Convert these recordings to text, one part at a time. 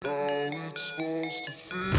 it's supposed to feel.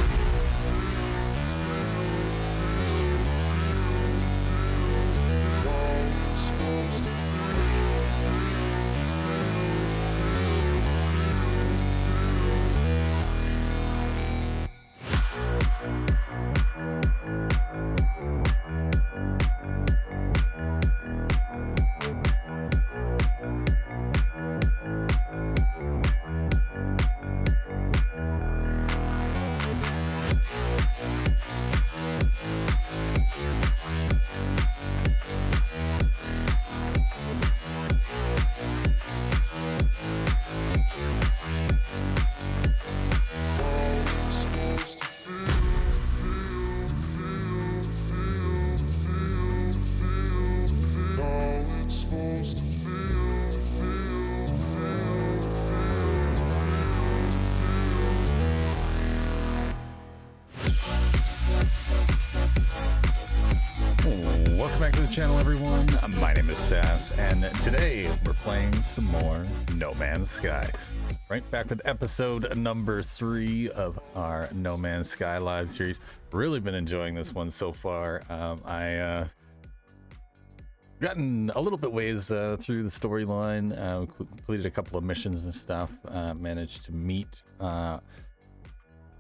Welcome back to the channel, everyone. My name is SASS, and today we're playing some more No Man's Sky. Right back with episode number 3 of our No Man's Sky live series. Really been enjoying this one so far. I gotten a little bit ways through the storyline, completed a couple of missions and stuff, managed to meet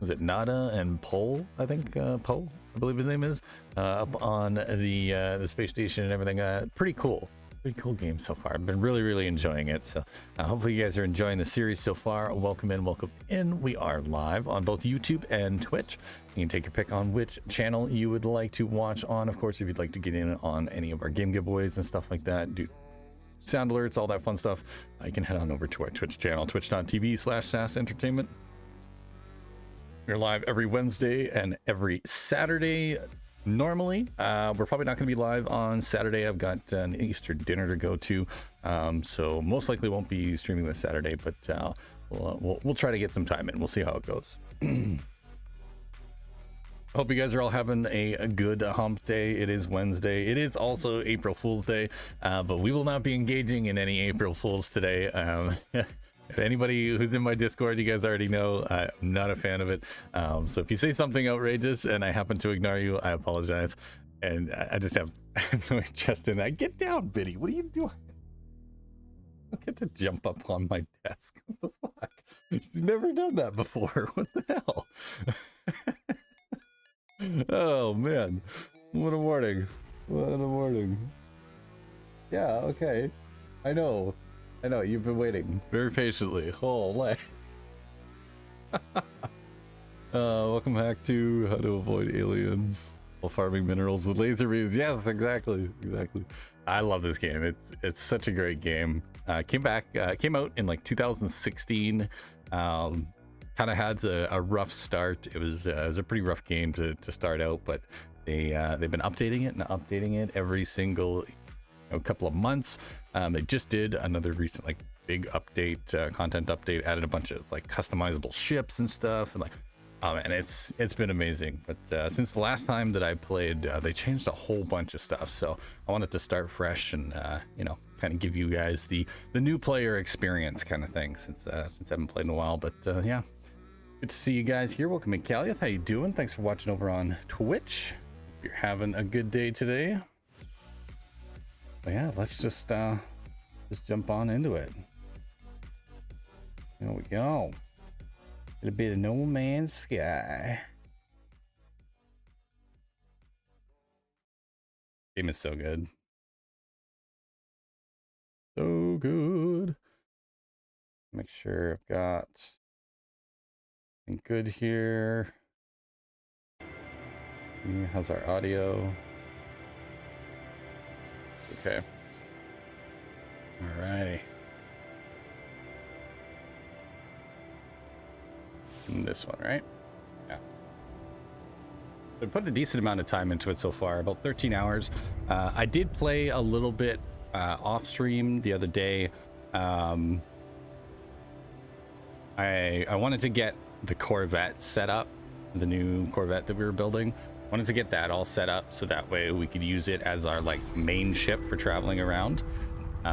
was it Nada and Pole? I think Poe, I believe his name is, up on the space station and everything. Pretty cool game so far. I've been really enjoying it. So hopefully you guys are enjoying the series so far. Welcome in. We are live on both YouTube and Twitch. You can take your pick on which channel you would like to watch on. Of course, if you'd like to get in on any of our game giveaways and stuff like that, do sound alerts, all that fun stuff, you can head on over to our Twitch channel, twitch.tv/SASS Entertainment. We're live every Wednesday and every Saturday. Normally, we're probably not going to be live on Saturday. I've got an Easter dinner to go to, so most likely won't be streaming this Saturday, but we'll try to get some time in. We'll see how it goes. Hope you guys are all having a good hump day. It is Wednesday. It is also April Fool's Day, but we will not be engaging in any April Fools today. Anybody who's in my Discord, you guys already know I'm not a fan of it. So if you say something outrageous and I happen to ignore you, I apologize. And I just have no interest in that. Get down, Biddy. What are you doing? Don't get to jump up on my desk. What the fuck? You've never done that before. What the hell? Oh, man. What a morning. What a morning. Yeah, okay. I know, you've been waiting very patiently. Holy. Welcome back to How to Avoid Aliens while Farming Minerals with Laser Beams. Yes, exactly. I love this game. It's such a great game. Came out in like 2016. Kind of had a rough start. It was a pretty rough game to start out, but they've been updating it every single couple of months. They just did another recent big update, content update, added a bunch of customizable ships and stuff, and and it's been amazing. But since the last time that I played, they changed a whole bunch of stuff, so I wanted to start fresh and kind of give you guys the new player experience kind of thing, since I haven't played in a while. But yeah, good to see you guys here. Welcome in, Callieth. How you doing? Thanks for watching over on Twitch. Hope you're having a good day today. But yeah, let's just jump on into it. There we go. A bit of No Man's Sky. Game is so good. So good. Make sure I've got something good here. How's our audio? Okay. Alrighty. And this one, right? Yeah. I put a decent amount of time into it so far, about 13 hours. I did play a little bit off stream the other day. I wanted to get the Corvette set up, the new Corvette that we were building. Wanted to get that all set up so that way we could use it as our main ship for traveling around.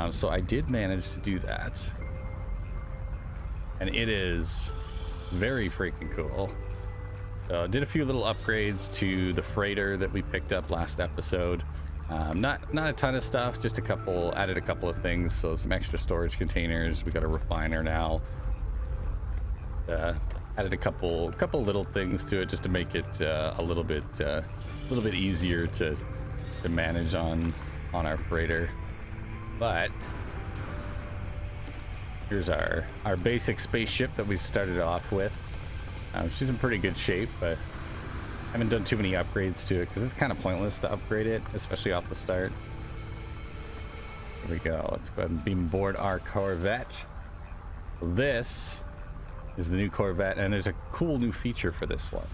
So I did manage to do that, and it is very freaking cool. So did a few little upgrades to the freighter that we picked up last episode. Not a ton of stuff, just added a couple of things. So some extra storage containers. We got a refiner now. Added a couple little things to it just to make it a little bit easier to manage on our freighter. But here's our basic spaceship that we started off with. She's in pretty good shape, but I haven't done too many upgrades to it because it's kind of pointless to upgrade it, especially off the start. Here we go. Let's go ahead and beam aboard our Corvette. This is the new Corvette, and there's a cool new feature for this one.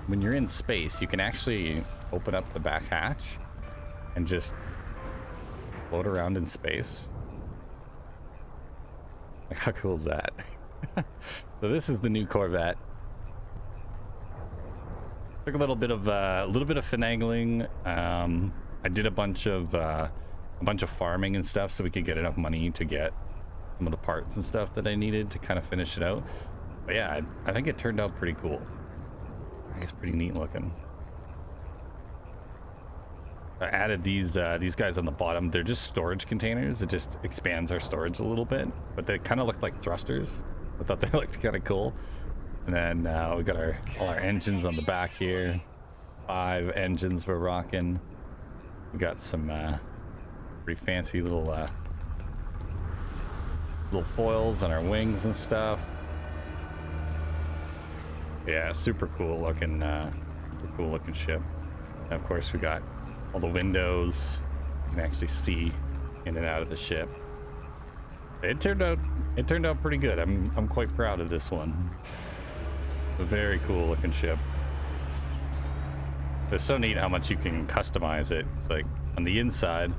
When you're in space, you can actually open up the back hatch and just float around in space. Like, how cool is that? So this is the new Corvette. Took a little bit of finagling. I did a bunch of farming and stuff so we could get enough money to get some of the parts and stuff that I needed to kind of finish it out. But yeah, I think it turned out pretty cool. I think it's pretty neat looking. I added these guys on the bottom. They're just storage containers. It just expands our storage a little bit, but they kind of look like thrusters. I thought they looked kind of cool. And then we got all our engines on the back here. 5 engines we're rocking. We got some pretty fancy little foils on our wings and stuff. Yeah, super cool looking ship. And of course we got all the windows. You can actually see in and out of the ship. It turned out pretty good. I'm quite proud of this one. A very cool looking ship. It's so neat how much you can customize it. It's like on the inside,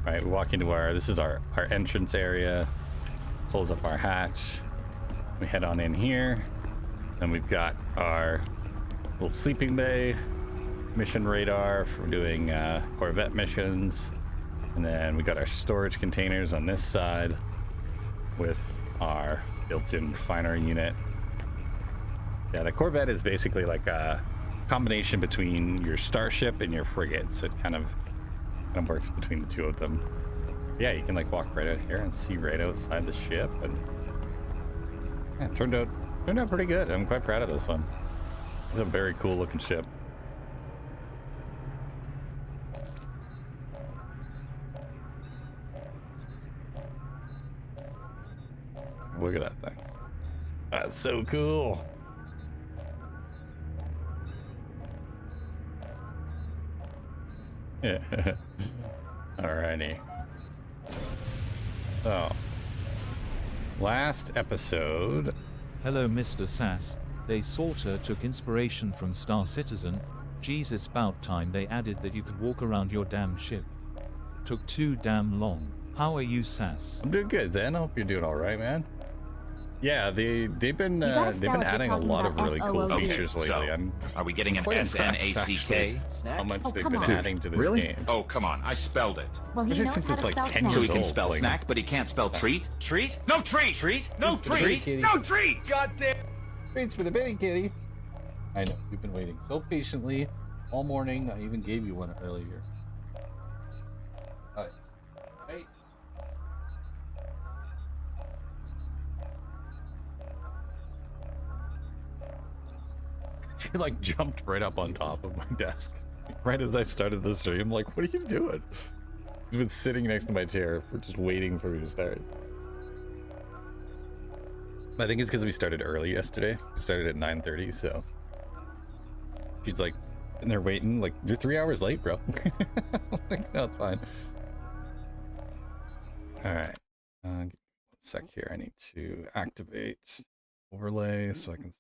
right? We walk into this is our entrance area. Close up our hatch. We head on in here. Then we've got our little sleeping bay, mission radar for doing Corvette missions. And then we got our storage containers on this side with our built-in refinery unit. Yeah, the Corvette is basically like a combination between your starship and your frigate, so it kind of works between the two of them. Yeah, you can like walk right out here and see right outside the ship, and yeah, it turned out pretty good. I'm quite proud of this one. It's a very cool looking ship. Look at that thing. That's so cool. Yeah. Alrighty. So, last episode. Hello, Mr. SASS. They sorta took inspiration from Star Citizen. Geez, it's about time they added that you could walk around your damn ship. Took too damn long. How are you, SASS? I'm doing good, Zen. I hope you're doing all right, man. Yeah, they've been adding a lot of really cool features lately. So, are we getting an SNACK? How much they've been adding to this game. Oh, come on, I spelled it. Well, he knows Since how it's to like spell 10 snack. So he years can old, spell like- snack, but he can't spell treat? Treat? No treat! Treat? No treat! No treat! God damn! Treats for the bitty kitty. I know, we've been waiting so patiently all morning. I even gave you one earlier. Hi. Hey. She like jumped right up on top of my desk right as I started the stream. Like, what are you doing? She's been sitting next to my chair, just waiting for me to start. I think it's because we started early yesterday. We started at 9:30, so she's like in there waiting. Like, you're 3 hours late, bro. Like, no, it's fine. All right, 1 sec here. I need to activate overlay so I can.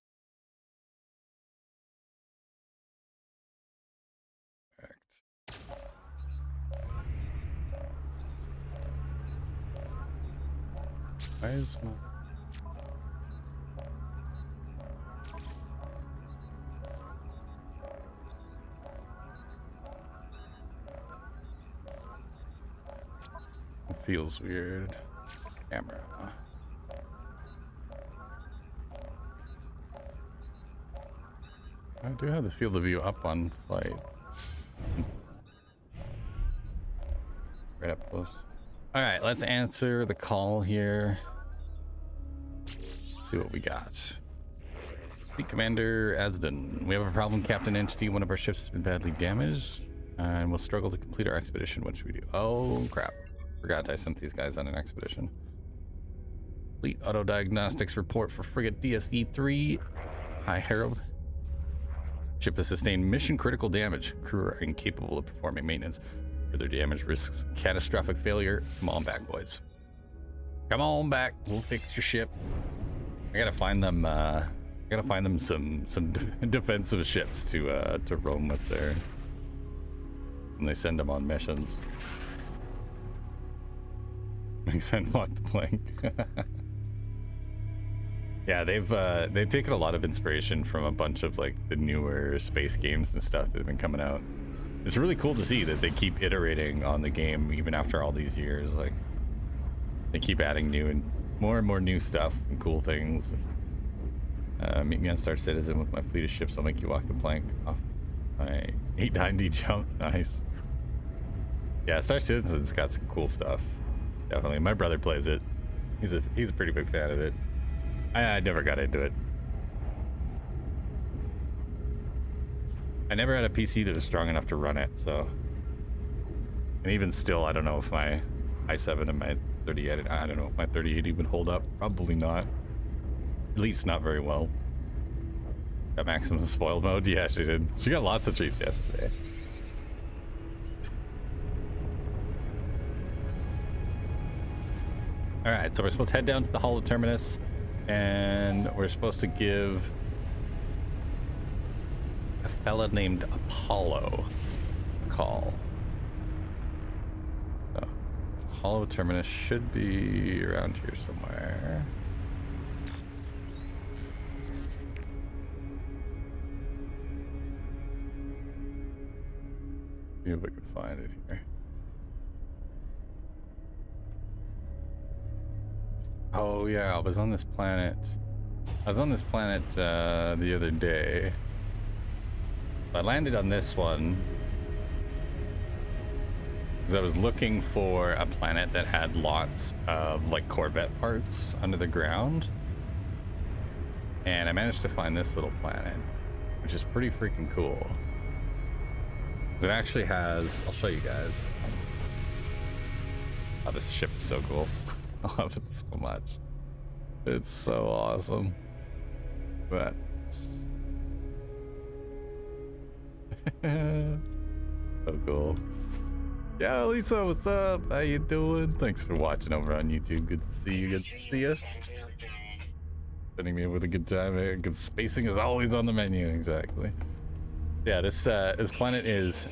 Why is my... It feels weird. Camera. I do have the field of view up on flight. Right up close. All right, let's answer the call here. See what we got. Fleet Commander Asden. We have a problem, Captain Entity. One of our ships has been badly damaged and we'll struggle to complete our expedition. What should we do? Oh, crap. Forgot I sent these guys on an expedition. Fleet Auto Diagnostics report for frigate DSE-3. Hi, Harold. Ship has sustained mission critical damage. Crew are incapable of performing maintenance. Further damage risks catastrophic failure. Come on back, boys. Come on back. We'll fix your ship. I gotta find them. Some defensive ships to roam with there when they send them on missions. They send walk the plank. Yeah, they've taken a lot of inspiration from a bunch of like the newer space games and stuff that have been coming out. It's really cool to see that they keep iterating on the game even after all these years. Like they keep adding new and more new stuff and cool things. Meet me on Star Citizen with my fleet of ships. I'll make you walk the plank off my 890 jump. Nice. Yeah, Star Citizen's got some cool stuff. Definitely. My brother plays it. He's a pretty big fan of it. I never got into it. I never had a PC that was strong enough to run it, so. And even still, I don't know if my i7 and my 3080, I don't know if my 3080 would hold up. Probably not. At least not very well. Got maximum spoiled mode? Yeah, she did. She got lots of treats yesterday. All right, so we're supposed to head down to the Hall of Terminus, and we're supposed to give a fella named Apollo a call. So, Hall of Terminus should be around here somewhere. See if I can find it here. Oh yeah, I was on this planet. The other day. I landed on this one because I was looking for a planet that had lots of like Corvette parts under the ground, and I managed to find this little planet, which is pretty freaking cool. It actually has, I'll show you guys. Oh, this ship is so cool. I love it so much. It's so awesome. But so cool. Yeah, Lisa, what's up? How you doing? Thanks for watching over on YouTube. Good to see you. Good to see you. Spending me with a good time. Good spacing is always on the menu. Exactly. Yeah, this planet is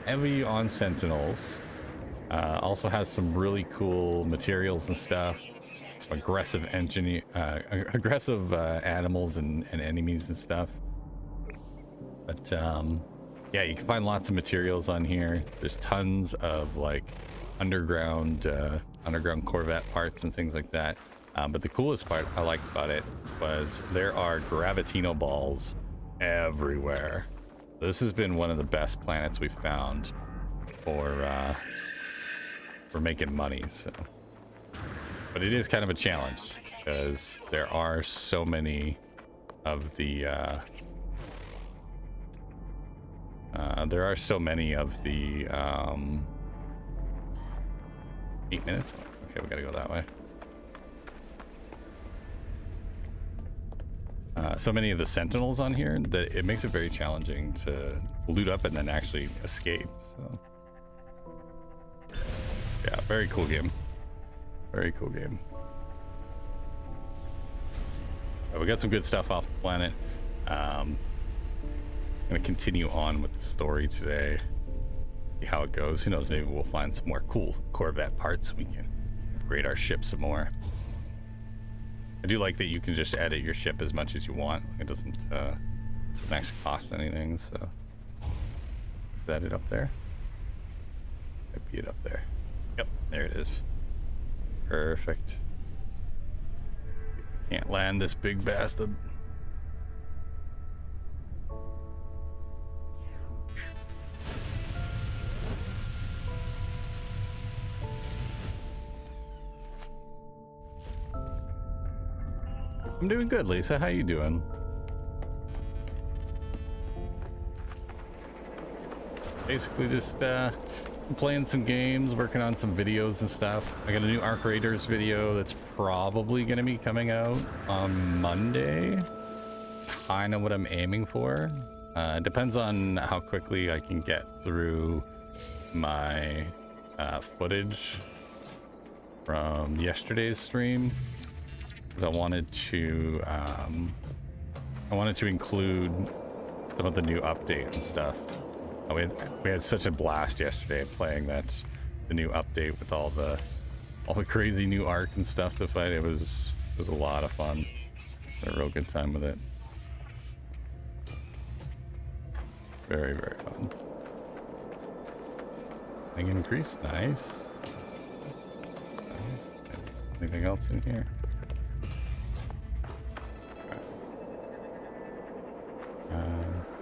heavy on Sentinels. Also has some really cool materials and stuff. Some aggressive animals and enemies and stuff. But yeah, you can find lots of materials on here. There's tons of like underground Corvette parts and things like that. But the coolest part I liked about it was there are gravitino balls everywhere. This has been one of the best planets we've found for making money. So, but it is kind of a challenge because there are so many of the 8 minutes. Okay, we gotta go that way. So many of the Sentinels on here that it makes it very challenging to loot up and then actually escape. So yeah, very cool game. Very cool game. We got some good stuff off the planet. I'm gonna continue on with the story today. See how it goes. Who knows, maybe we'll find some more cool Corvette parts. We can upgrade our ship some more. I do like that you can just edit your ship as much as you want. It doesn't actually cost anything, so. Is that it up there? Might be it up there. Yep, there it is. Perfect. Can't land this big bastard. I'm doing good, Lisa. How you doing? Basically just playing some games, working on some videos and stuff. I got a new Arc Raiders video that's probably going to be coming out on Monday. Kind of what I'm aiming for. It depends on how quickly I can get through my footage from yesterday's stream, because I wanted to include some of the new update and stuff. We had such a blast yesterday playing the new update with all the crazy new arc and stuff to fight. It was a lot of fun. Had a real good time with it. Very, very fun. Thing increased, nice. Anything else in here?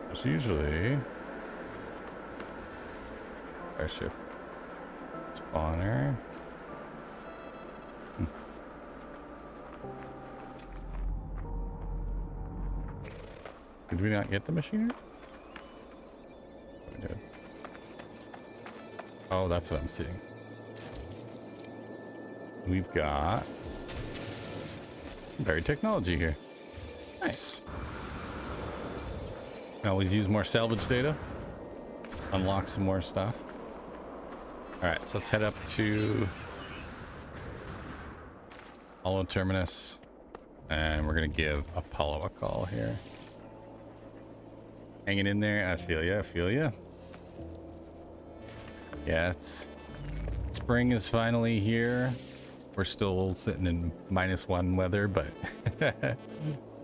There's usually airship spawner. Did we not get the machinery? We did. Oh, that's what I'm seeing. We've got buried technology here. Nice. Can always use more salvage data. Unlock some more stuff. Alright, so let's head up to Apollo Terminus. And we're going to give Apollo a call here. Hanging in there. I feel ya, I feel ya. Yeah, spring is finally here. We're still sitting in -1 weather, but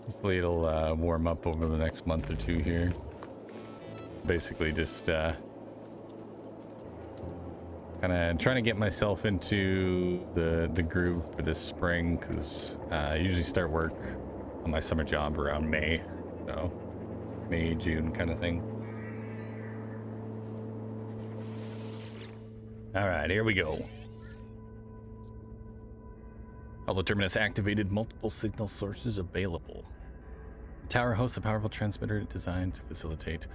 hopefully it'll warm up over the next month or two here. Basically just kind of trying to get myself into the groove for this spring, because I usually start work on my summer job around May, so May, June kind of thing. All right, here we go. Apollo Terminus activated, multiple signal sources available. The tower hosts a powerful transmitter designed to facilitate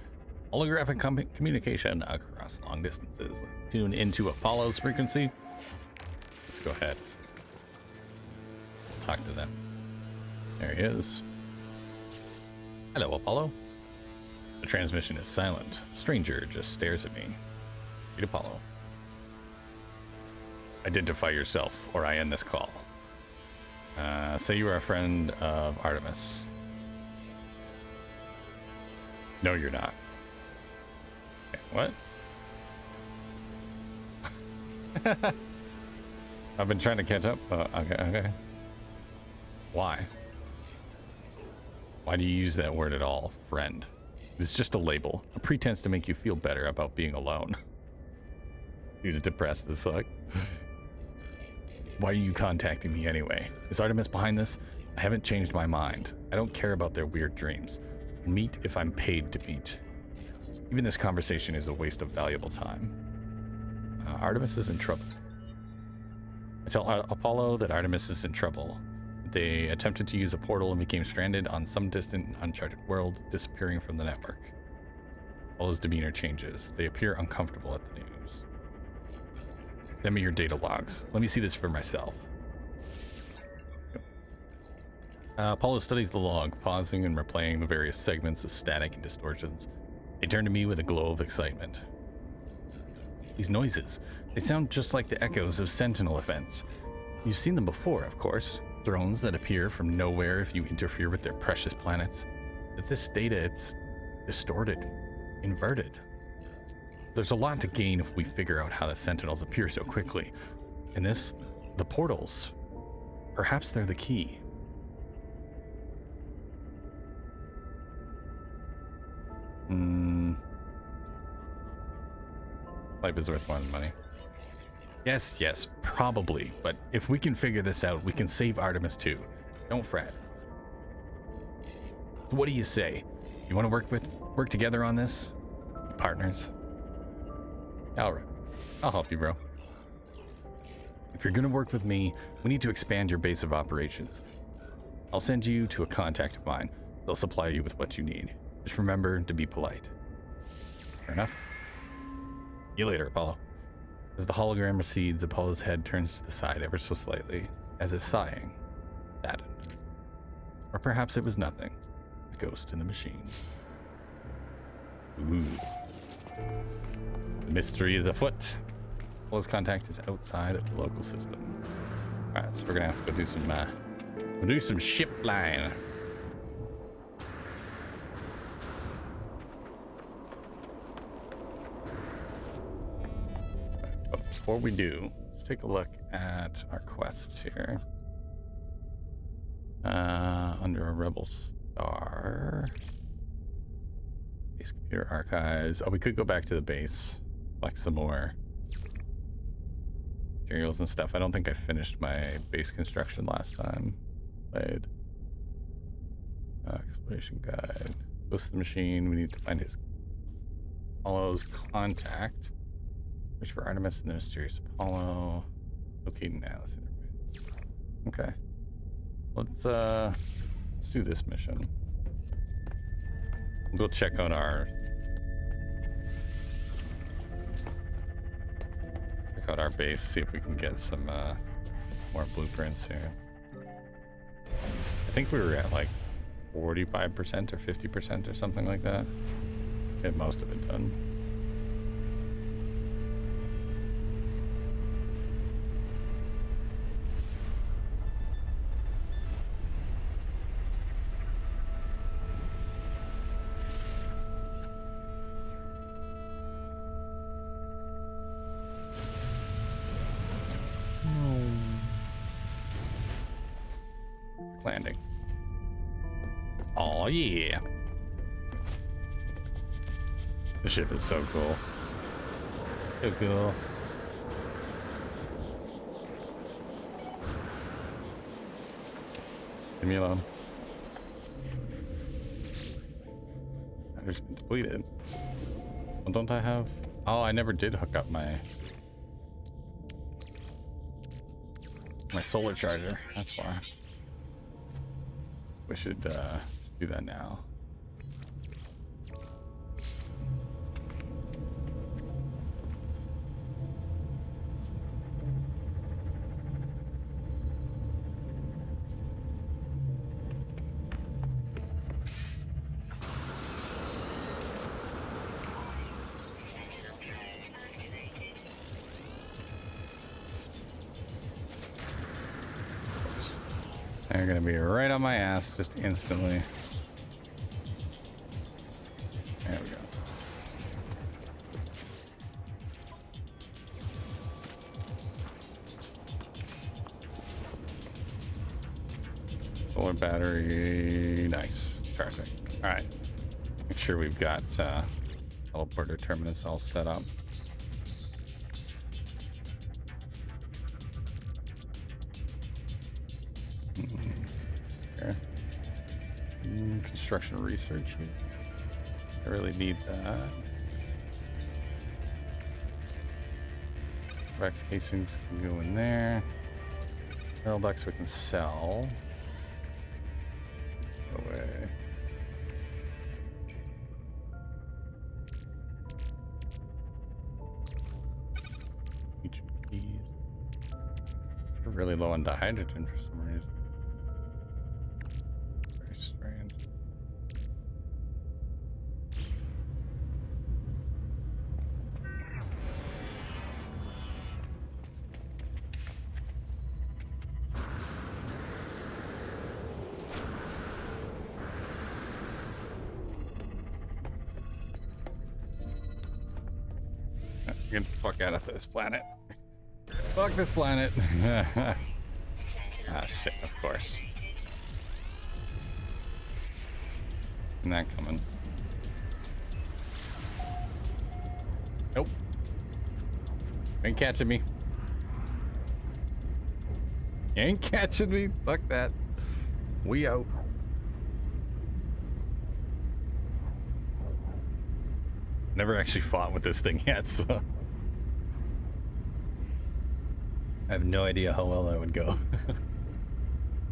holographic communication across long distances. Let's tune into Apollo's frequency. Let's go ahead. We'll talk to them. There he is. Hello, Apollo. The transmission is silent. The stranger just stares at me. Read Apollo. Identify yourself, or I end this call. Say you are a friend of Artemis. No, you're not. Okay, what? I've been trying to catch up. Okay. Why? Why do you use that word at all, friend? It's just a label, a pretense to make you feel better about being alone. He's depressed as fuck. Why are you contacting me anyway? Is Artemis behind this? I haven't changed my mind. I don't care about their weird dreams. I'll meet if I'm paid to meet. Even this conversation is a waste of valuable time. Artemis is in trouble. I tell Apollo that Artemis is in trouble. They attempted to use a portal and became stranded on some distant, uncharted world, disappearing from the network. Apollo's demeanor changes. They appear uncomfortable at the news. Send me your data logs. Let me see this for myself. Apollo studies the log, pausing and replaying the various segments of static and distortions. They turn to me with a glow of excitement. These noises, they sound just like the echoes of Sentinel events. You've seen them before, of course. Drones that appear from nowhere if you interfere with their precious planets. But this data, it's distorted, inverted. There's a lot to gain if we figure out how the Sentinels appear so quickly. And this, the portals, perhaps they're the key. Life is worth more than money. Yes, probably. But if we can figure this out, we can save Artemis too. Don't fret. So what do you say? You want to work together on this? Partners? All right. I'll help you, bro. If you're going to work with me, we need to expand your base of operations. I'll send you to a contact of mine. They'll supply you with what you need. Just remember to be polite. Fair enough. See you later, Apollo. As the hologram recedes, Apollo's head turns to the side ever so slightly, as if sighing. Saddened. Or perhaps it was nothing. A ghost in the machine. Ooh. The mystery is afoot. Apollo's contact is outside of the local system. Alright, so we're gonna have to go do some ship line. But before we do, let's take a look at our quests here. Under a Rebel Star. Base computer archives. Oh, we could go back to the base, collect some more materials and stuff. I don't think I finished my base construction last time played. Exploration guide. Ghost of the machine. We need to find his Apollo's contact. Search for Artemis and the mysterious Apollo. Locating Atlas interface. Okay. Let's do this mission. We'll go check out our base, see if we can get some more blueprints here. I think we were at like 45% or 50% or something like that. Get most of it done. Landing. Oh yeah. The ship is so cool. So cool. Leave me alone. Battery's been depleted. Well, don't I have? Oh, I never did hook up my solar charger. That's why. We should do that now. They're gonna be right on my ass just instantly. There we go. Solar battery, nice. Charging. All right. Make sure we've got teleporter terminus all set up. Construction research. I really need that. Rex casings can go in there. Barrel ducts we can sell. Go away. Keys. We're really low on dihydrogen for some reason. Very strange. Get the fuck out of this planet. Fuck this planet. Ah, shit, of course. Isn't that coming? Nope. Ain't catching me. You ain't catching me. Fuck that. We out. Never actually fought with this thing yet, so I have no idea how well that would go.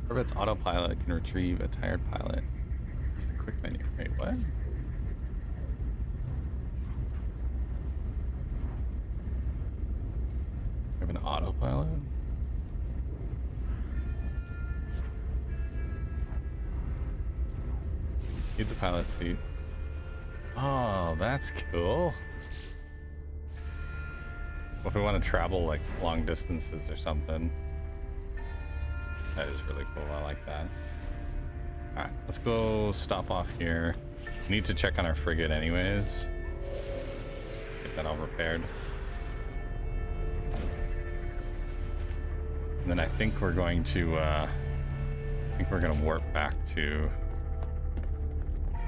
Corvette's autopilot can retrieve a tired pilot. Use the quick menu. Wait, what? We have an autopilot? Need the pilot seat. Oh, that's cool. Well, if we want to travel like long distances or something. That is really cool. I like that. Alright, let's go stop off here. We need to check on our frigate anyways. Get that all repaired. And then I think we're going to warp back to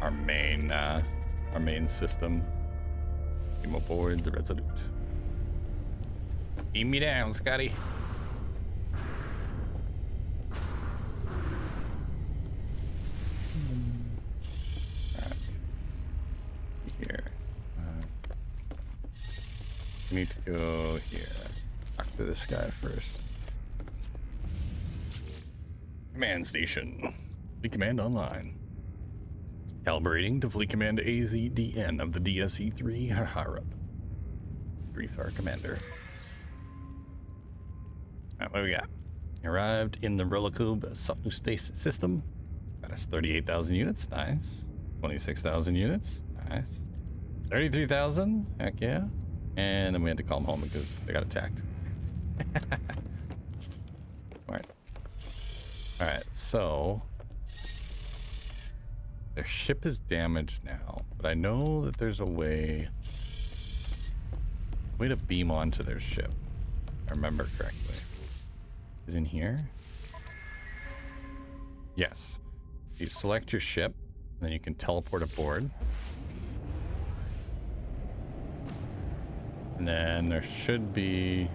our main system. Beam aboard the Resolute. Beam me down, Scotty. Alright. Here. We need to go here. Talk to this guy first. Command station. Fleet Command online. Calibrating to Fleet Command AZDN of the DSE-3 Harap. 3-star commander. Alright, what do we got? Arrived in the Rolocube Sopnustace system. Got us 38,000 units. Nice. 26,000 units. Nice. 33,000. Heck yeah. And then we had to call them home because they got attacked. Alright. Alright, so their ship is damaged now, but I know that there's a way to beam onto their ship. If I remember correctly. Is in here? Yes. You select your ship, then you can teleport aboard. And then there should be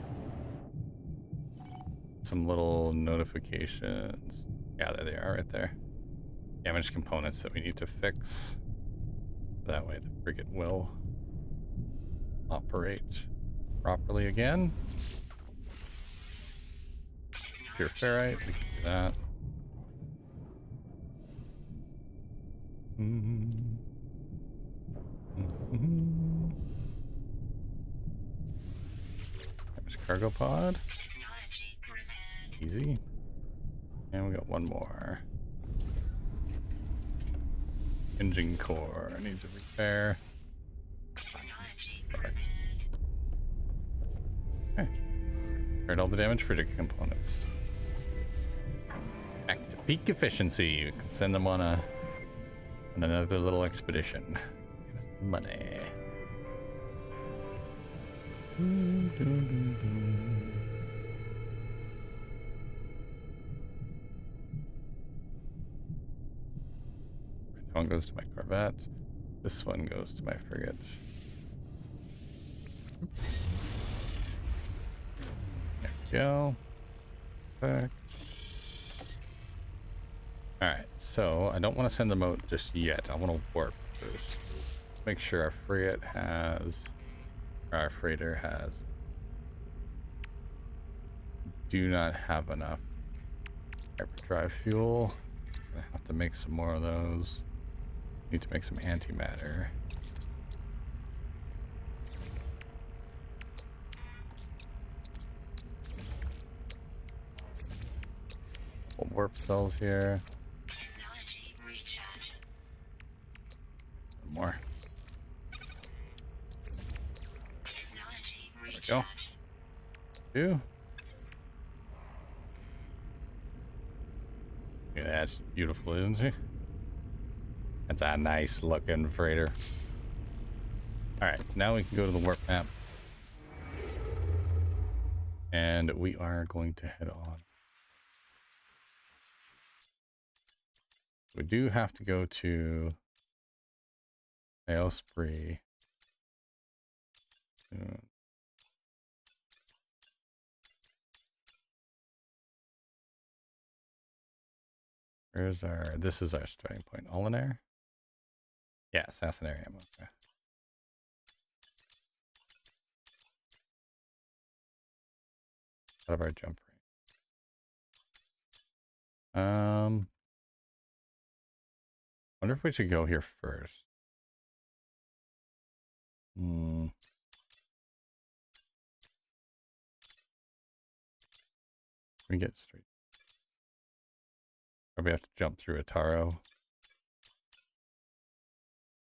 some little notifications. Yeah, there they are right there. Damaged components that we need to fix. That way the frigate will operate properly again. Pure ferrite, we can do that. Damaged cargo pod. Easy. And we got one more. Engine core needs a repair. Perfect. Okay. Repaired all the damaged frigate components. Back to peak efficiency. We can send them on another little expedition. Get us money. That one goes to my Corvette. This one goes to my frigate. There we go. Perfect. Alright, so I don't want to send them out just yet. I want to warp first. Make sure our frigate has, or our freighter has, do not have enough hyperdrive fuel. I have to make some more of those. Need to make some antimatter. Couple warp cells here. One more. There we go. Two. Yeah, that's beautiful, isn't she? That's a nice looking freighter. Alright, so now we can go to the warp map. And we are going to head on. We do have to go to Osprey. Where's our, this is our starting point. Olinair? Yeah, assassinary ammo. Okay. Out of our jump range. Wonder if we should go here first. We get straight. Probably have to jump through a taro.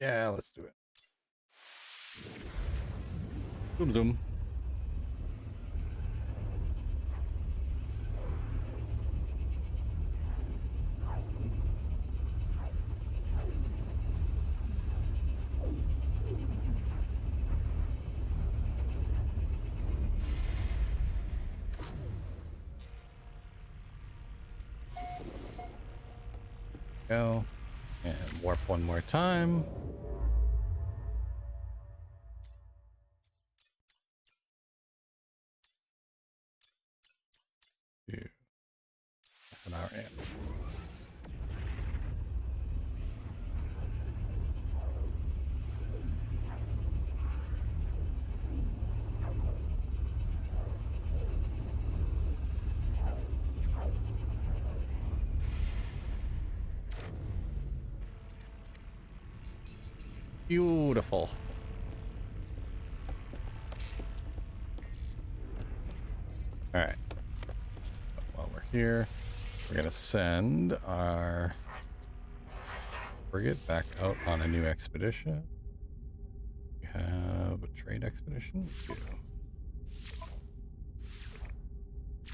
Yeah, let's do it. Zoom zoom. Go and warp one more time. That's an hour in. Beautiful. All right. While we're here, we're gonna send our frigate back out on a new expedition. We have a trade expedition.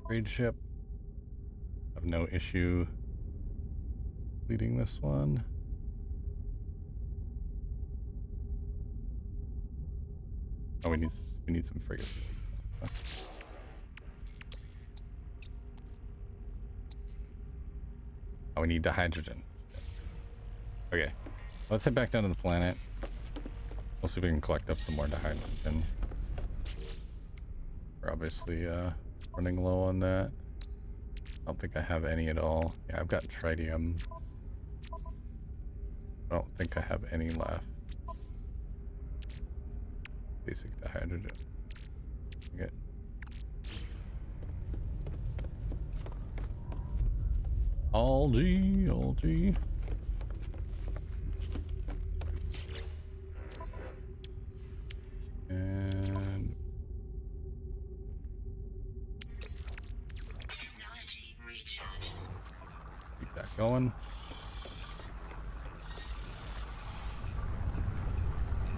Trade ship. Have no issue leading this one. Oh, we need some frigates. Oh, we need the hydrogen. Okay, let's head back down to the planet. We'll see if we can collect up some more hydrogen. We're obviously running low on that. I don't think I have any at all. Yeah, I've got tritium. I don't think I have any left. Basic dihydrogen. Okay. Algae. And keep that going.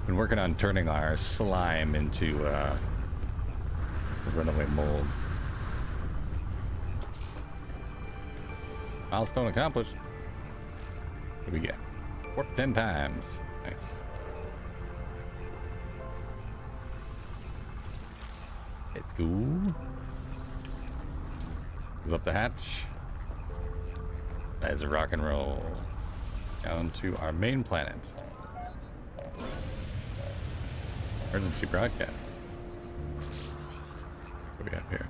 Been working on turning our slime into a runaway mold. Milestone accomplished. What do we get? Warp 10 times. Nice. Let's go. Close up the hatch. As a rock and roll. Down to our main planet. Emergency broadcast. What do we have here?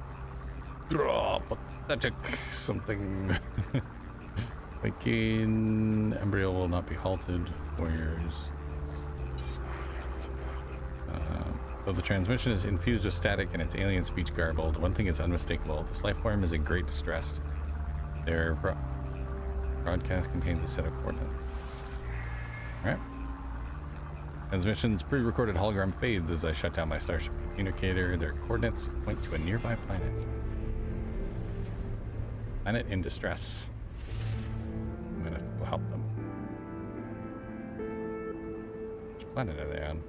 Oh, pathetic something. Waking embryo will not be halted. Warriors. Though the transmission is infused with static and its alien speech garbled, one thing is unmistakable. This life form is in great distress. Their broadcast contains a set of coordinates. Alright. Transmission's pre-recorded hologram fades as I shut down my starship communicator. Their coordinates point to a nearby planet. Planet in distress. I'm gonna have to go help them. Which planet are they on?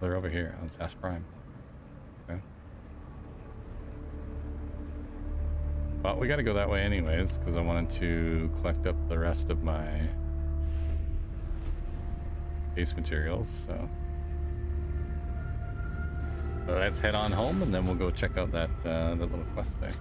They're over here on SASS Prime. Okay. Well, we gotta go that way anyways, because I wanted to collect up the rest of my base materials, so let's head on home and then we'll go check out that little quest there.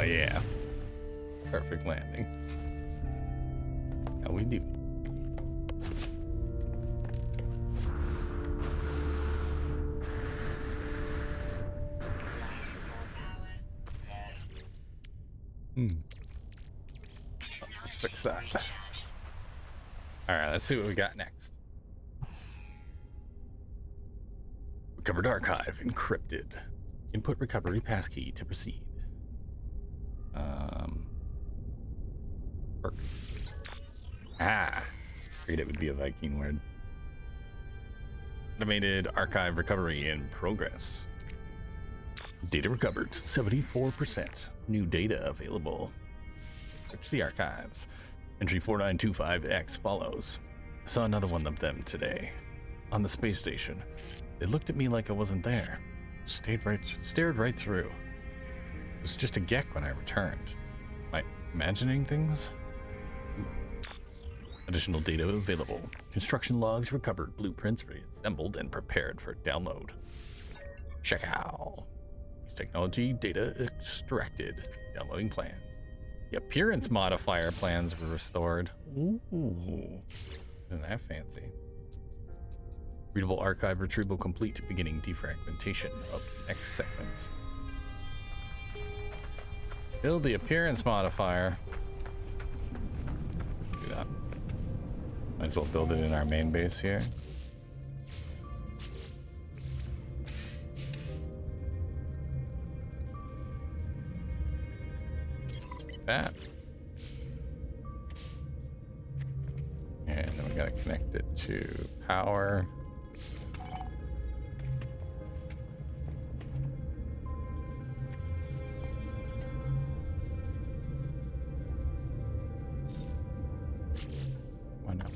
yeah. Perfect landing. How we do. Let's fix that. All right, let's see what we got next. Recovered archive encrypted. Input recovery passkey to proceed. Perk. Figured it would be a Viking word. Automated archive recovery in progress. Data recovered, 74%. New data available. Search the archives. Entry 4925X follows. I saw another one of them today. On the space station. They looked at me like I wasn't there. Stared right through. It was just a geck when I returned. Am I imagining things? Additional data available. Construction logs recovered, blueprints reassembled and prepared for download. Check out. Technology data extracted. Downloading plans. The appearance modifier plans were restored. Ooh. Isn't that fancy? Readable archive retrieval complete. Beginning defragmentation of next segment. Build the appearance modifier. Do that. Might as well build it in our main base here. That. And then we gotta connect it to power. Why not?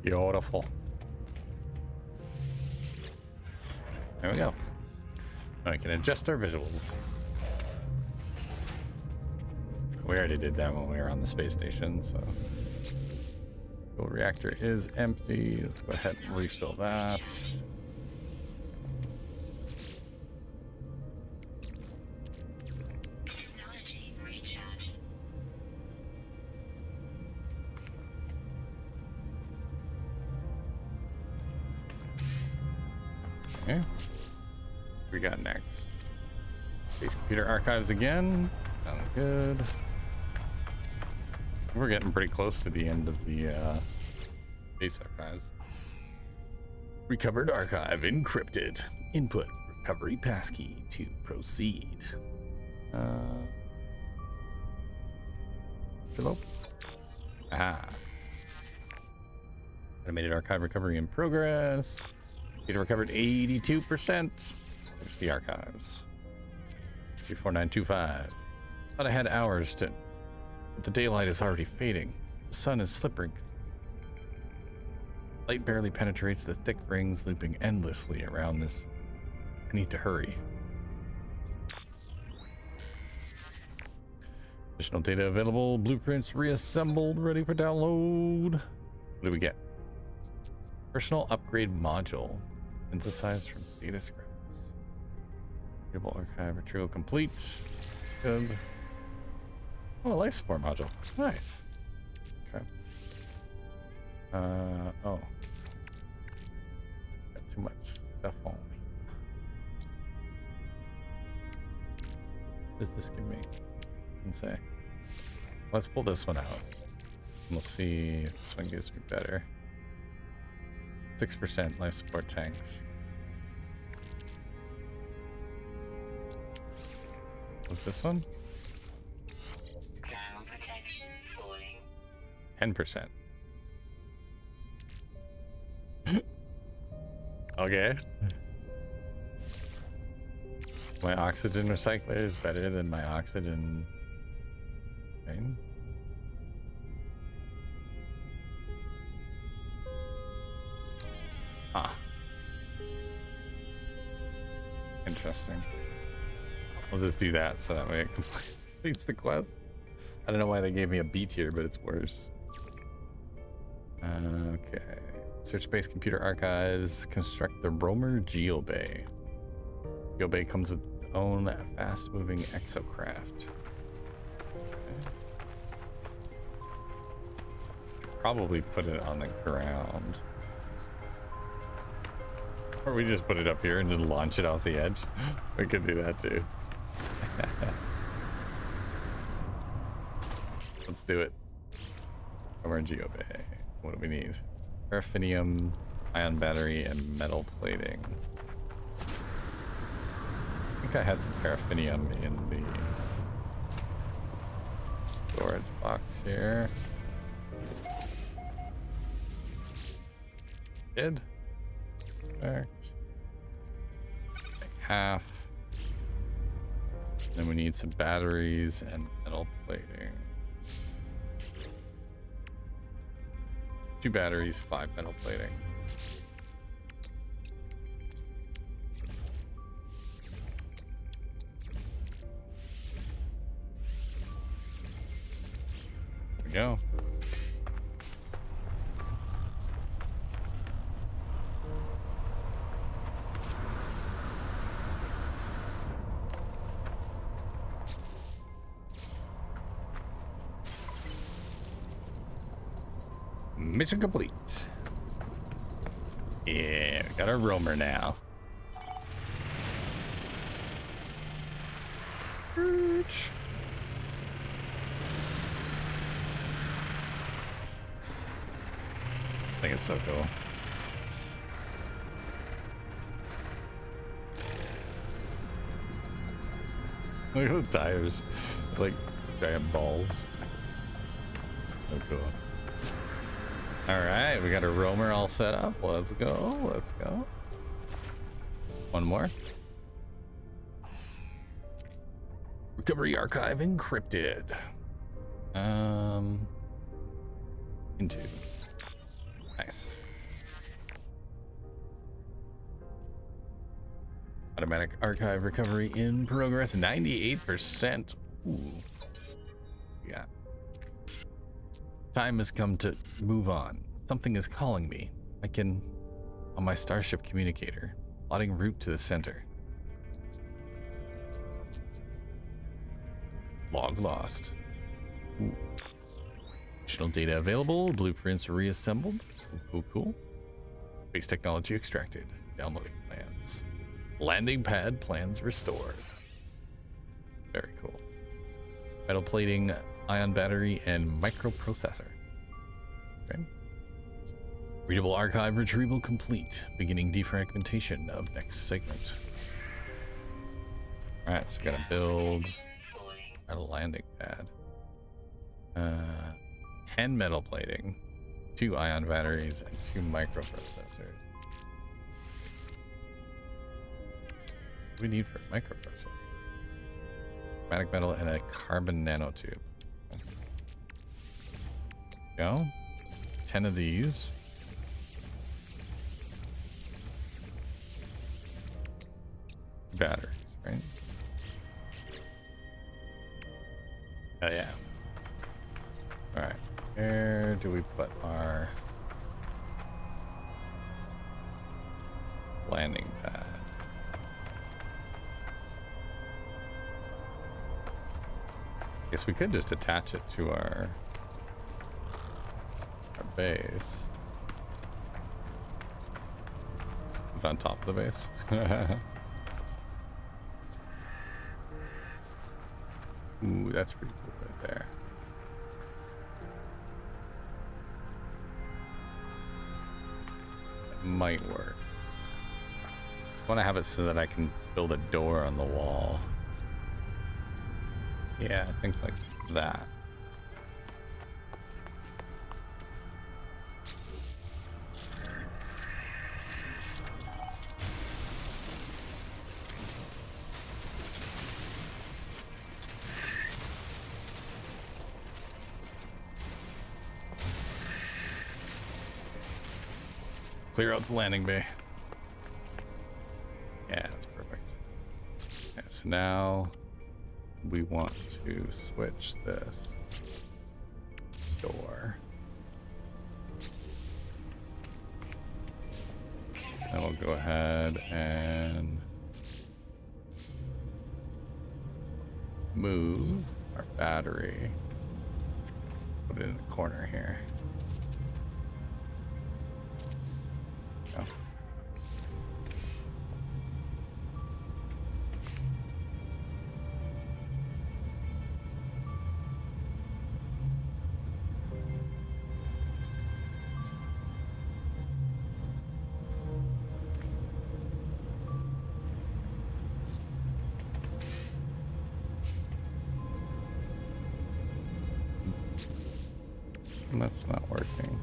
Beautiful. There we go. Now we can adjust our visuals. We already did that when we were on the space station, so. Fuel reactor is empty. Let's go ahead and refill that. Okay. What we got next? Base computer archives again. Sounds good. We're getting pretty close to the end of the base archives. Recovered archive encrypted. Input recovery passkey to proceed. Hello. Automated archive recovery in progress. Data recovered 82%. There's the archives. 34925. Thought I had hours to. But the daylight is already fading. The sun is slipping. Light barely penetrates the thick rings looping endlessly around this. I need to hurry. Additional data available. Blueprints reassembled, ready for download. What do we get? Personal upgrade module. Synthesized from data scraps. Readable archive retrieval complete. Good. Oh, a life support module. Nice. Okay. Oh. Got too much stuff on me. What does this give me? Let's say. Let's pull this one out. We'll see if this one gives me better. 6% life support tanks. What's this one? 10%. Okay. My oxygen recycler is better than my oxygen. Right? Interesting. We'll just do that so that way it completes the quest. I don't know why they gave me a B tier, but it's worse. Okay. Search base computer archives. Construct the Romer Geobay. Geobay comes with its own fast-moving exocraft. Okay. Probably put it on the ground. Or we just put it up here and just launch it off the edge. We could do that too. Let's do it. Romer Geobay. What do we need? Paraffinium, ion battery, and metal plating. I think I had some paraffinium in the storage box here. Did? Perfect. Like half. Then we need some batteries and metal plating. 2 batteries, 5 metal plating. There we go. Mission complete. Yeah, we got our roamer now. I think it's so cool. Look at the tires, like giant balls. So cool. All right, we got a roamer all set up. Let's go. Let's go. One more. Recovery archive encrypted. Into. Nice. Automatic archive recovery in progress. 98%. Ooh. Yeah. Time has come to move on. Something is calling me. I can, on my Starship communicator, plotting route to the center. Log lost. Ooh. Additional data available. Blueprints reassembled. Cool, cool. Base technology extracted. Downloading plans. Landing pad plans restored. Very cool. Metal plating, ion battery, and microprocessor. Okay. Readable archive retrieval complete. Beginning defragmentation of next segment. Alright, so we gotta build a landing pad. 10 metal plating, 2 ion batteries, and 2 microprocessors. What do we need for a microprocessor? Chromatic metal and a carbon nanotube. Go. 10 of these. Batteries, right? Oh yeah. All right. Where do we put our landing pad? Guess we could just attach it to our base. Put it on top of the base. Ooh, that's pretty cool right there. That might work. I want to have it so that I can build a door on the wall. Yeah, I think like that. Clear out the landing bay. Yeah, that's perfect. Okay, so now we want to switch this door. And we'll go ahead and move our battery. Put it in the corner here. Go. That's not working.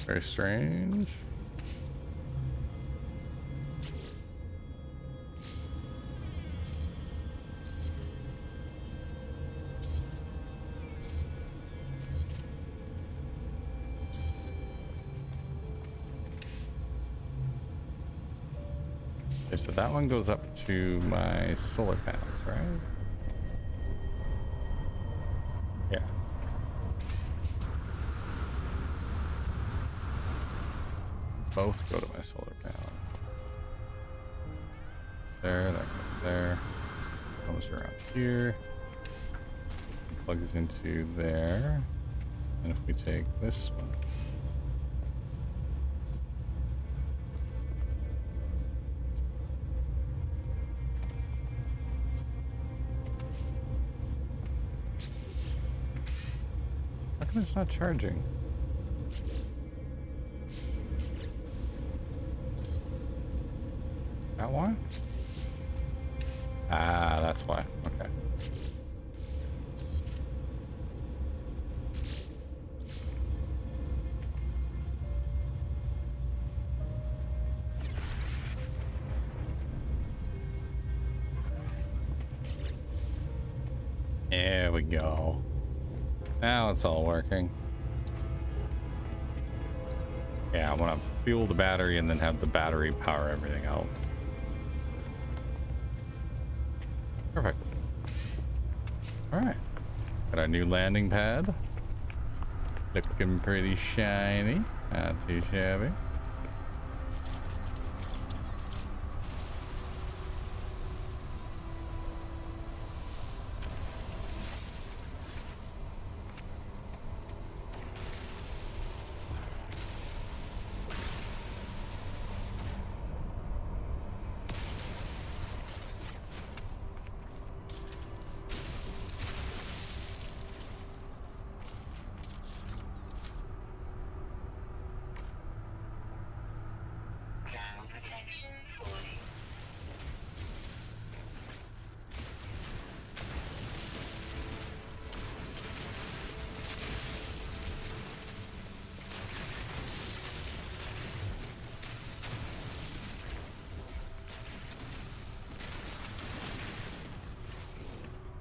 Very strange. Okay, so that one goes up to my solar panels, right? Yeah. Both go to my solar panel. There, that goes there. Comes around here. Plugs into there. And if we take this one. How come it's not charging? That one? Ah, that's why. Okay. There we go. Now it's all working. Yeah, I want to fuel the battery and then have the battery power everything else. Perfect. All right. Got our new landing pad. Looking pretty shiny. Not too shabby.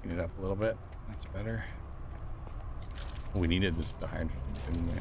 Clean it up a little bit. That's better. We needed this hydrogen, didn't we?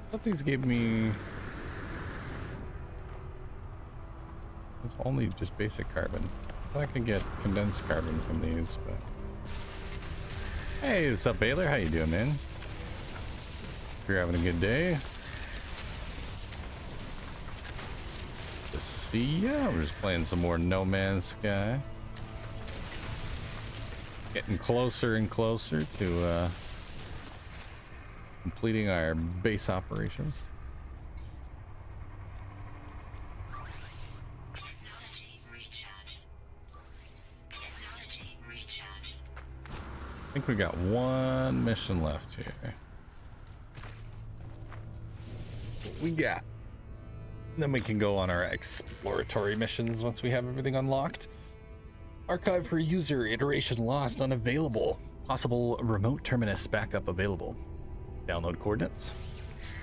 I thought these gave me... It's only just basic carbon. I thought I could get condensed carbon from these, but... Hey, what's up, Baylor? How you doing, man? Hope you're having a good day. To see ya. We're just playing some more No Man's Sky. Getting closer and closer to, completing our base operations. Technology think we got one mission left here. What we got? Then we can go on our exploratory missions once we have everything unlocked. Archive for user, iteration lost, unavailable. Possible remote terminus backup available. Download coordinates.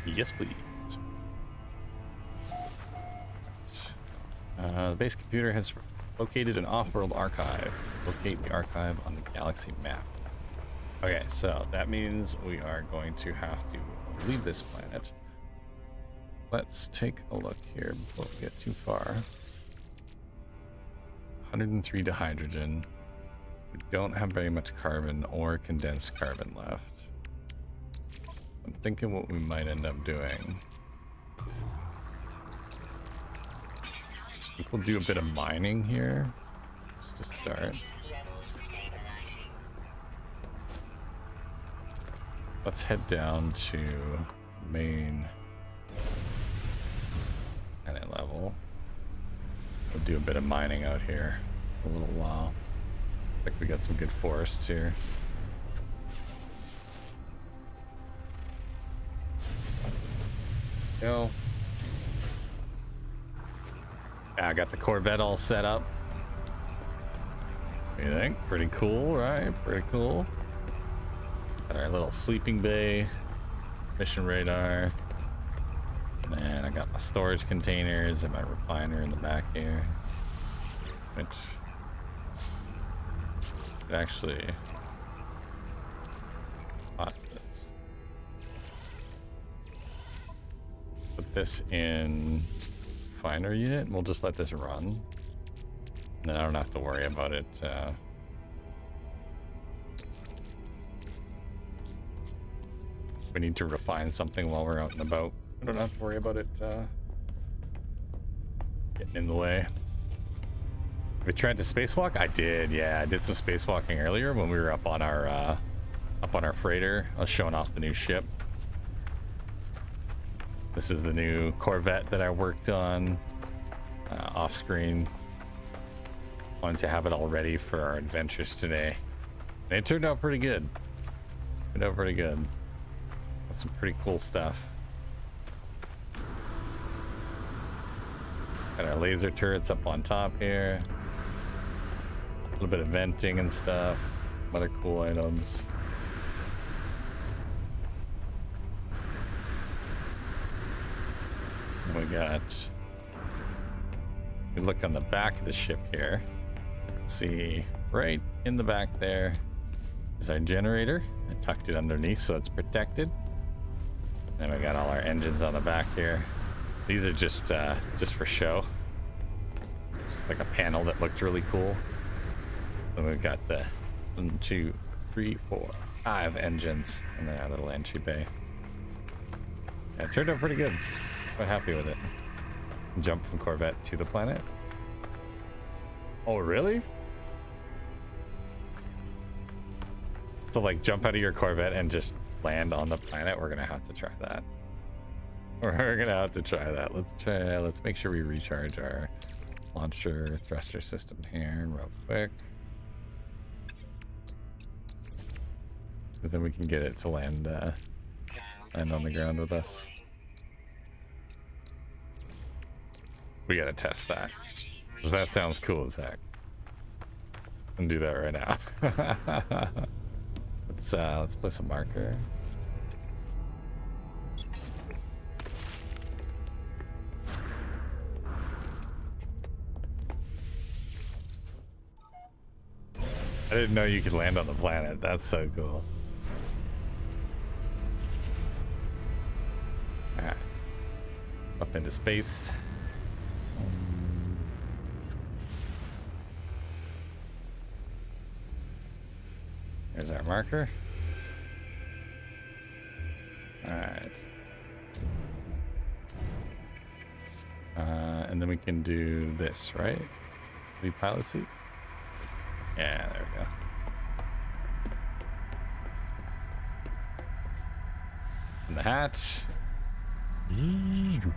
Yes, please. The base computer has located an off-world archive. Locate the archive on the galaxy map. Okay, so that means we are going to have to leave this planet. Let's take a look here before we get too far. 103 to hydrogen. We don't have very much carbon or condensed carbon left. I'm thinking what we might end up doing. I think we'll do a bit of mining here, just to start. Let's head down to main planet level. We'll do a bit of mining out here for a little while. I think we got some good forests here. Go. I got the Corvette all set up. What do you think? Pretty cool, right? Pretty cool. Got our little sleeping bay, mission radar. And I got my storage containers and my refiner in the back here. Which could actually pause this. Put this in refiner unit and we'll just let this run. And then I don't have to worry about it. We need to refine something while we're out and about. I don't have to worry about it getting in the way. We tried to spacewalk? I did, yeah. I did some spacewalking earlier when we were up on our freighter. I was showing off the new ship. This is the new Corvette that I worked on off screen. Wanted to have it all ready for our adventures today. And it turned out pretty good. Turned out pretty good. Got some pretty cool stuff. Got our laser turrets up on top here. A little bit of venting and stuff. Some other cool items. We got, we look on the back of the ship here. See, right in the back there is our generator. I tucked it underneath so it's protected. And we got all our engines on the back here. These are just for show. Just like a panel that looked really cool. And we've got the 1, 2, 3, 4, 5 engines in our little entry bay. Yeah, it turned out pretty good. Quite happy with it. Jump from Corvette to the planet. Oh, really? So like jump out of your Corvette and just land on the planet? We're gonna have to try that. We're gonna have to try that. Let's make sure we recharge our launcher thruster system here real quick. Because then we can get it to land on the ground with us. We gotta test that. That sounds cool as heck. I'm gonna do that right now. Let's place a marker. I didn't know you could land on the planet. That's so cool. Alright. Up into space. There's our marker. Alright. And then we can do this, right? The pilot seat? Yeah, there we go. And the hatch. Here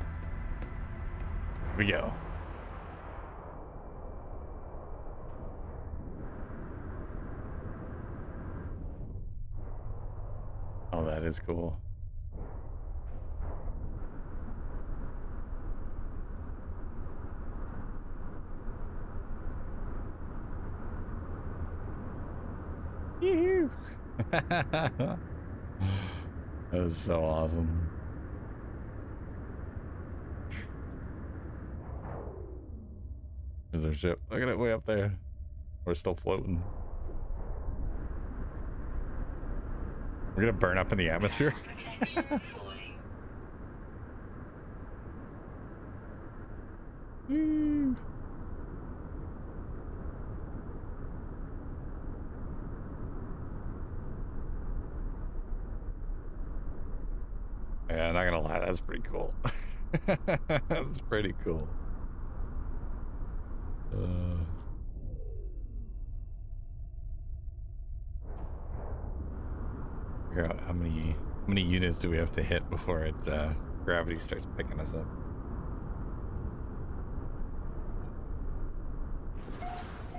we go. Oh, that is cool. Yoo-hoo! That was so awesome. There's our ship. Look at it way up there. We're still floating. We're gonna burn up in the atmosphere. Woo. Yeah, not gonna lie, that's pretty cool. That's pretty cool. Figure out how many units do we have to hit before it gravity starts picking us up.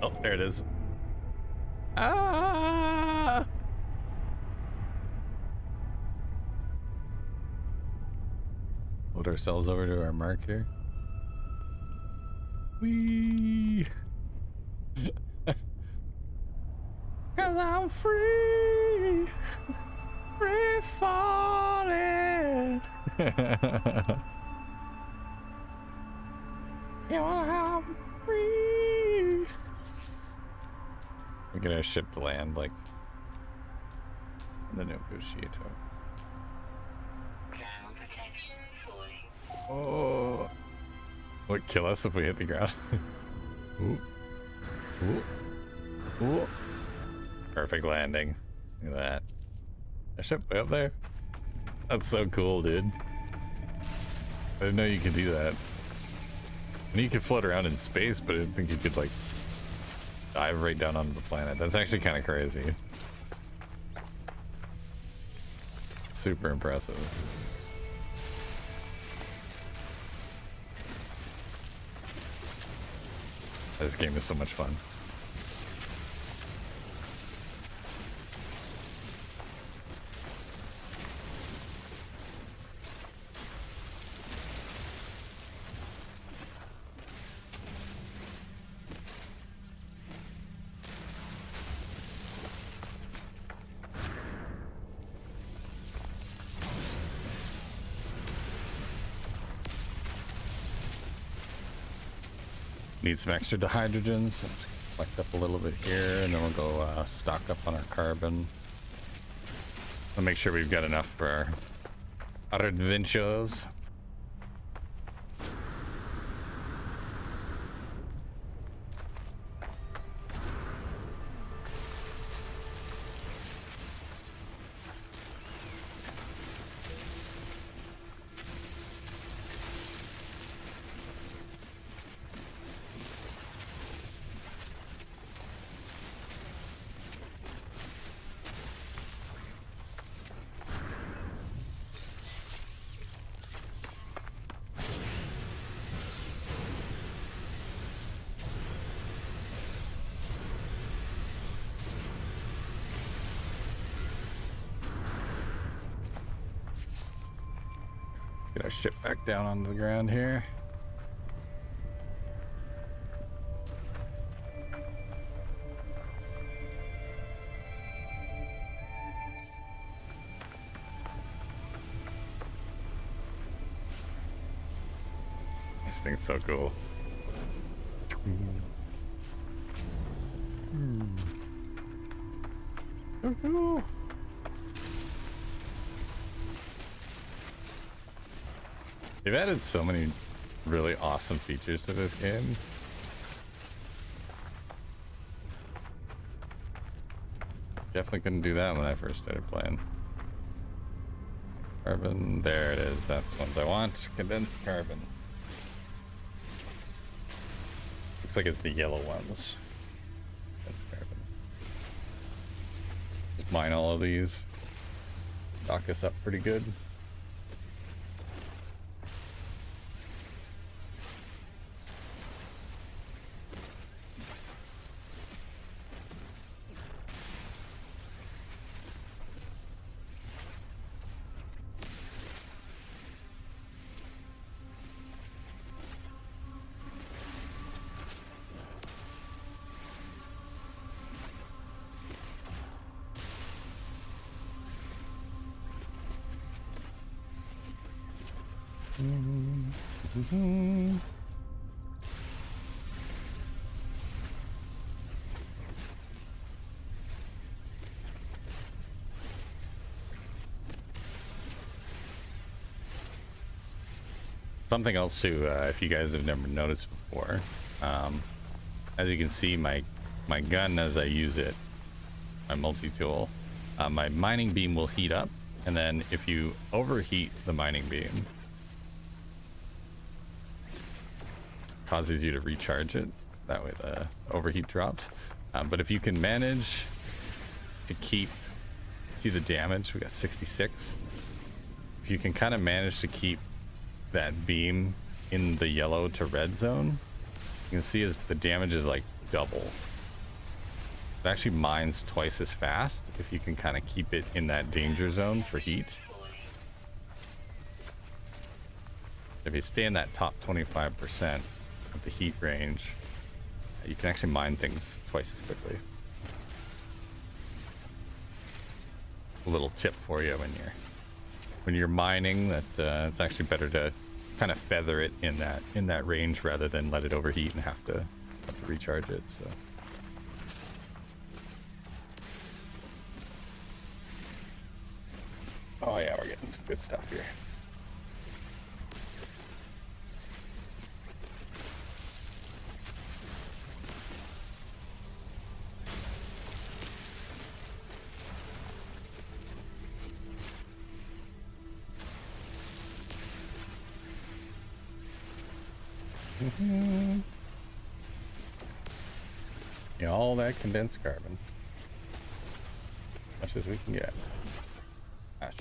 Oh, there it is. Ah! Load ourselves over to our mark here. Whee! 'Cause I'm free! Free falling! You know, I'm free! We get our ship to land, like, in the negotiator. Oh! Would kill us if we hit the ground. Ooh. Ooh. Ooh. Perfect landing. Look at that. A ship way up there. That's so cool, dude. I didn't know you could do that. And you could float around in space, but I didn't think you could, like, dive right down onto the planet. That's actually kind of crazy. Super impressive. This game is so much fun. Need some extra hydrogen, so just collect up a little bit here, and then we'll go stock up on our carbon. I'll make sure we've got enough for our adventures. Get our ship back down onto the ground here. This thing's so cool. So cool. They've added so many really awesome features to this game. Definitely couldn't do that when I first started playing. Carbon, there it is. That's the ones I want. Condensed carbon. Looks like it's the yellow ones. That's carbon. Just mine all of these. Dock us up pretty good. Something else too, if you guys have never noticed before, as you can see, my gun, as I use it, my multi-tool, my mining beam will heat up, and then if you overheat the mining beam, causes you to recharge it. That way the overheat drops. But if you can manage to keep, see the damage, we got 66. If you can kind of manage to keep that beam in the yellow to red zone, you can see as the damage is like double. It actually mines twice as fast if you can kind of keep it in that danger zone for heat. If you stay in that top 25% of the heat range, you can actually mine things twice as quickly. A little tip for you when you're mining, that it's actually better to kind of feather it in that range rather than let it overheat and have to recharge it. So oh yeah, we're getting some good stuff here. Yeah, all that condensed carbon, much as we can get. Gosh.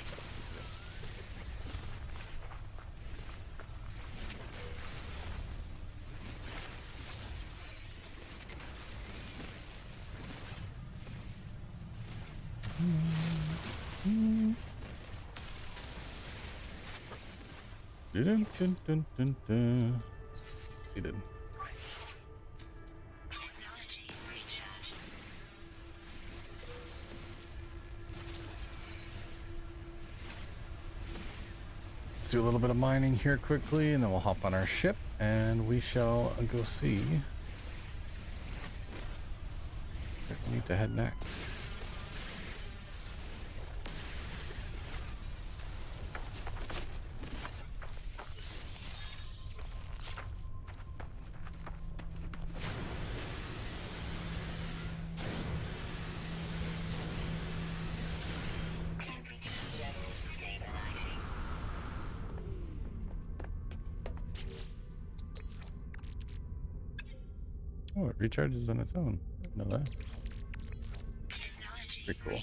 Dun, dun, dun, dun, dun. He did. Let's do a little bit of mining here quickly, and then we'll hop on our ship, and we shall go see where we need to head next. Oh, it recharges on its own. I didn't know that. Pretty cool.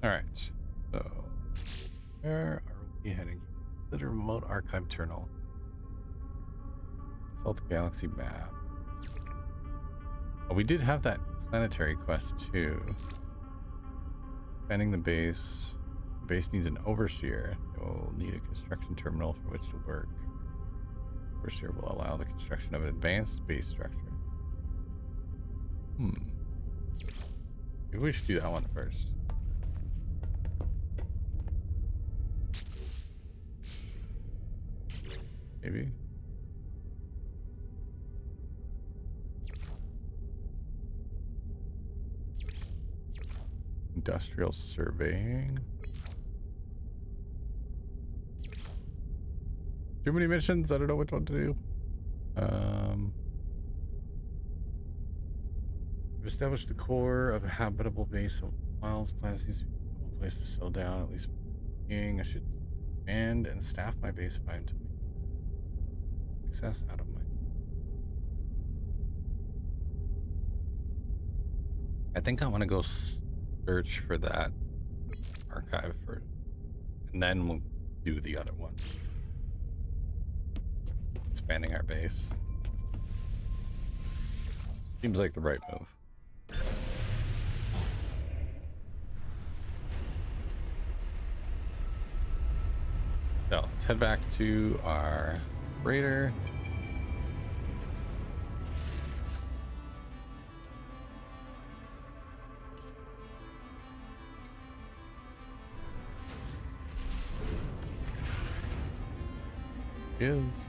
Alright, so where are we heading? The remote archive terminal. Consult the galaxy map. Oh, we did have that planetary quest too. Expanding the base. The base needs an overseer. It will need a construction terminal for which to work. Overseer will allow the construction of an advanced base structure. Maybe we should do that one first. Maybe. Industrial surveying. Too many missions. I don't know which one to do. We've established the core of a habitable base of miles. Planets needs to be a place to settle down. At least I should expand and staff my base if I am to make success out of my. I think I want to go search for that archive for, and then we'll do the other one. Expanding our base. Seems like the right move. So let's head back to our freighter. is.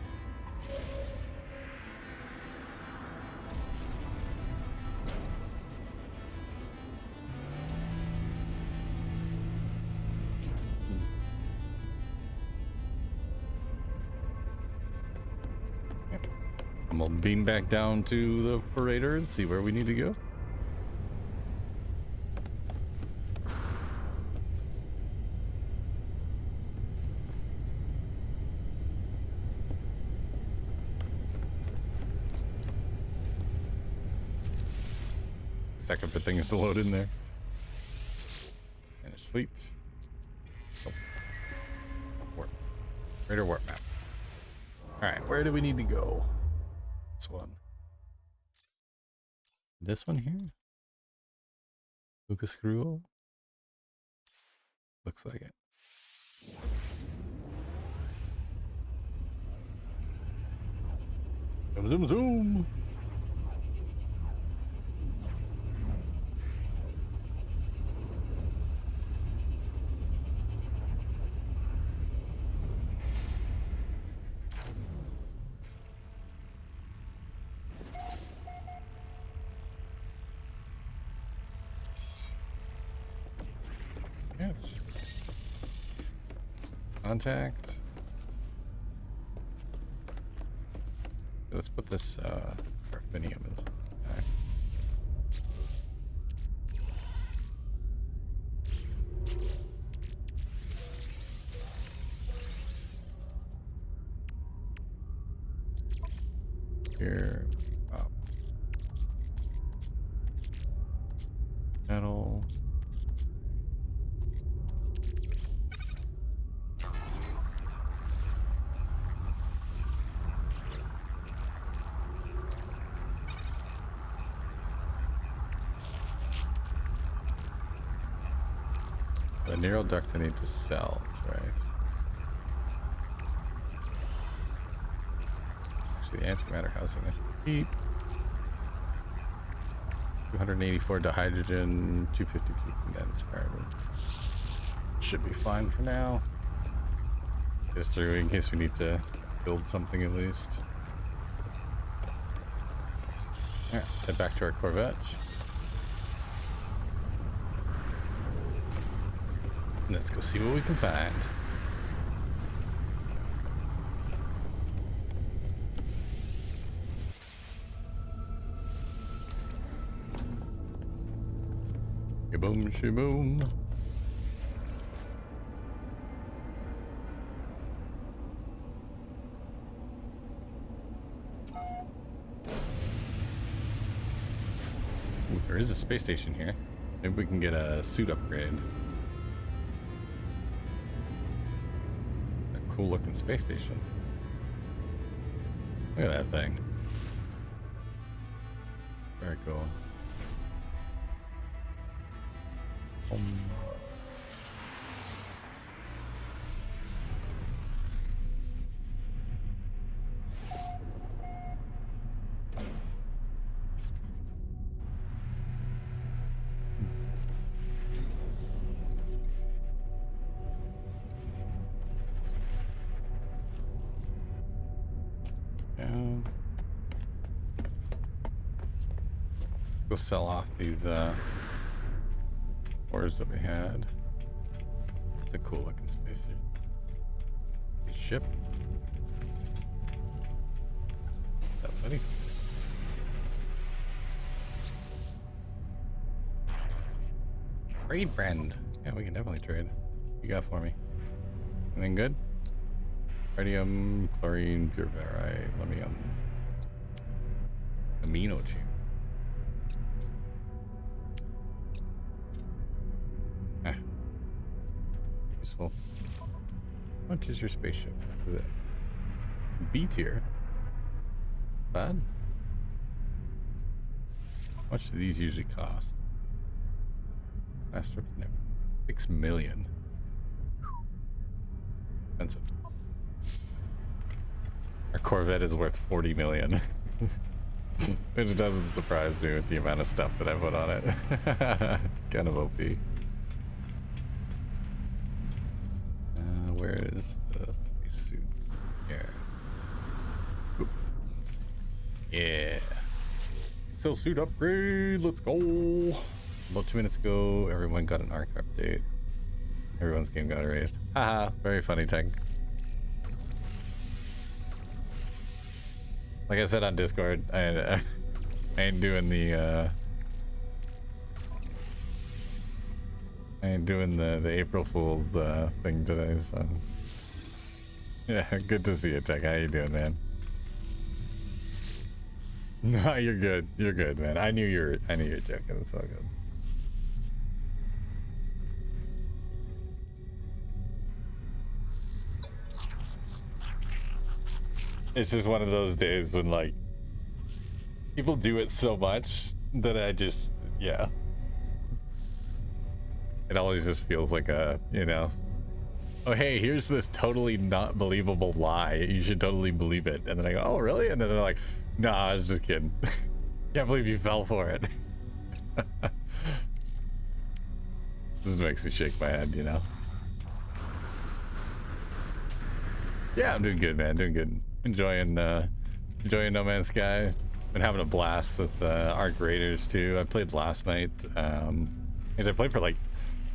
I'm gonna beam back down to the parader and see where we need to go. Second bit thing is to load in there. And it's fleet. Oh. Warp. Radar warp map. Alright, where do we need to go? This one. This one here? Lucas Cruel? Looks like it. Zoom, zoom, zoom! Yes. Contact. Let's put this graphinium in. Here. Metal. The neural duct I need to sell, right? Actually, the antimatter housing I should keep. 284 dihydrogen, 252 condensed carbon. Should be fine for now. Get us through in case we need to build something at least. Alright, let's head back to our Corvette. Let's go see what we can find. Shaboom, shaboom. Ooh, there is a space station here. Maybe we can get a suit upgrade. Cool looking space station. Look at that thing. Very cool. Go sell off these ores that we had. It's a cool looking space station. Ship. What's up, buddy? Trade friend. Yeah, we can definitely trade. What you got for me? Anything good? Radium, chlorine, pure ferrite, lithium, amino chip. Useful. How much is your spaceship? Is it B tier? Bad? How much do these usually cost? Master 6 million. Expensive. Our Corvette is worth 40 million. Which doesn't surprise me with the amount of stuff that I put on it. It's kind of OP. Where is the space suit? Here. Yeah. Excel suit upgrade. Let's go. About 2 minutes ago, everyone got an ARC update. Everyone's game got erased. Haha. Very funny, Tank. Like I said on Discord, I ain't doing the I ain't doing the April Fool's thing today, so yeah, good to see you, Tech. How you doing, man? No, you're good. You're good, man. I knew you were joking. It's all good. It's just one of those days when like people do it so much that I just, yeah. It always just feels like a, you know, oh hey, here's this totally not believable lie. You should totally believe it. And then I go, oh really? And then they're like, nah, I was just kidding. Can't believe you fell for it. This makes me shake my head, you know. Yeah, I'm doing good, man. Doing good. Enjoying No Man's Sky. Been having a blast with Arc Raiders too. I played last night. Because I played for like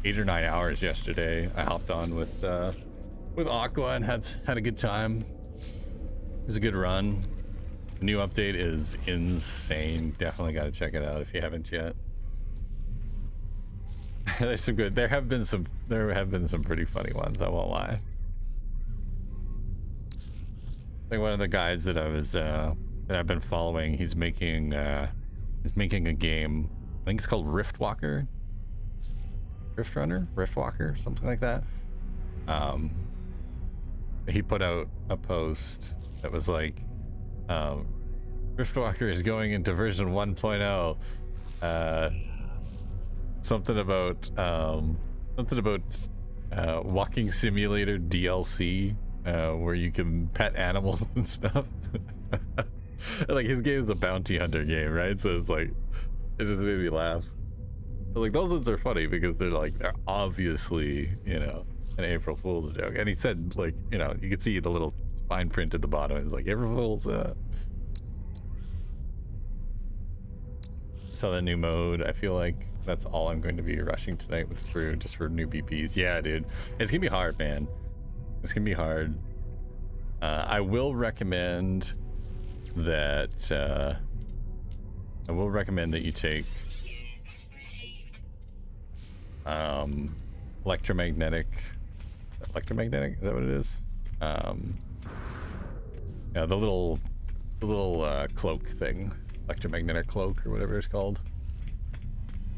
8 or 9 hours yesterday. I hopped on with Aqua and had a good time. It was a good run. The new update is insane. Definitely got to check it out if you haven't yet. There's some good. There have been some pretty funny ones. I won't lie. Like one of the guys that I've been following, he's making a game. I think it's called Rift Walker, something like that. He put out a post that was like, Rift Walker is going into version 1.0. Something about walking simulator DLC. Where you can pet animals and stuff. Like his game is a bounty hunter game, right? So it's like, it just made me laugh. But like those ones are funny because they're obviously, you know, an April Fool's joke. And he said, like, you know, you can see the little fine print at the bottom. It's like April Fool's. So the new mode, I feel like that's all I'm going to be rushing tonight with the crew, just for new BPs. Yeah, dude, it's gonna be hard, man. It's gonna be hard. I will recommend that you take electromagnetic, is that what it is? Yeah, the little cloak thing, electromagnetic cloak or whatever it's called.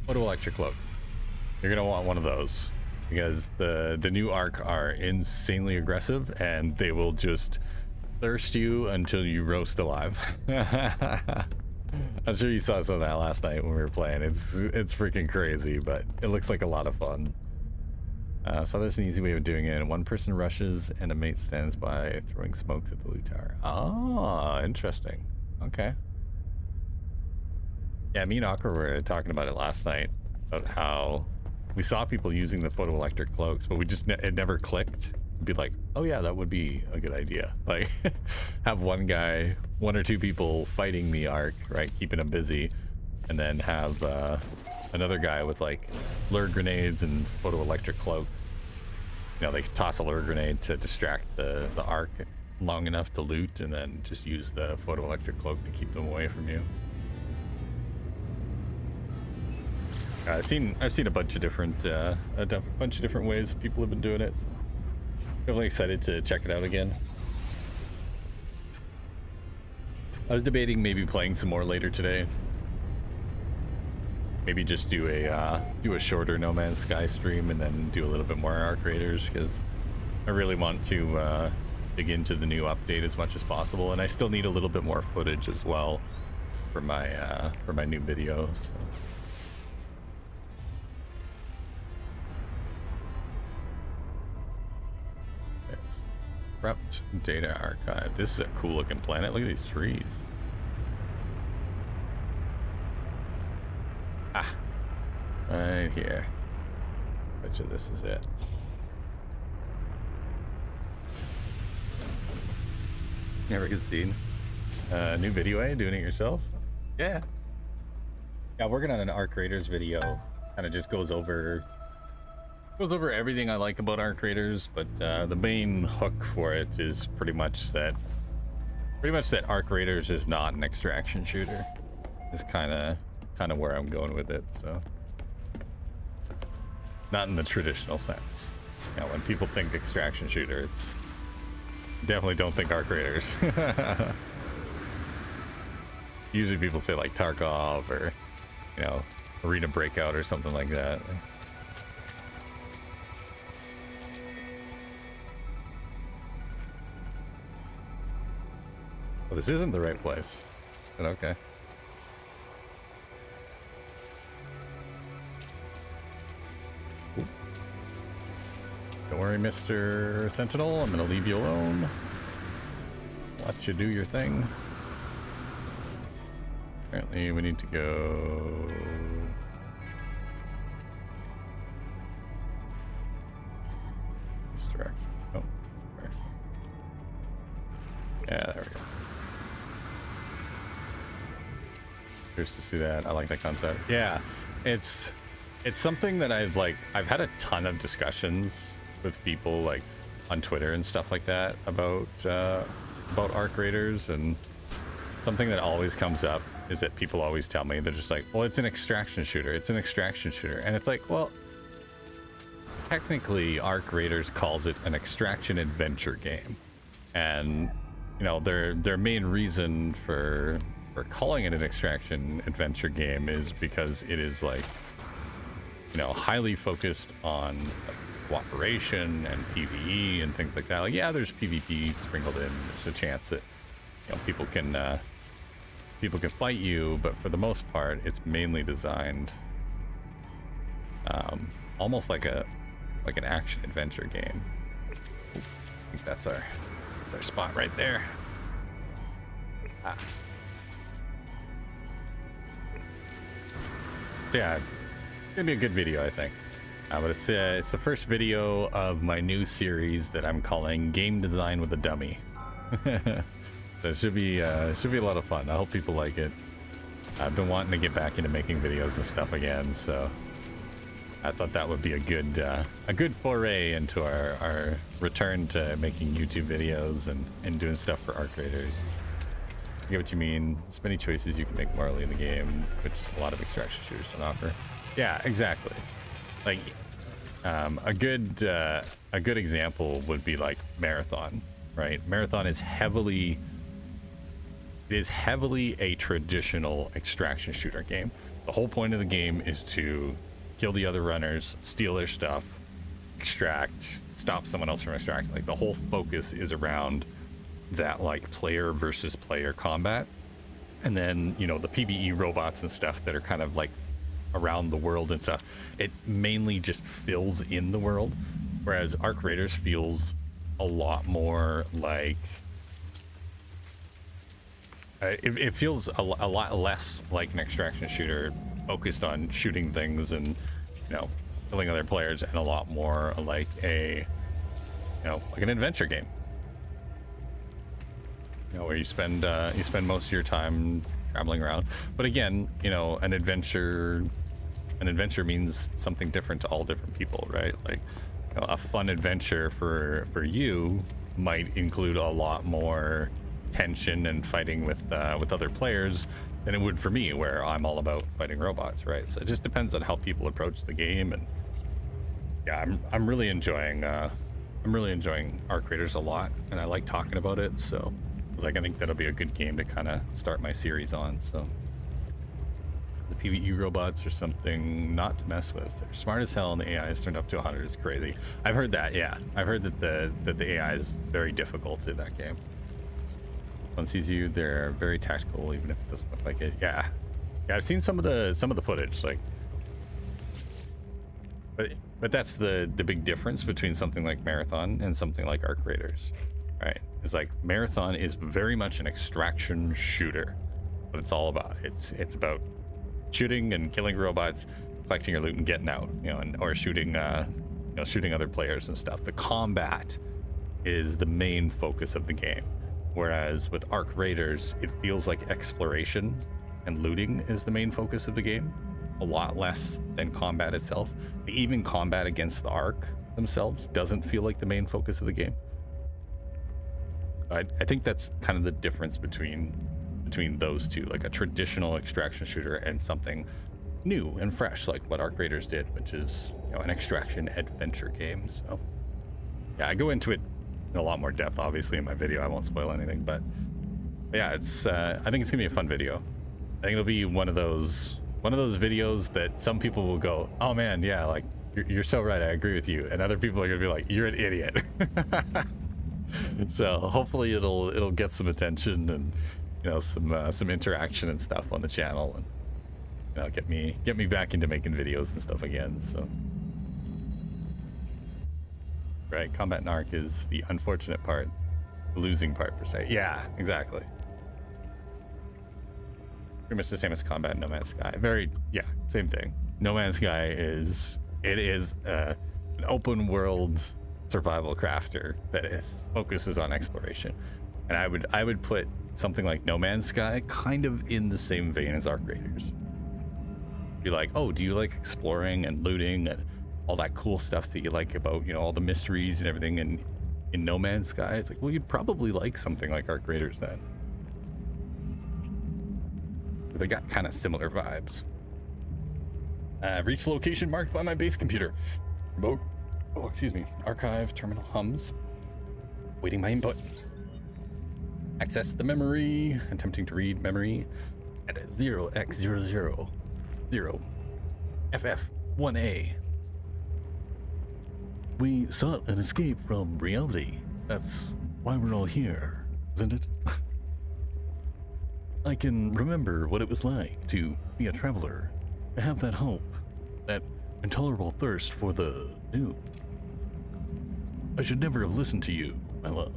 Photoelectric cloak. You're gonna want one of those, because the new ARC are insanely aggressive and they will just thirst you until you roast alive. I'm sure you saw some of that last night when we were playing. It's freaking crazy, but it looks like a lot of fun. So there's an easy way of doing it. One person rushes and a mate stands by throwing smokes at the loot tower. Oh, interesting. Okay. Yeah, me and Aqua were talking about it last night, about how we saw people using the photoelectric cloaks, but it never clicked to be like, oh yeah, that would be a good idea. Like, have one or two people fighting the ARC, right, keeping them busy, and then have another guy with like lure grenades and photoelectric cloak. You know, they toss a lure grenade to distract the ARC long enough to loot, and then just use the photoelectric cloak to keep them away from you. I've seen a bunch of different ways people have been doing it. So definitely excited to check it out again. I was debating maybe playing some more later today. Maybe just do a shorter No Man's Sky stream and then do a little bit more Arc Raiders, because I really want to dig into the new update as much as possible, and I still need a little bit more footage as well for my new video. So. Prepped data archive. This is a cool looking planet. Look at these trees. Ah, right here. Bet you this is it. Never concede. New video, eh? Doing it yourself? Yeah. Yeah, working on an Arc Raiders video. Kind of just goes over everything I like about Arc Raiders, but the main hook for it is pretty much that Arc Raiders is not an extraction shooter. Is kind of where I'm going with it. So not in the traditional sense. You know, when people think extraction shooter, it's definitely don't think Arc Raiders. Usually people say like Tarkov or, you know, Arena Breakout or something like that. Well, this isn't the right place, but okay. Ooh. Don't worry, Mr. Sentinel, I'm gonna leave you alone. Let you do your thing. Apparently we need to go... this direction. Oh, direction. Yeah, there we go. Curious to see that. I like that concept. Yeah, it's something that I've had a ton of discussions with people like on Twitter and stuff like that about Arc Raiders, and something that always comes up is that people always tell me, they're just like, well, it's an extraction shooter. It's an extraction shooter. And it's like, well, technically Arc Raiders calls it an extraction adventure game. And, you know, their main reason for calling it an extraction adventure game is because it is like, you know, highly focused on like cooperation and PvE and things like that. Like, yeah, there's PvP sprinkled in. There's a chance that, you know, people can fight you, but for the most part, it's mainly designed almost like an action adventure game. Ooh, I think that's our spot right there. Ah. So yeah, it's gonna be a good video, I think. But it's the first video of my new series that I'm calling Game Design with a Dummy. So it should be a lot of fun. I hope people like it. I've been wanting to get back into making videos and stuff again, so I thought that would be a good foray into our return to making YouTube videos and doing stuff for Arc Raiders. I get what you mean. There's many choices you can make morally in the game, which a lot of extraction shooters don't offer. Yeah, exactly. Like a good example would be like Marathon, right? Marathon is heavily a traditional extraction shooter game. The whole point of the game is to kill the other runners, steal their stuff, extract, stop someone else from extracting. Like the whole focus is around that like player versus player combat. And then, you know, the PvE robots and stuff that are kind of like around the world and stuff, it mainly just fills in the world. Whereas Arc Raiders feels a lot more like it feels a lot less like an extraction shooter focused on shooting things and, you know, killing other players, and a lot more like like an adventure game. You know, where you spend most of your time traveling around. But again, you know, an adventure means something different to all different people, right? Like, you know, a fun adventure for you might include a lot more tension and fighting with other players than it would for me, where I'm all about fighting robots, right? So it just depends on how people approach the game. And yeah, I'm really enjoying Arc Raiders a lot, and I like talking about it. So I think that'll be a good game to kind of start my series on. So the PvE robots are something not to mess with. They're smart as hell, and the AI is turned up to 100. It's crazy. I've heard that. Yeah, I've heard that the AI is very difficult in that game. One sees you, they're very tactical, even if it doesn't look like it. Yeah, I've seen some of the footage, like, but that's the big difference between something like Marathon and something like Arc Raiders, right? It's like Marathon is very much an extraction shooter, but it's all about it's about shooting and killing robots, collecting your loot and getting out, you know, or shooting shooting other players and stuff. The combat is the main focus of the game. Whereas with Arc Raiders, it feels like exploration and looting is the main focus of the game, a lot less than combat itself. Even combat against the Arc themselves doesn't feel like the main focus of the game. I think that's kind of the difference between those two, like a traditional extraction shooter and something new and fresh like what Arc Raiders did, which is, you know, an extraction adventure game. So yeah, I go into it in a lot more depth obviously in my video. I won't spoil anything, but yeah, it's I think it's gonna be a fun video. I think it'll be one of those videos that some people will go, oh man, yeah, like you're so right, I agree with you, and other people are gonna be like, you're an idiot. So hopefully it'll get some attention and, you know, some interaction and stuff on the channel, and, you know, get me back into making videos and stuff again. So right, combat in Arc is the unfortunate part, the losing part per se. Yeah, exactly. Pretty much the same as combat in No Man's Sky. Yeah, same thing. No Man's Sky is an open world survival crafter that focuses on exploration, and I would put something like No Man's Sky kind of in the same vein as Arc Raiders. Be like, oh, do you like exploring and looting and all that cool stuff that you like about, you know, all the mysteries and everything in No Man's Sky? It's like, well, you'd probably like something like Arc Raiders then. They got kind of similar vibes. Reach location marked by my base computer. Remote, excuse me. Archive terminal hums. Waiting my input. Access the memory. Attempting to read memory at 0x000 FF1A. We sought an escape from reality. That's why we're all here, isn't it? I can remember what it was like to be a traveler, to have that hope, that intolerable thirst for the new. I should never have listened to you, my love.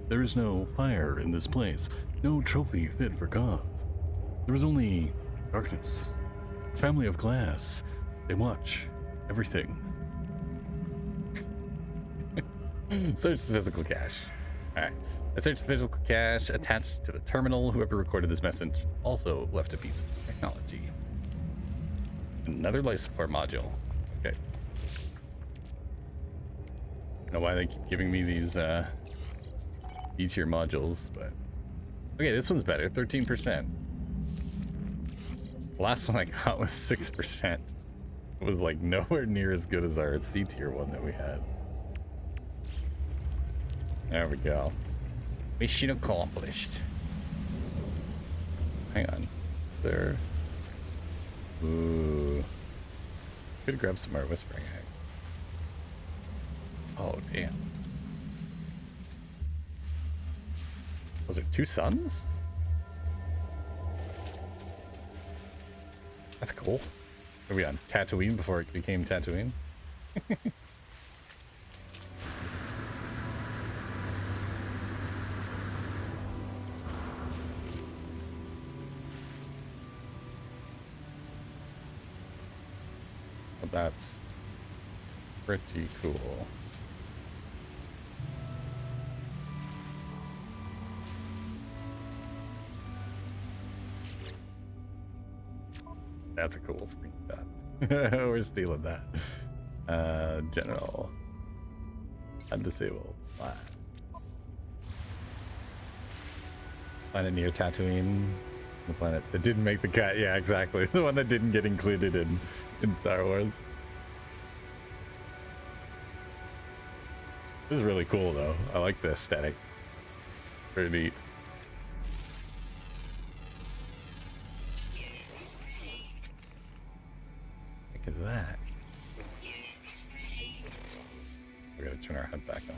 There is no fire in this place, no trophy fit for gods. There is only darkness. A family of glass. They watch everything. Search the physical cache. Alright. I searched the physical cache attached to the terminal. Whoever recorded this message also left a piece of technology. Another life support module. Okay. I don't know why they keep giving me these B-tier modules, but okay, this one's better, 13%. The last one I got was 6%. It was like nowhere near as good as our C-tier one that we had. There we go. Mission accomplished. Hang on. Is there... Ooh. Could grab some more Whispering Egg. Oh, damn. Was it 2 suns? That's cool. Are we on Tatooine before it became Tatooine? Well, that's pretty cool. That's a cool screenshot. We're stealing that. General. Undisabled. Wow. Planet near Tatooine. The planet that didn't make the cut. Yeah, exactly. The one that didn't get included in Star Wars. This is really cool though. I like the aesthetic. Very neat. Look at that. We gotta turn our HUD back on.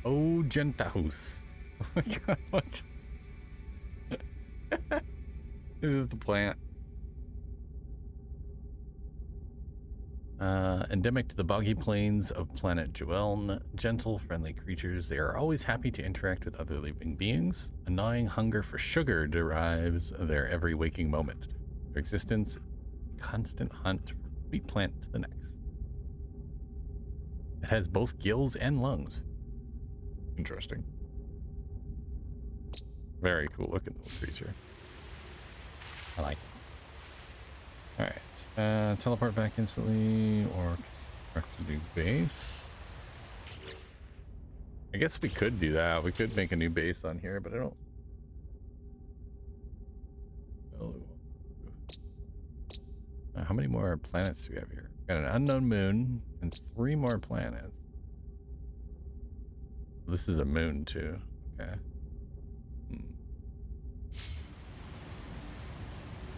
Oh, Gentahus. Oh my god, what? This is the plant. Endemic to the boggy plains of planet Jueln, gentle, friendly creatures. They are always happy to interact with other living beings. A gnawing hunger for sugar derives their every waking moment. Their existence, constant hunt from complete plant to the next. It has both gills and lungs. Interesting. Very cool looking little creature. I like it. Alright. Teleport back instantly or construct a new base. I guess we could do that. We could make a new base on here, but I don't. How many more planets do we have here? Got an unknown moon and 3 more planets. This is a moon too. Okay.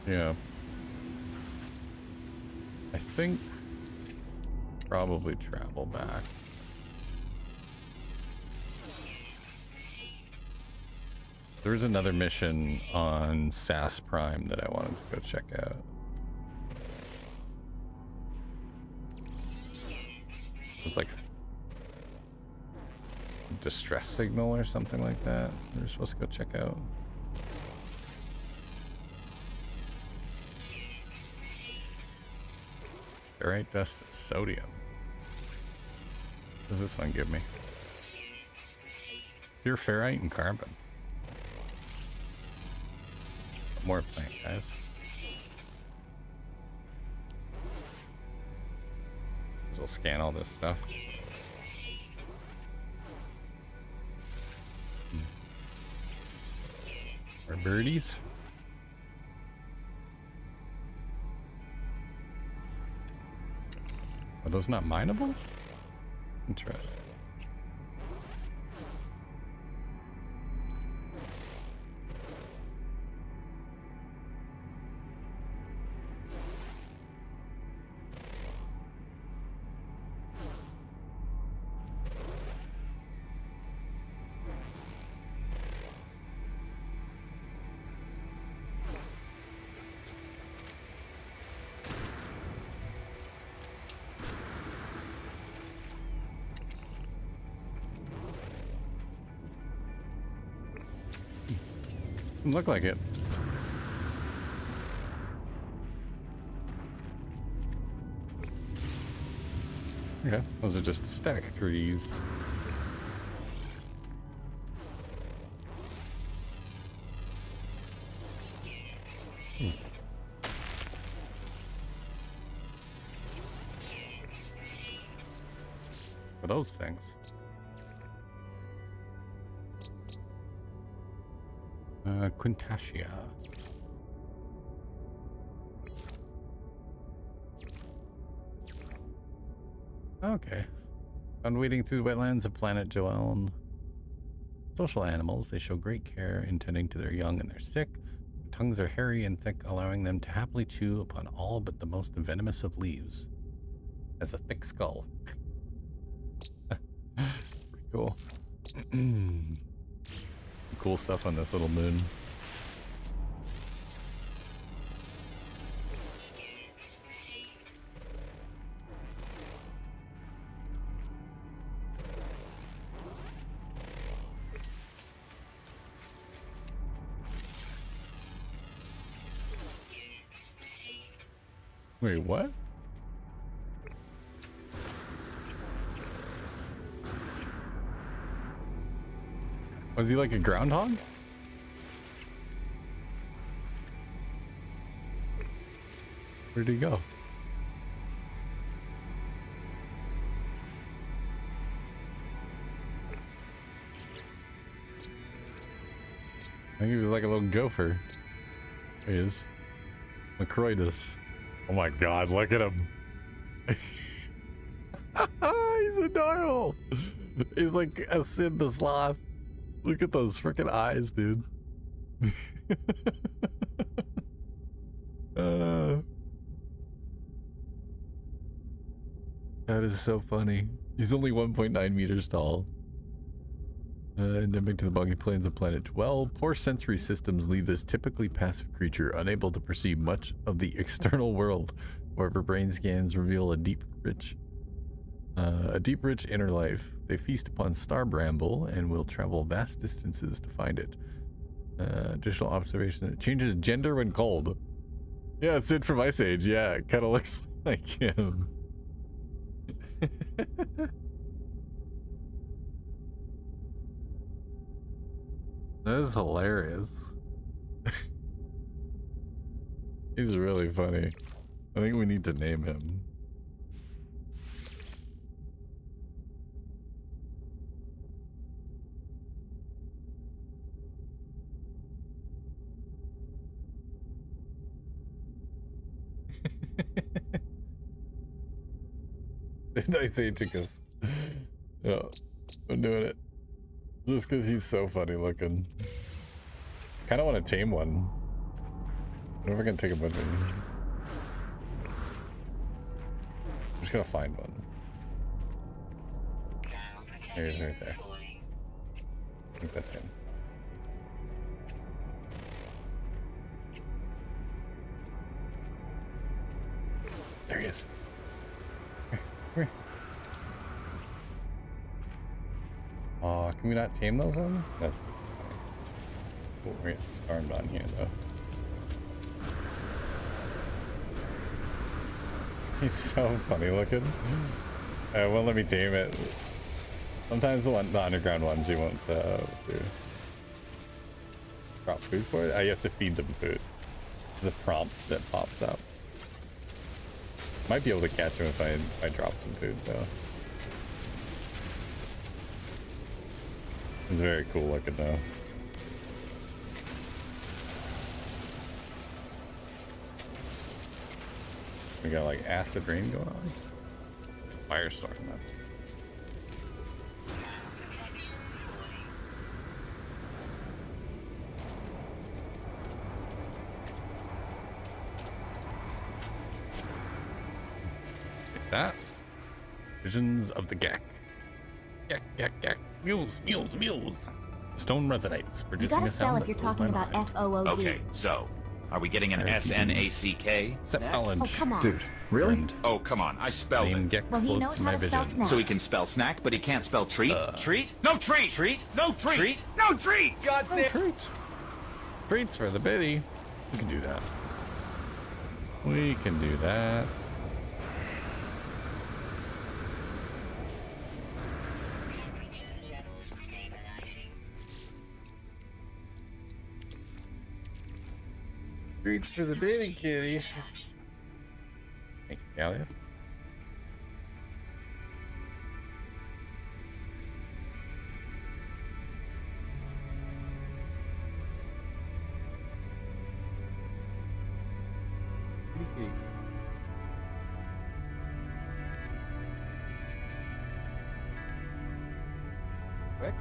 Yeah. I think probably travel back. There's another mission on SASS Prime that I wanted to go check out. It was like a distress signal or something like that. We were supposed to go check out. Ferrite dust and sodium. What does this one give me? Pure ferrite and carbon. More plant, guys. So we'll scan all this stuff. More birdies. Are those not mineable? Interesting. Look like it. Okay, those are just static trees. For those things. Quintasia. Okay. Found wading through the wetlands of planet Joeln. Social animals, they show great care in tending to their young and their sick. Their tongues are hairy and thick, allowing them to happily chew upon all but the most venomous of leaves. Has a thick skull. It's pretty cool. Cool stuff on this little moon. Wait, what? Was he like a groundhog? Where'd he go? I think he was like a little gopher. There he is. Macroidus. Oh my god, look at him. He's adorable. He's like a Sid the Sloth. Look at those freaking eyes, dude. That is so funny. He's only 1.9 meters tall. Endemic to the boggy plains of planet 12. Poor sensory systems leave this typically passive creature unable to perceive much of the external world. However, brain scans reveal a deep, rich inner life. They feast upon star bramble and will travel vast distances to find it. Additional observation: it changes gender when cold. Yeah, it's Sid from Ice Age. Yeah, it kind of looks like him. That is hilarious. He's really funny. I think we need to name him. Nice aging us. Yeah, I'm doing it. Just because he's so funny looking. Kind of want to tame one. I wonder if I can take a bunch of them. I'm just gonna find one. There he is right there. I think that's him. There he is. Oh, can we not tame those ones? That's disappointing. Cool, we're getting stormed on here though. He's so funny looking. Won't let me tame it. Sometimes the underground ones you won't do. Drop food for it? You have to feed them food. The prompt that pops up. Might be able to catch him if I drop some food though. It's very cool looking though. We got like acid rain going on. It's a firestorm. That's like that. Visions of the Gek. Gek. Mules. Stone resonates, producing a sound that you're fills talking my about mind. FOOD. Okay, so are we getting an SNACK? Challenge. Oh, come on. Dude, really? And Oh, come on, I spelled Name it. Gek Well, he floats knows in how my to spell vision. snack. So he can spell snack, but he can't spell treat? Treat? No treat! Treat? No treat! Treat? No treat! God damn! Treats. Treats for the biddy. We can do that. We can do that. Treats for the biddy, kitty. Thank you, Gallius. Quick.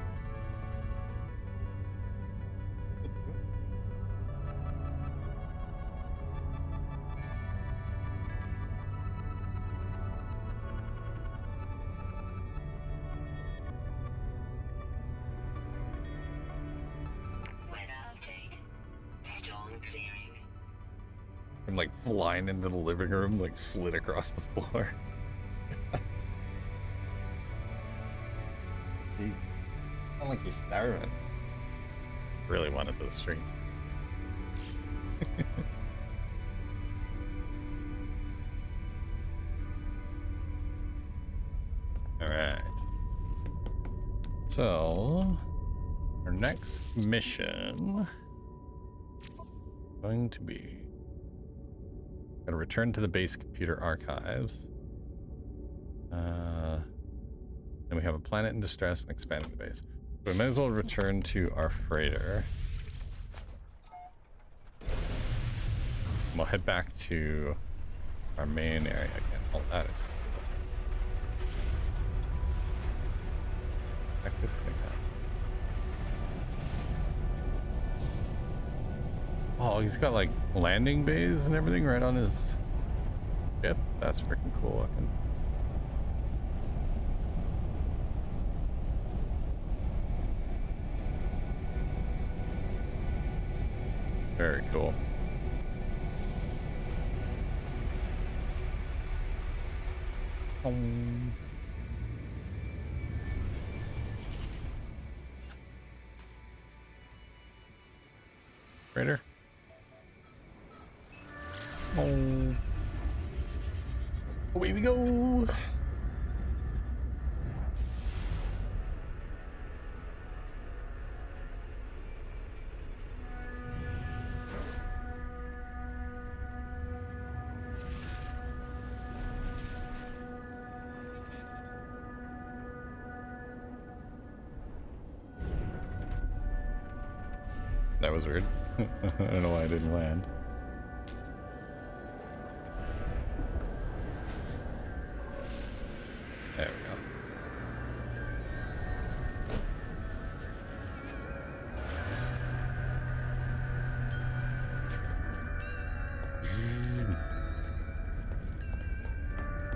I'm like flying into the living room, like slid across the floor. Jeez. Sound like you're starving. Really wanted those streams. Alright. So our next mission going to be gotta return to the base computer archives. Then we have a planet in distress and expanding the base. So we might as well return to our freighter. We'll head back to our main area again. Oh, that is cool. Check this thing out. Oh, he's got like landing bays and everything right on his ship. That's freaking cool looking. Very cool. Freighter. Oh. Away we go. That was weird. I don't know why I didn't land. There we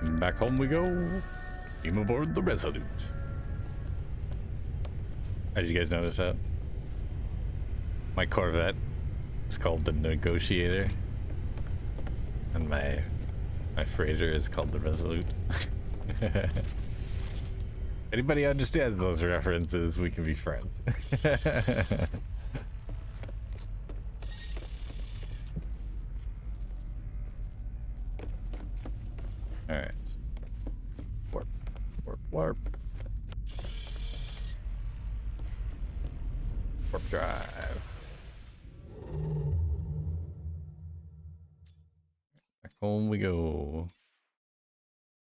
go. Back home we go. Team aboard the Resolute. How did you guys notice that? My Corvette is called the Negotiator, and my freighter is called the Resolute. Anybody understands those references, we can be friends. All right. Warp, warp, warp. Warp drive. Back home we go.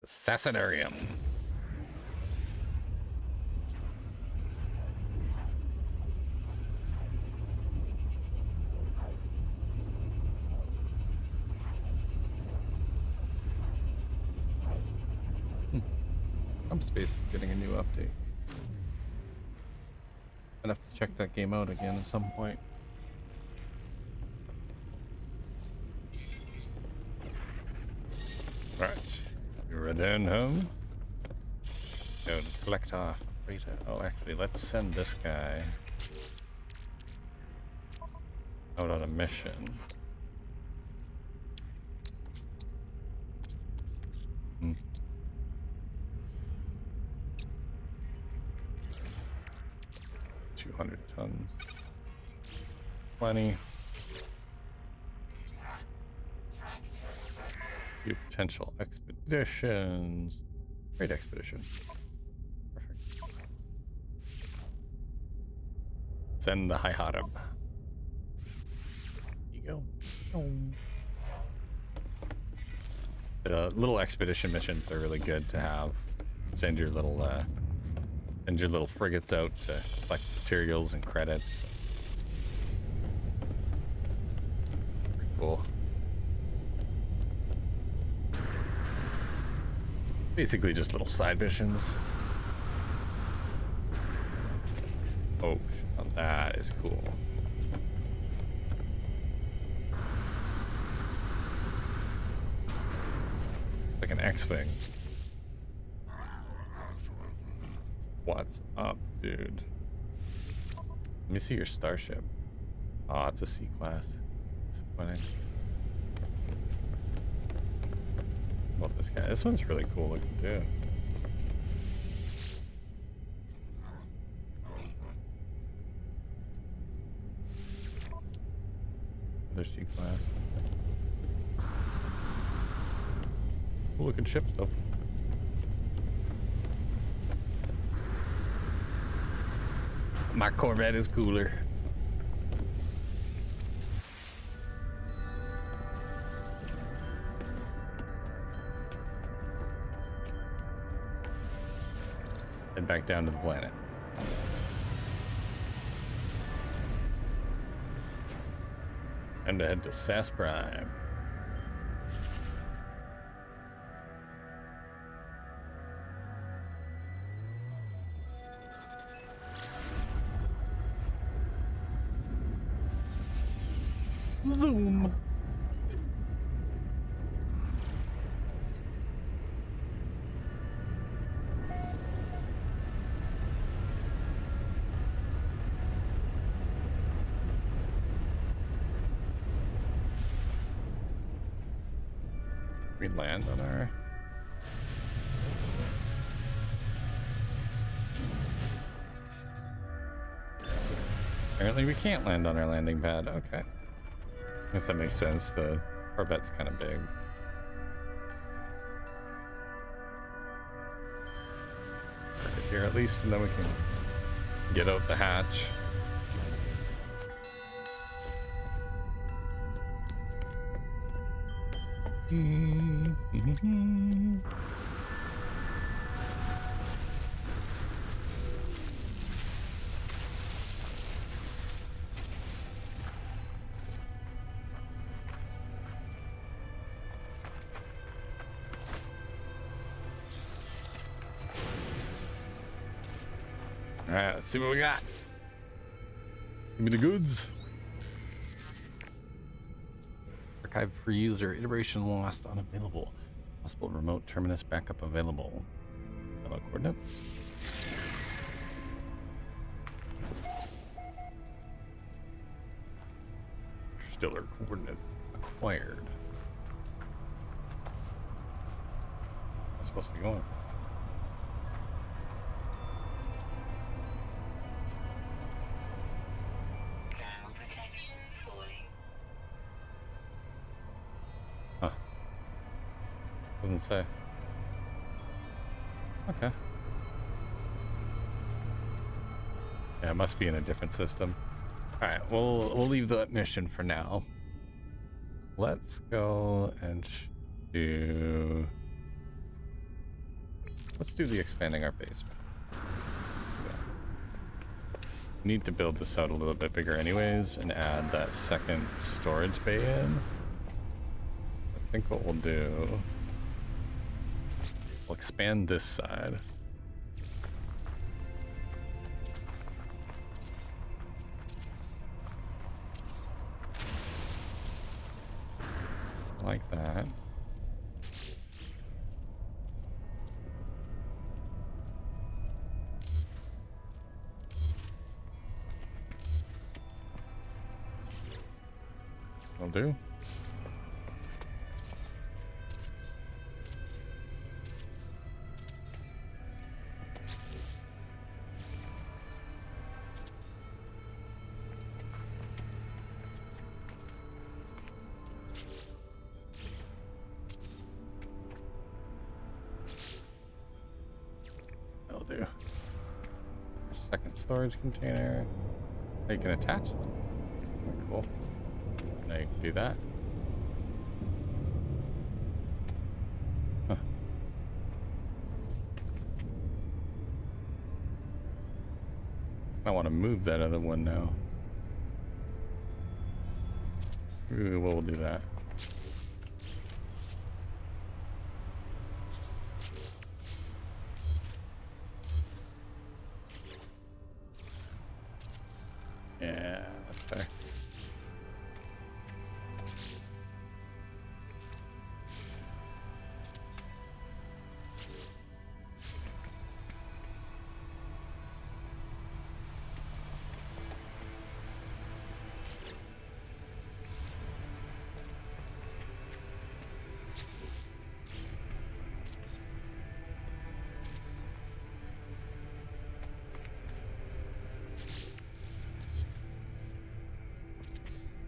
The Sassanarium. Space is getting a new update. I'd have to check that game out again at some point. Alright, you're return home. Go and collect our freighter. Oh, actually, let's send this guy out on a mission. 200 tons. Plenty. Few potential expeditions. Great expedition. Perfect. Send the High Harem. Here you go. Oh. The little expedition missions are really good to have. Send your little frigates out to collect materials and credits. Pretty cool. Basically just little side missions. Oh, now that is cool. Like an X-Wing. What's up, dude? Let me see your starship. Oh, it's a C-class. Disappointing. Love this guy. This one's really cool looking too. Another C-class. Cool looking ships though. My Corvette is cooler. Head back down to the planet. And to head to SAS Prime. Zoom. We land on our Apparently we can't land on our landing pad. Okay. I guess that makes sense. The Corvette's kind of big. Park it here at least, and then we can get out the hatch. All right, let's see what we got. Give me the goods. Archive per user, iteration lost, unavailable. Possible remote terminus backup available. Hello, coordinates. Interstellar coordinates acquired. That's supposed to be going. Doesn't say. Okay. Yeah, it must be in a different system. All right, we'll leave that mission for now. Let's go and do. Let's do the expanding our basement. We need to build this out a little bit bigger, anyways, and add that second storage bay in. I think what we'll do. We'll expand this side. Like that. Will do. Do second storage container. You can attach them. Very cool. Now you can do that. Huh. I want to move that other one now. Ooh, we'll do that. Yeah, that's fair.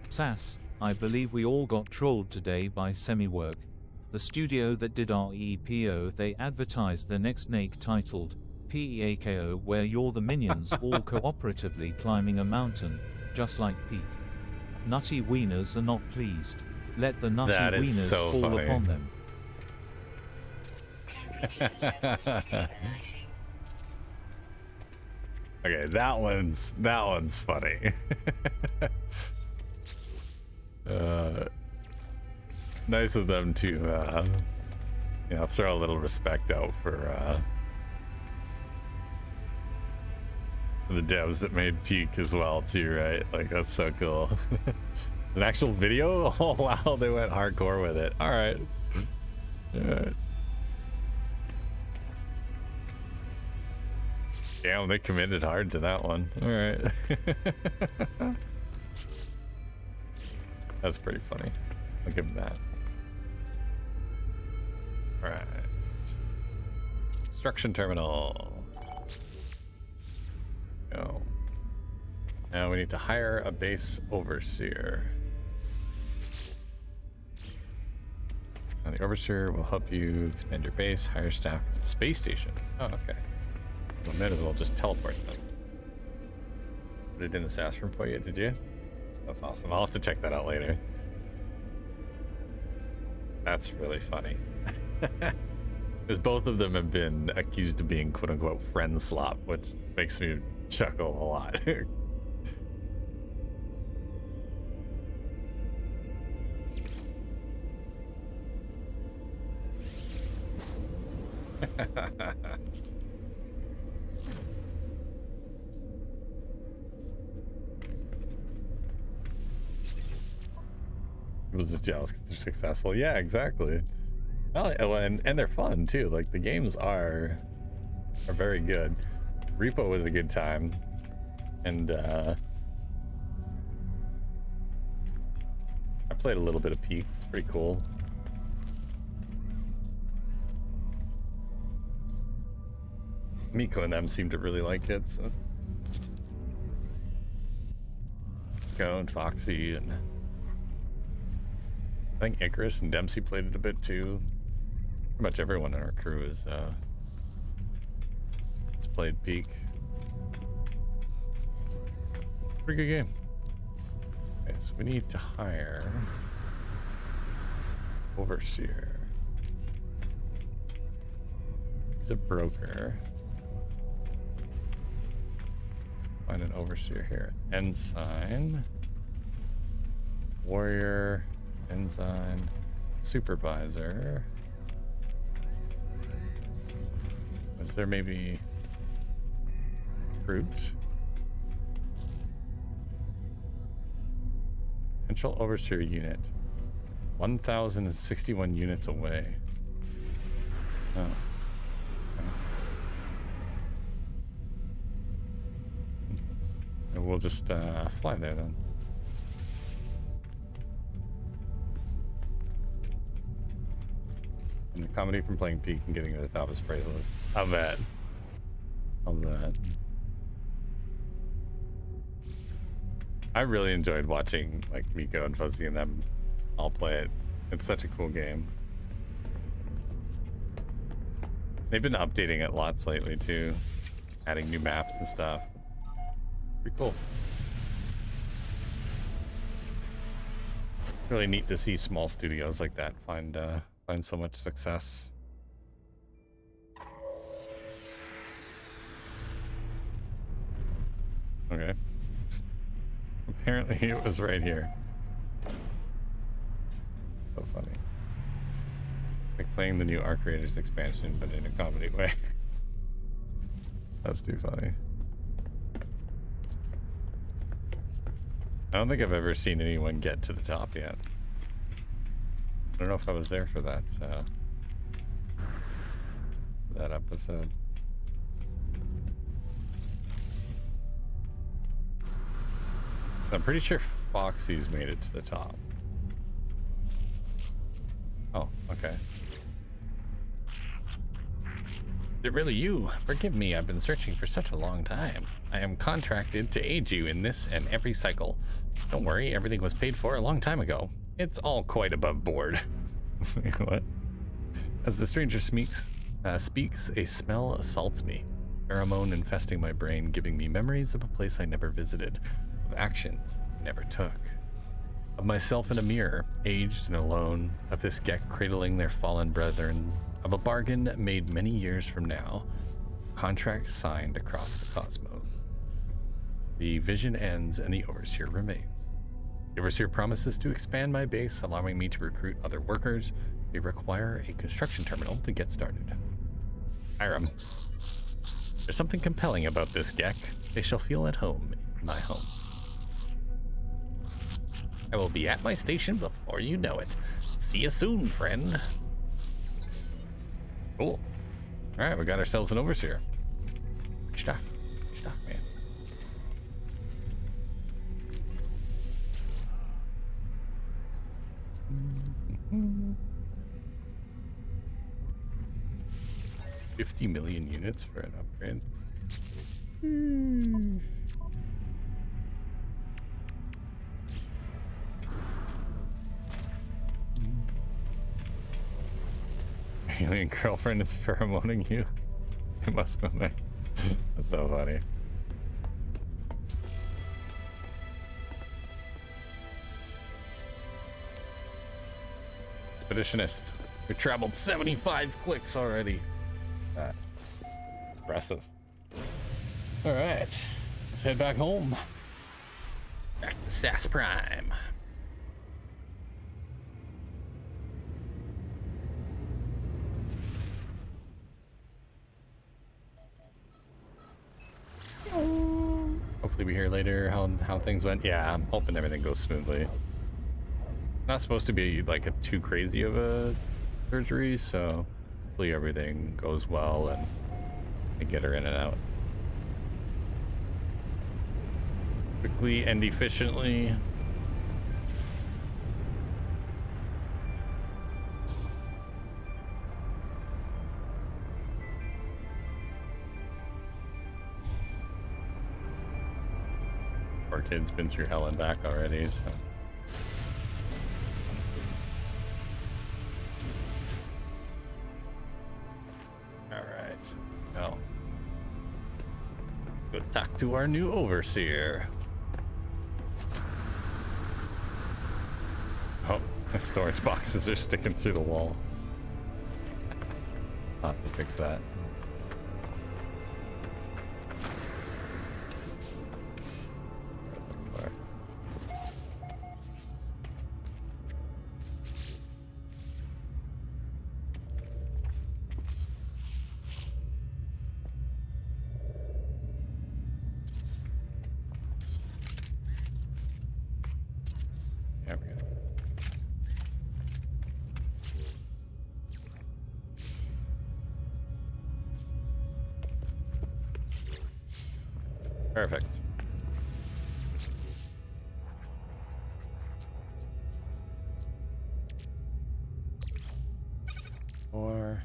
SASS, I believe we all got trolled today by Semiwork. The studio that did our EPO, they advertised the next NAKE titled PEAKO, where you're the minions all cooperatively climbing a mountain, just like Pete. Nutty wieners are not pleased. Let the nutty wieners so fall funny. upon them. Okay, that one's funny. Nice of them to you know, throw a little respect out for the devs that made Peak as well too, right? Like, that's so cool. An actual video? Oh wow, they went hardcore with it. All right. Damn, they committed hard to that one. All right. That's pretty funny. I'll give them that. All right. Construction terminal. Go. Now we need to hire a base overseer. The Overseer will help you expand your base, hire staff at the space stations. Oh, okay. We might as well just teleport them. Put it in the SAS room for you, did you? That's awesome. I'll have to check that out later. That's really funny. Because both of them have been accused of being quote-unquote friend slop, which makes me chuckle a lot. People just jealous because they're successful. Yeah, exactly. Well, and they're fun too. Like the games are very good. Repo was a good time, and I played a little bit of Peak. It's pretty cool. Miko and them seem to really like it. So. Miko and Foxy and I think Icarus and Dempsey played it a bit too. Pretty much everyone in our crew has played Peak. Pretty good game. Okay, so we need to hire Overseer. He's a broker. Find an Overseer here. Ensign. Warrior. Ensign. Supervisor. Is there maybe fruit? Potential Overseer unit. 1,061 units away. Oh. Okay. And we'll just fly there then. And the comedy from playing Peak and getting to the top is priceless. How bad? How bad? I really enjoyed watching like Miko and Fuzzy and them all play it. It's such a cool game. They've been updating it lots lately too, adding new maps and stuff. Pretty cool. Really neat to see small studios like that find so much success. Okay. Apparently it was right here. So funny. Like playing the new Arc Raiders expansion, but in a comedy way. That's too funny. I don't think I've ever seen anyone get to the top yet. I don't know if I was there for that episode. I'm pretty sure Foxy's made it to the top. Oh, okay. Is it really you? Forgive me, I've been searching for such a long time. I am contracted to aid you in this and every cycle. Don't worry, everything was paid for a long time ago. It's all quite above board. What? As the stranger speaks, a smell assaults me. Pheromone infesting my brain, giving me memories of a place I never visited, of actions I never took. Of myself in a mirror, aged and alone, of this Gek cradling their fallen brethren, of a bargain made many years from now, contract signed across the cosmos. The vision ends and the Overseer remains. The Overseer promises to expand my base, allowing me to recruit other workers. They require a construction terminal to get started. Hiram. There's something compelling about this Gek. They shall feel at home in my home. I will be at my station before you know it. See you soon, friend. Cool. All right, we got ourselves an Overseer. Good stuff. Good stuff, man. Mm-hmm. 50 million units for an upgrade. alien girlfriend is pheromoning you. It must have been. That's so funny. Expeditionist. We traveled 75 clicks already. That's impressive. All right, let's head back home. Back to SAS Prime. Hopefully we hear later how things went. Yeah, I'm hoping everything goes smoothly. Not supposed to be like a too crazy of a surgery, so hopefully everything goes well and I get her in and out quickly and efficiently. Our kid's been through hell and back already, so. Alright, well. Go talk to our new overseer. Oh, the storage boxes are sticking through the wall. I'll have to fix that. Where's the car? There we go. Perfect. Or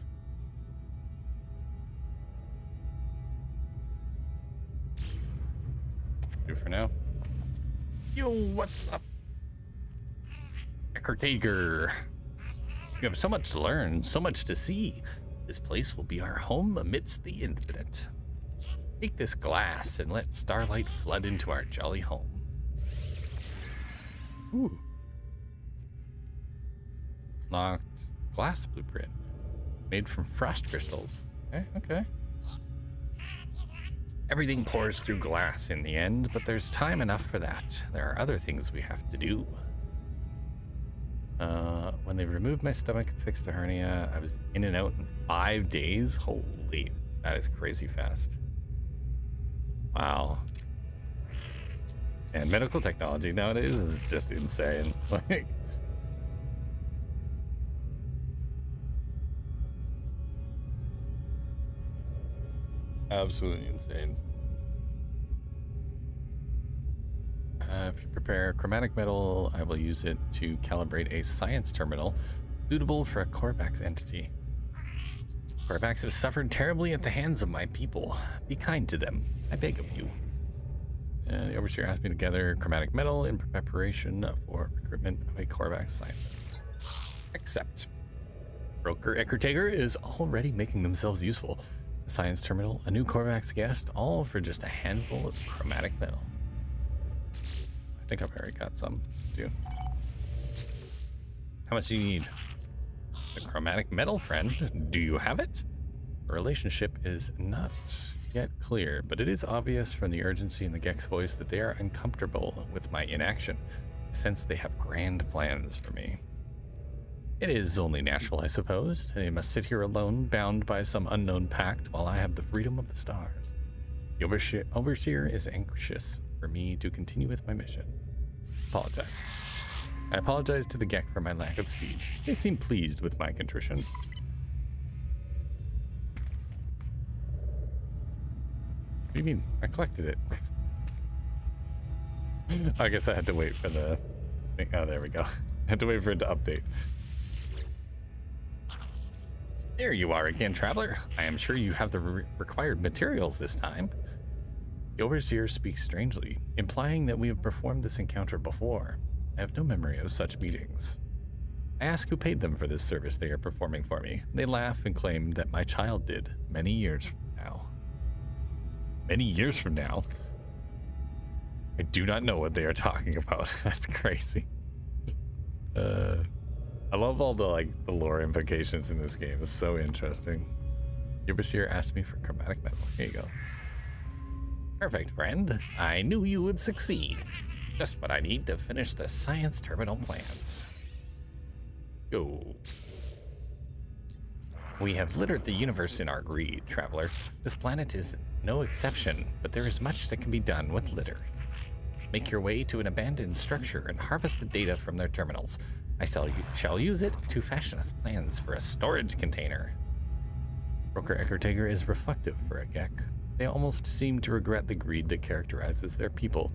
do for now. Yo, what's up? Eckertager. You have so much to learn, so much to see. This place will be our home amidst the infinite. Take this glass and let starlight flood into our jolly home. Ooh. Locked glass blueprint. Made from frost crystals. Okay, okay. Everything pours through glass in the end, but there's time enough for that. There are other things we have to do. When they removed my stomach and fixed the hernia, I was in and out in 5 days. Holy, that is crazy fast. Wow. And medical technology nowadays is just insane. Like, absolutely insane. If you prepare chromatic metal, I will use it to calibrate a science terminal suitable for a Corvax entity. Corvax have suffered terribly at the hands of my people. Be kind to them, I beg of you. The overseer asked me to gather chromatic metal in preparation for recruitment of a Corvax scientist. Accept. Broker Eckertager is already making themselves useful. A science terminal, a new Corvax guest, all for just a handful of chromatic metal. I think I've already got some, too. How much do you need? The chromatic metal, friend. Do you have it? The relationship is not yet clear, but it is obvious from the urgency in the Gek's voice that they are uncomfortable with my inaction. I sense they have grand plans for me. It is only natural, I suppose. They must sit here alone, bound by some unknown pact, while I have the freedom of the stars. The overseer is anxious for me to continue with my mission. Apologize. I apologize to the Gek for my lack of speed. They seem pleased with my contrition. What do you mean? I collected it. I guess I had to wait for the thing. Oh, there we go. I had to wait for it to update. There you are again, traveler. I am sure you have the required materials this time. The overseer speaks strangely, implying that we have performed this encounter before. I have no memory of such meetings. I ask who paid them for this service they are performing for me. They laugh and claim that my child did many years from now. Many years from now? I do not know what they are talking about. That's crazy. I love all the the lore implications in this game. It's so interesting. Overseer asked me for chromatic metal. Here you go. Perfect, friend. I knew you would succeed. Just what I need to finish the science terminal plans. Go. We have littered the universe in our greed, traveler. This planet is no exception, but there is much that can be done with litter. Make your way to an abandoned structure and harvest the data from their terminals. I shall use it to fashion us plans for a storage container. Broker Eckertager is reflective for a Gek. They almost seem to regret the greed that characterizes their people.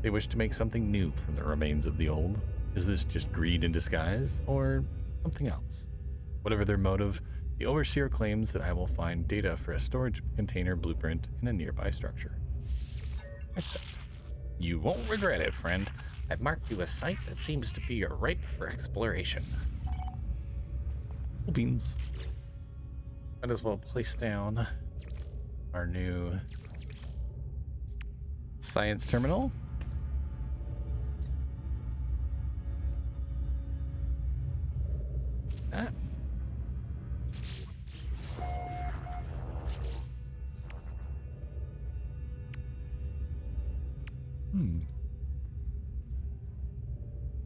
They wish to make something new from the remains of the old. Is this just greed in disguise, or something else? Whatever their motive, the Overseer claims that I will find data for a storage container blueprint in a nearby structure. Accept. You won't regret it, friend. I've marked you a site that seems to be ripe for exploration. Cool beans. Might as well place down our new science terminal. Ah.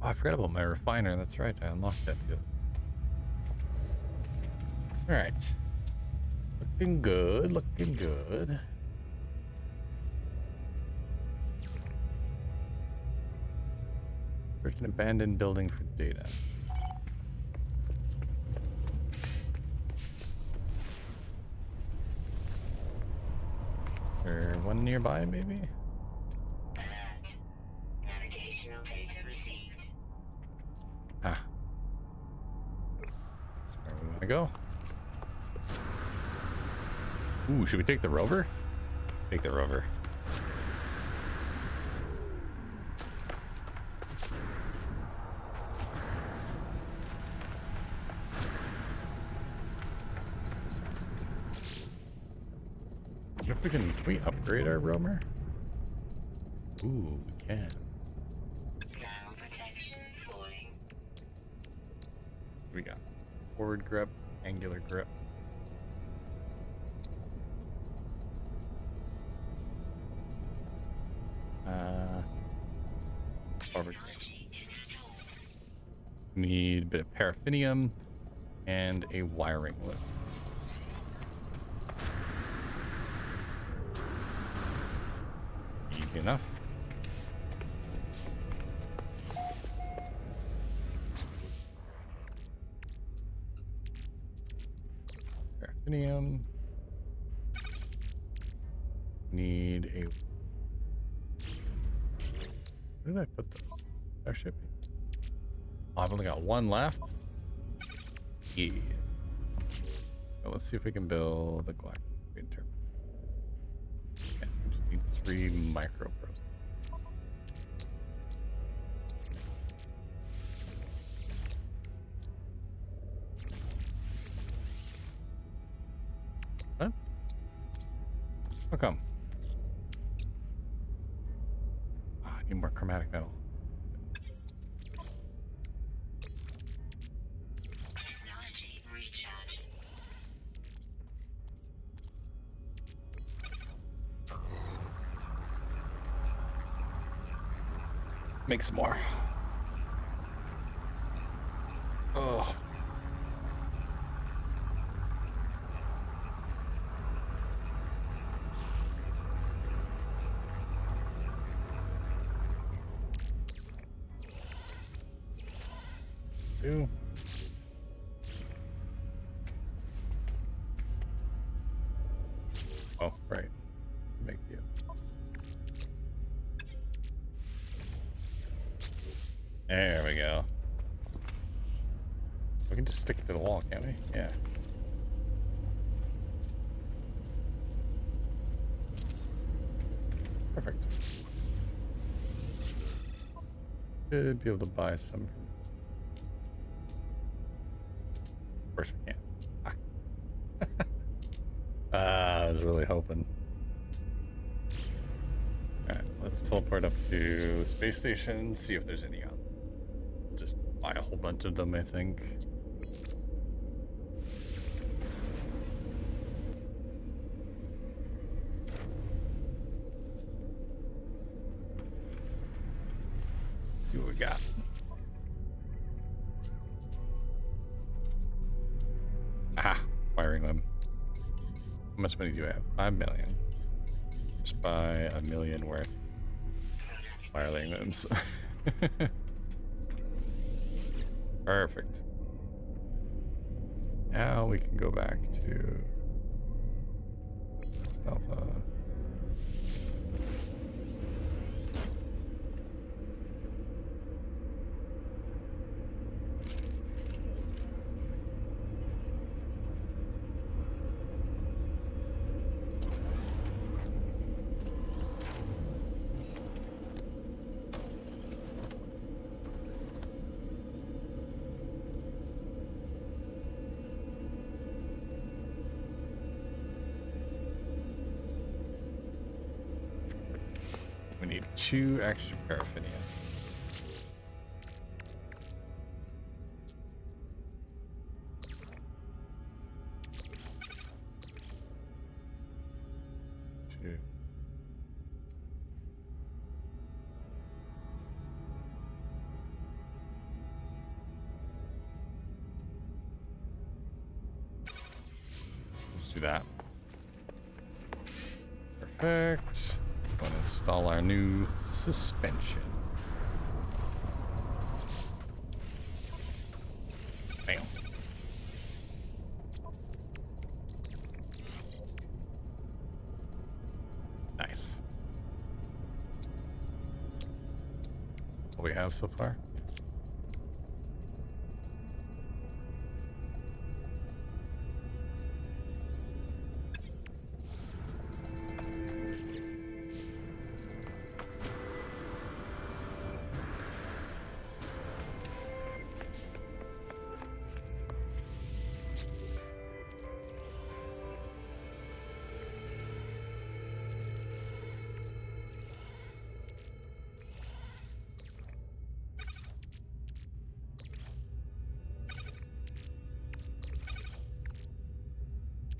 Oh, I forgot about my refiner. That's right. I unlocked that too. All right. Looking good. Looking good. Search an abandoned building for data. Or one nearby, maybe? Alert. Navigational data received. Ah. That's where we want to go. Ooh, should we take the rover? Take the rover. What if we can we upgrade our roamer? Ooh, we can. Ground protection falling. What we got? Forward grip, angular grip. Forward. Need a bit of paraffinium and a wiring loop. Easy enough. Paraffinium. Need a... Where did I put those? Our shipping. Oh, I've only got one left. Yeah. So let's see if we can build a glass turbine. Yeah, we just need 3 microprocessors. What? How come? Oh, I need more chromatic metal. Technology recharge. Make some more. Oh. Two. Oh, right. Make you. There we go. We can just stick it to the wall, can't we? Yeah. Perfect. Should be able to buy some. course we can. I was really hoping. Alright, let's teleport up to the space station, see if there's any on. Just buy a whole bunch of them, I think. Let's see what we got. Ah, wiring them. How much money do you have? 5 million. Just buy $1 million worth wiring limbs. Perfect. Now we can go back to Alpha. We need 2 extra paraphernalia. Two. Let's do that. Perfect. Going to install our new suspension. Bam. Nice. What we have so far?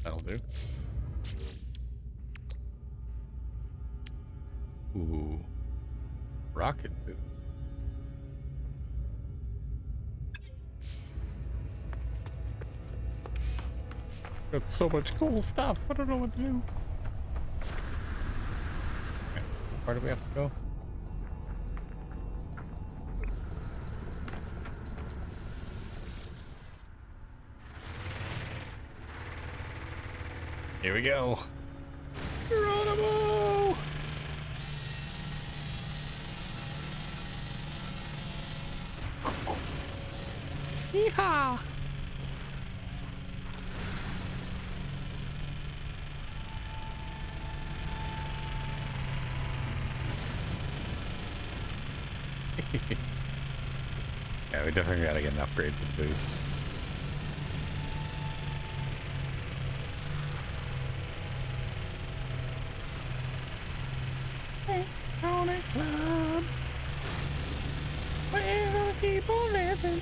That'll do. Ooh. Rocket boots. Got so much cool stuff. I don't know what to do. Okay. How far do we have to go? Here we go. Geronimo! Yeehaw! Yeah, we definitely gotta get an upgrade for the boost. On a club where people listen.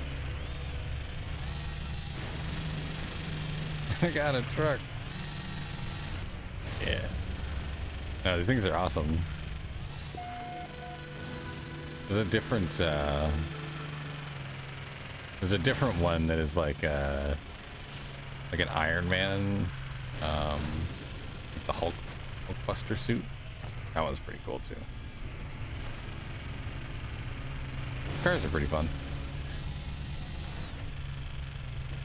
I got a truck. Yeah. No, these things are awesome. There's a different one that is like an Iron Man, the Hulkbuster suit. That one's pretty cool too. Cars are pretty fun.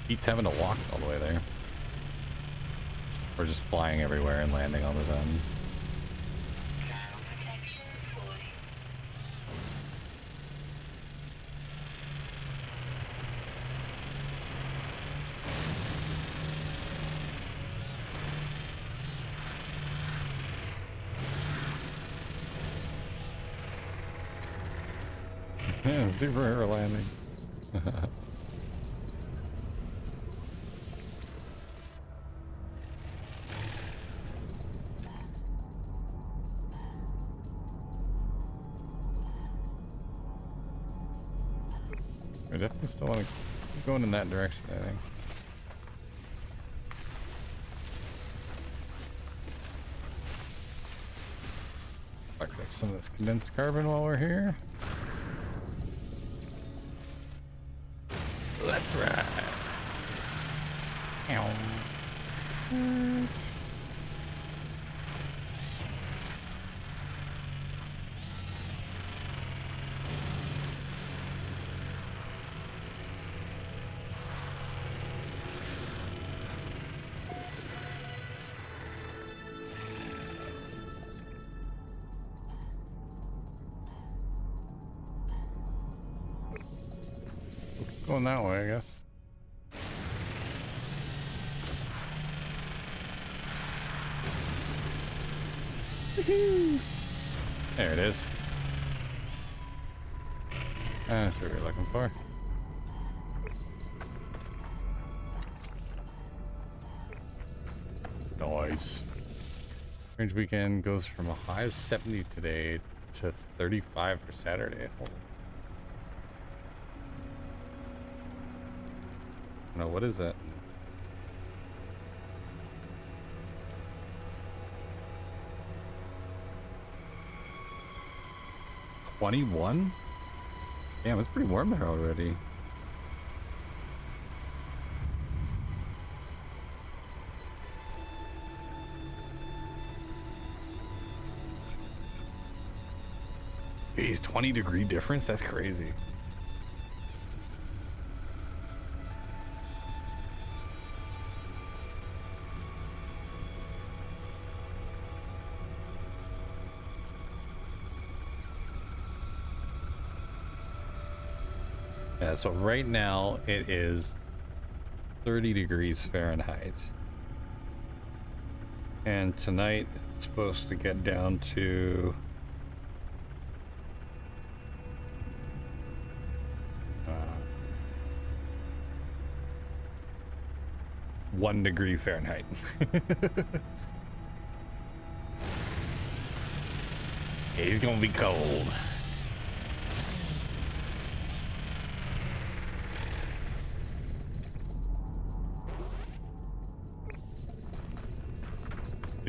Beats having to walk all the way there. Or just flying everywhere and landing all the time. Thermal protection falling. Yeah, superhero landing. I definitely still want to keep going in that direction, I think. Fire up some of this condensed carbon while we're here. Let's ride. Ow. Going that way, I guess. There it is. That's what we're looking for. Nice. Range weekend goes from a high of 70 today to 35 for Saturday. No, what is that? $21? Damn, it's pretty warm there already. Geez, 20-degree difference? That's crazy. Yeah, so right now it is 30 degrees Fahrenheit. And tonight it's supposed to get down to 1 degree Fahrenheit. He's gonna be cold.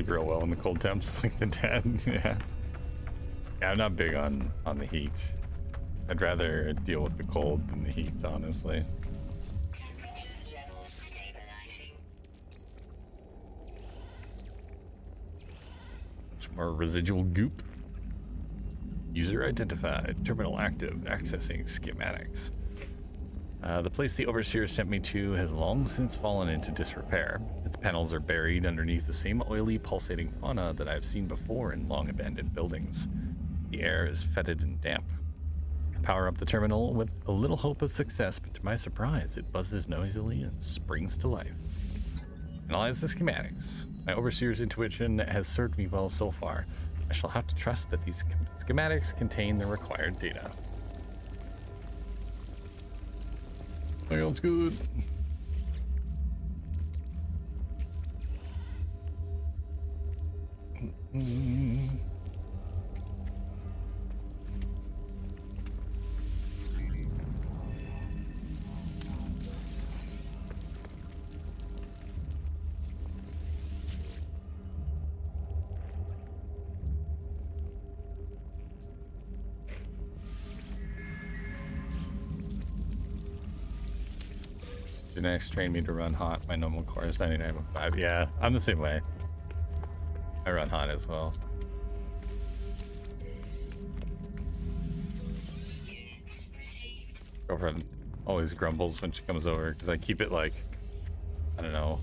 Real well in the cold temps, like the dad. Yeah, I'm not big on the heat. I'd rather deal with the cold than the heat, honestly. Temperature levels stabilizing. Some more residual goop. User identified. Terminal active. Accessing schematics. The place the Overseer sent me to has long since fallen into disrepair. Its panels are buried underneath the same oily, pulsating fauna that I've seen before in long-abandoned buildings. The air is fetid and damp. I power up the terminal with a little hope of success, but to my surprise, it buzzes noisily and springs to life. Analyze the schematics. My Overseer's intuition has served me well so far. I shall have to trust that these schematics contain the required data. Sounds good. Genetics trained me to run hot. My normal core is 99.5. Yeah, I'm the same way. I run hot as well. Girlfriend always grumbles when she comes over because I keep it like, I don't know.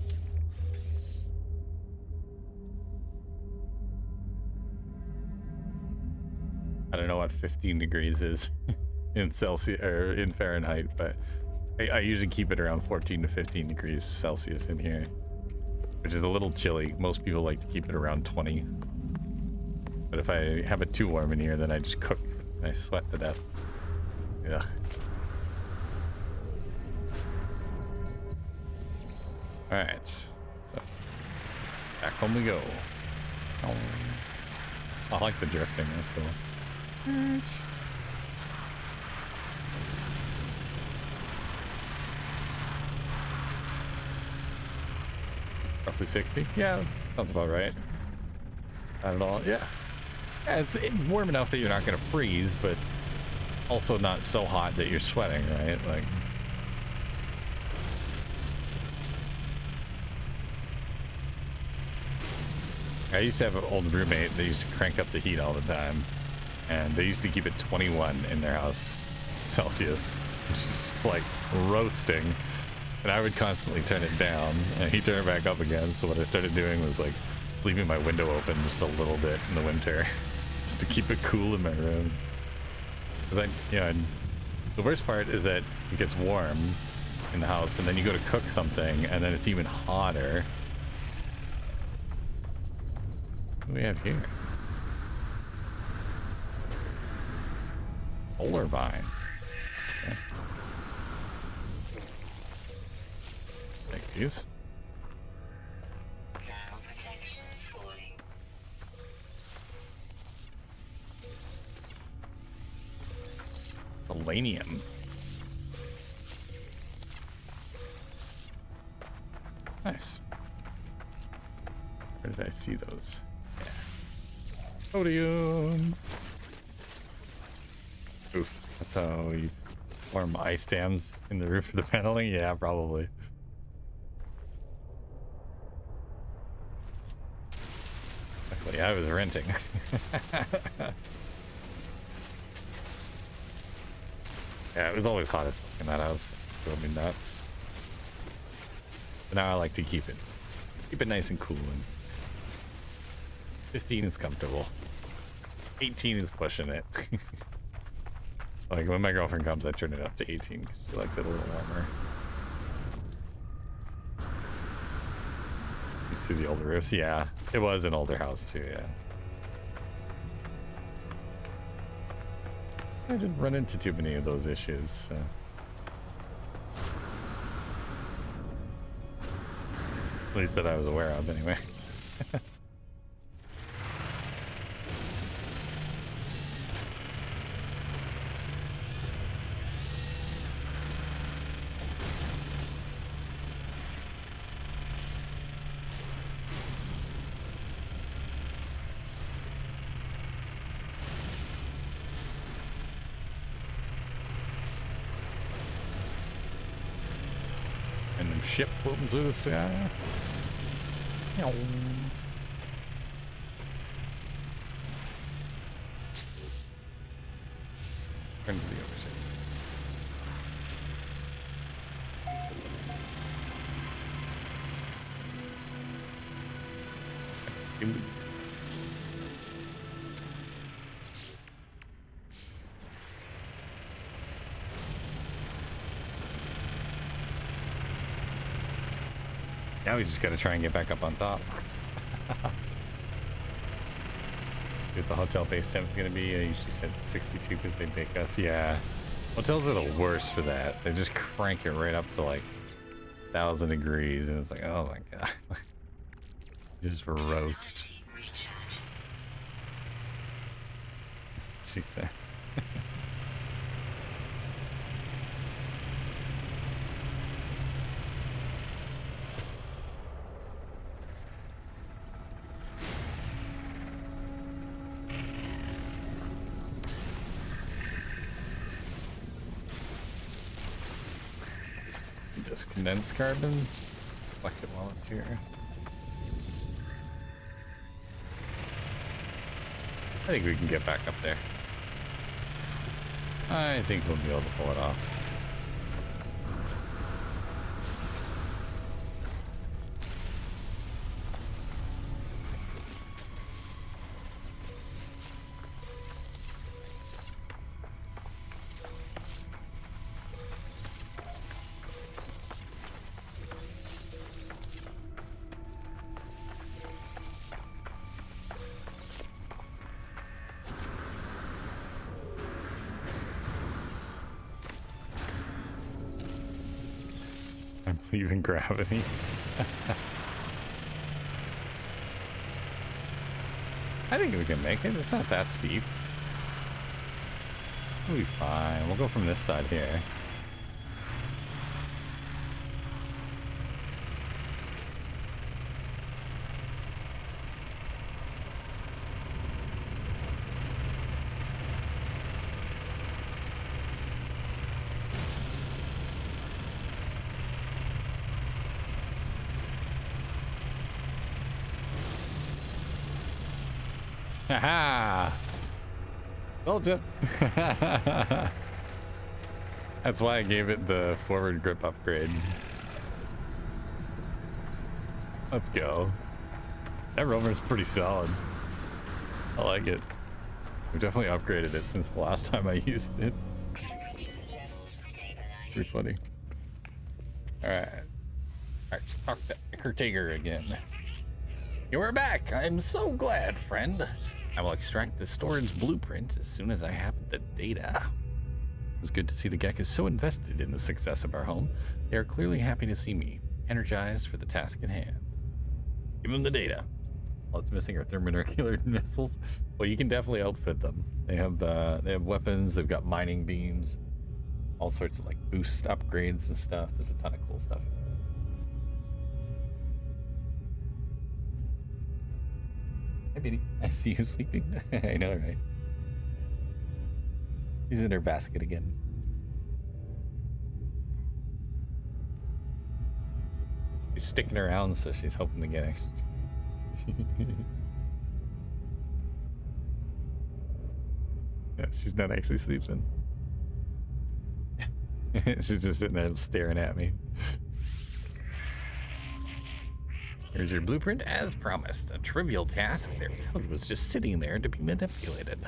I don't know what 15 degrees is in Celsius or in Fahrenheit, but I usually keep it around 14 to 15 degrees Celsius in here, which is a little chilly. Most people like to keep it around 20. But if I have it too warm in here, then I just cook and I sweat to death. Ugh. Alright, so back home we go. Oh, I like the drifting, that's cool. Roughly 60. Yeah, that sounds about right. Not at all. Yeah. Yeah, it's warm enough that you're not going to freeze, but also not so hot that you're sweating, right? Like. I used to have an old roommate that used to crank up the heat all the time, and they used to keep it 21 in their house Celsius, which is just like roasting. And I would constantly turn it down, and he'd turn it back up again. So what I started doing was like leaving my window open just a little bit in the winter, just to keep it cool in my room. Because the worst part is that it gets warm in the house, and then you go to cook something, and then it's even hotter. What do we have here? Polar vine. Okay. Take these. Now protection falling. Selenium. Nice. Where did I see those? Sodium. Oof, that's how you form ice dams in the roof of the paneling? Yeah, probably. Luckily, I was renting. Yeah, it was always hot as fuck in that house. It drove me nuts. But now I like to keep it nice and cool. And 15 is comfortable. 18 is pushing it. Like when my girlfriend comes, I turn it up to 18 because she likes it a little warmer. It's through the older roofs. Yeah, it was an older house too. Yeah. I didn't run into too many of those issues. So. At least that I was aware of, anyway. Ship floating through the sky. Turn to the ocean. Sweet. Now we just gotta try and get back up on top. What the hotel base temp is gonna be? I usually said 62 because they make us. Yeah, hotels are the worst for that. They just crank it right up to like 1,000 degrees, and it's like, oh my god, just roast. She said. Just condensed carbons. Collect it while it's here. I think we can get back up there. I think we'll be able to pull it off. I'm leaving gravity. I think we can make it. It's not that steep. We'll be fine. We'll go from this side here. Haha! Told ya. That's why I gave it the forward grip upgrade. Let's go. That rover's pretty solid. I like it. We've definitely upgraded it since the last time I used it. Pretty funny. Alright. Alright, talk to Eckertager again. You are back! I'm so glad, friend. I will extract the storage blueprint as soon as I have the data. It was good to see the Gek is so invested in the success of our home. They are clearly happy to see me, energized for the task at hand. Give them the data. All it's missing are thermonuclear missiles. Well, you can definitely outfit them. They have weapons. They've got mining beams, all sorts of like boost upgrades and stuff. There's a ton of cool stuff. Hi, Biddy. I see you sleeping. I know, right? She's in her basket again. She's sticking around, so she's hoping to get extra. Yeah, she's not actually sleeping. She's just sitting there staring at me. Here's your blueprint as promised. A trivial task. Their code was just sitting there to be manipulated.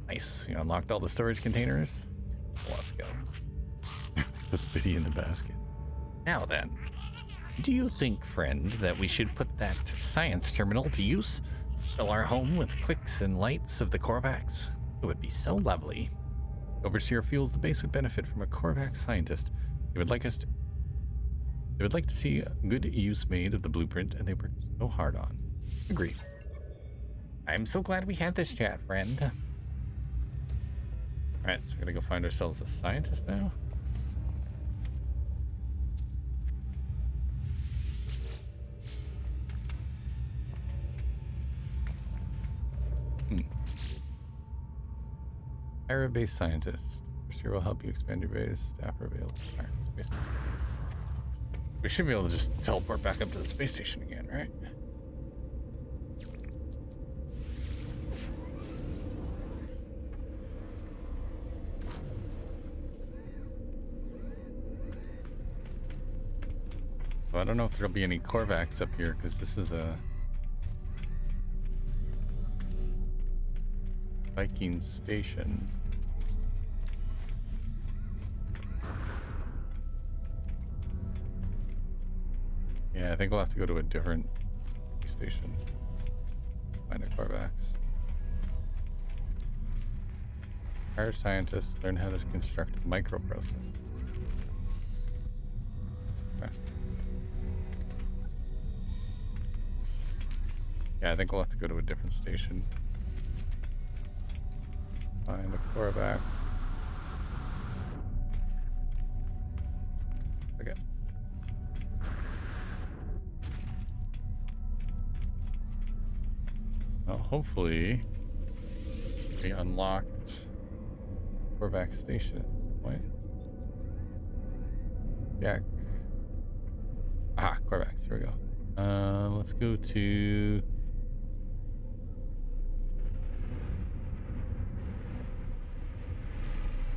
Nice. You unlocked all the storage containers? Let's go. Let's Biddy in the basket. Now then, do you think, friend, that we should put that science terminal to use? Fill our home with clicks and lights of the Korvax? It would be so lovely. Overseer feels the base would benefit from a Korvax scientist. They would like to see good use made of the blueprint, and they worked so hard on. Agree. I'm so glad we had this chat, friend. Alright, so we're gonna go find ourselves a scientist now. Hire a base scientist. Sure will help you expand your base. Staff are available. Alright, space station. We should be able to just teleport back up to the space station again, right? Well, I don't know if there'll be any Korvax up here, because this is a Viking station. Yeah, I think we'll have to go to a different station. Find a Korvax. Hire scientists, learn how to construct a microprocessor. Okay. Yeah, I think we'll have to go to a different station. Find a Korvax. Okay. Well, hopefully we unlocked Korvax station at this point. Yeah. Aha, Korvax, here we go. Let's go to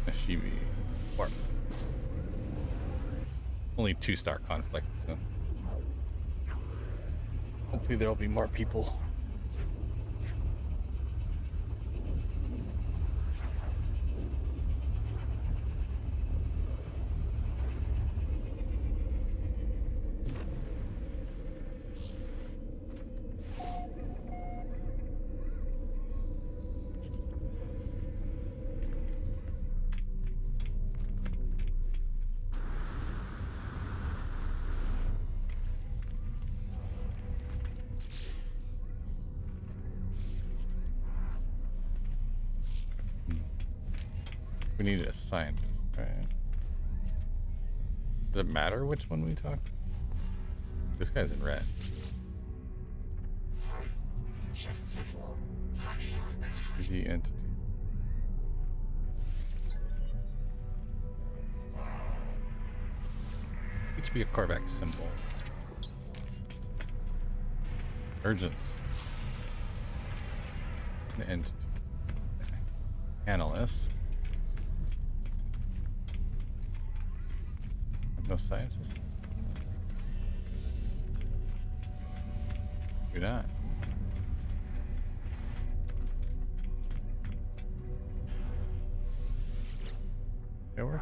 Shibi Warp. Only 2-star conflict, so hopefully there'll be more people. We needed a scientist, right? Does it matter which one we talk? This guy's in red. The entity. HP Korvax symbol. Urgence. entity. Analyst. No scientist. Do not. That work?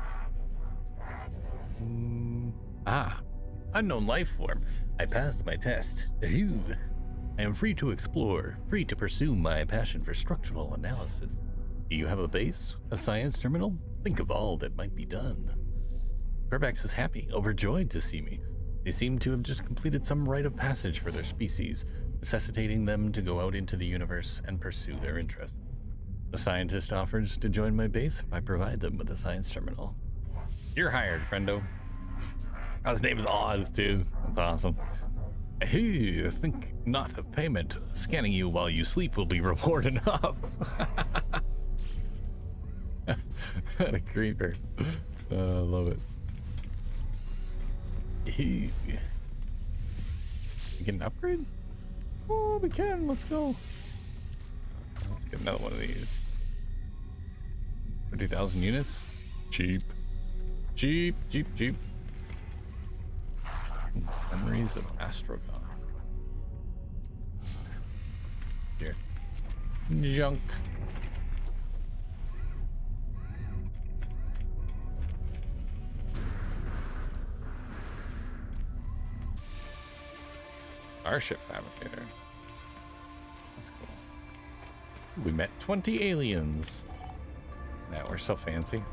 Unknown life form. I passed my test. Phew. I am free to explore, free to pursue my passion for structural analysis. Do you have a base? A science terminal? Think of all that might be done. Corvax is happy, overjoyed to see me. They seem to have just completed some rite of passage for their species, necessitating them to go out into the universe and pursue their interests. The scientist offers to join my base if I provide them with a science terminal. You're hired, friendo. Oh, his name is Oz, too. That's awesome. Hey, think not of payment. Scanning you while you sleep will be reward enough. What a creeper. I love it. Hey. We get an upgrade? Oh, we can. Let's go. Let's get another one of these. 30,000 units? Cheap. Cheap, cheap, cheap. Memories of Astrogon. Here. Junk. Starship fabricator. That's cool. We met 20 aliens. Now we're so fancy.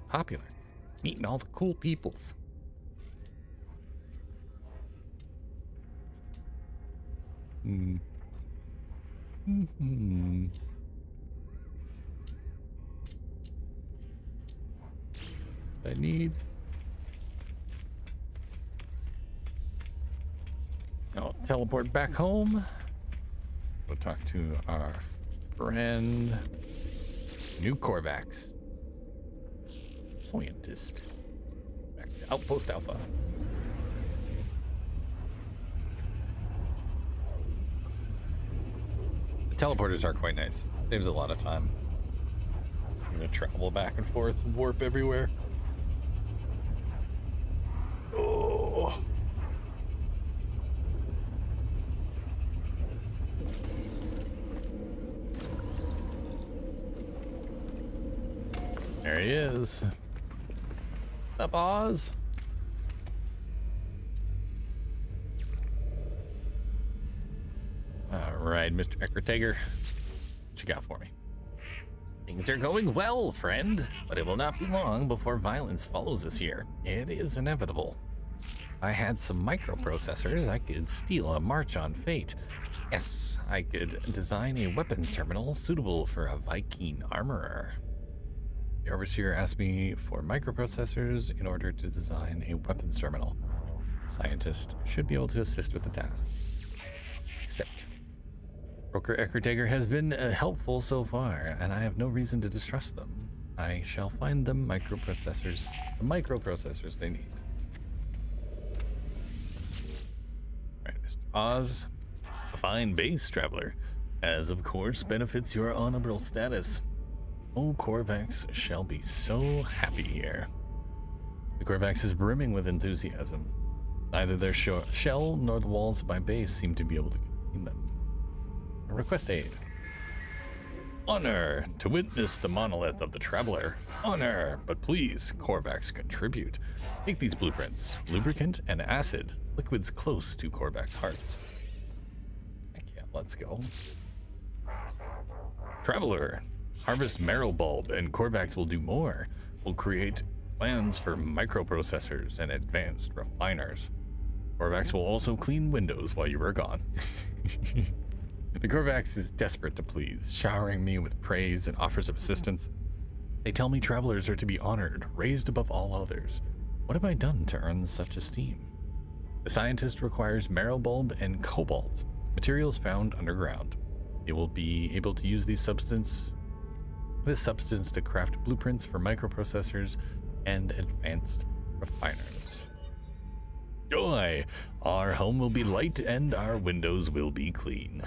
Popular. Meeting all the cool peoples. I need. I'll teleport back home. We'll talk to our friend. New Corvax. Scientist. Back to Outpost Alpha. The teleporters are quite nice. Saves a lot of time. I'm gonna travel back and forth, warp everywhere. Oh. There he is. Up, Oz. All right, Mr. Eckertager, what you got for me? Things are going well, friend, but it will not be long before violence follows us here. It is inevitable. If I had some microprocessors, I could steal a march on fate. Yes, I could design a weapons terminal suitable for a Viking armorer. The overseer asked me for microprocessors in order to design a weapons terminal. Scientist should be able to assist with the task. Except, Broker Eckertager has been helpful so far, and I have no reason to distrust them. I shall find them the microprocessors they need. All right, Mr. Oz, a fine base traveler, as of course benefits your honorable status. Oh, Corvax shall be so happy here. The Corvax is brimming with enthusiasm. Neither their shell nor the walls of my base seem to be able to contain them. Request aid. Honor to witness the monolith of the traveler. Honor, but please, Corvax, contribute. Take these blueprints, lubricant and acid, liquids close to Corvax hearts. Heck yeah, let's go. Traveler. Harvest marrow bulb and Corvax will do more. We'll create plans for microprocessors and advanced refiners. Corvax will also clean windows while you are gone. The Corvax is desperate to please, showering me with praise and offers of assistance. They tell me travelers are to be honored, raised above all others. What have I done to earn such esteem? The scientist requires marrow bulb and cobalt, materials found underground. They will be able to use this substance to craft blueprints for microprocessors and advanced refiners. Joy! Our home will be light and our windows will be clean.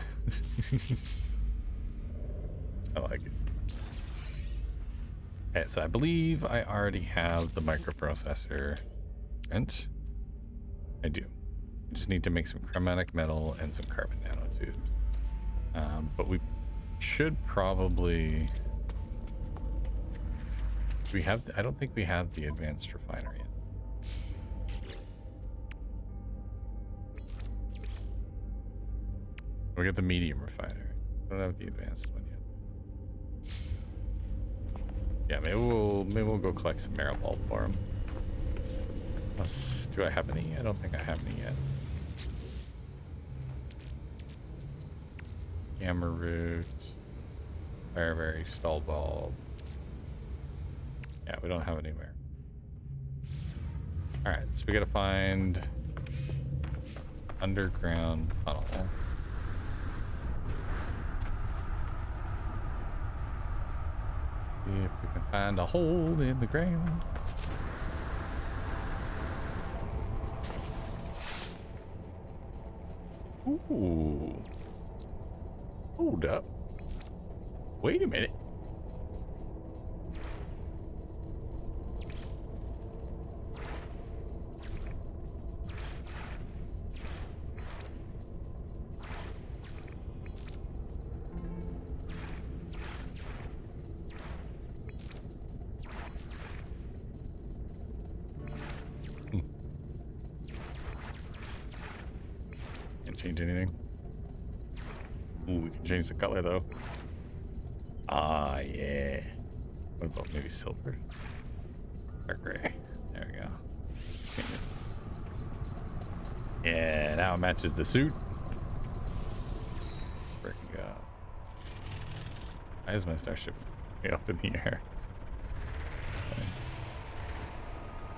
I like it. Okay, so I believe I already have the microprocessor. And I do. I just need to make some chromatic metal and some carbon nanotubes. But we should probably... Do we have... I don't think we have the advanced refiner yet. We got the medium refiner. I don't have the advanced one yet. Yeah, maybe we'll go collect some marrow bulb for him. Do I have any? I don't think I have any yet. Gamma root, very stall bulb. Yeah, we don't have anywhere. All right, so we gotta find underground tunnel. See if we can find a hole in the ground. Ooh. Hold up. Wait a minute. Change anything. Ooh, we can change the color though. Ah, yeah. What about maybe silver? Or gray? There we go. Change it. Yeah, now it matches the suit. Let's freaking go. Why is my starship way up in the air? Okay.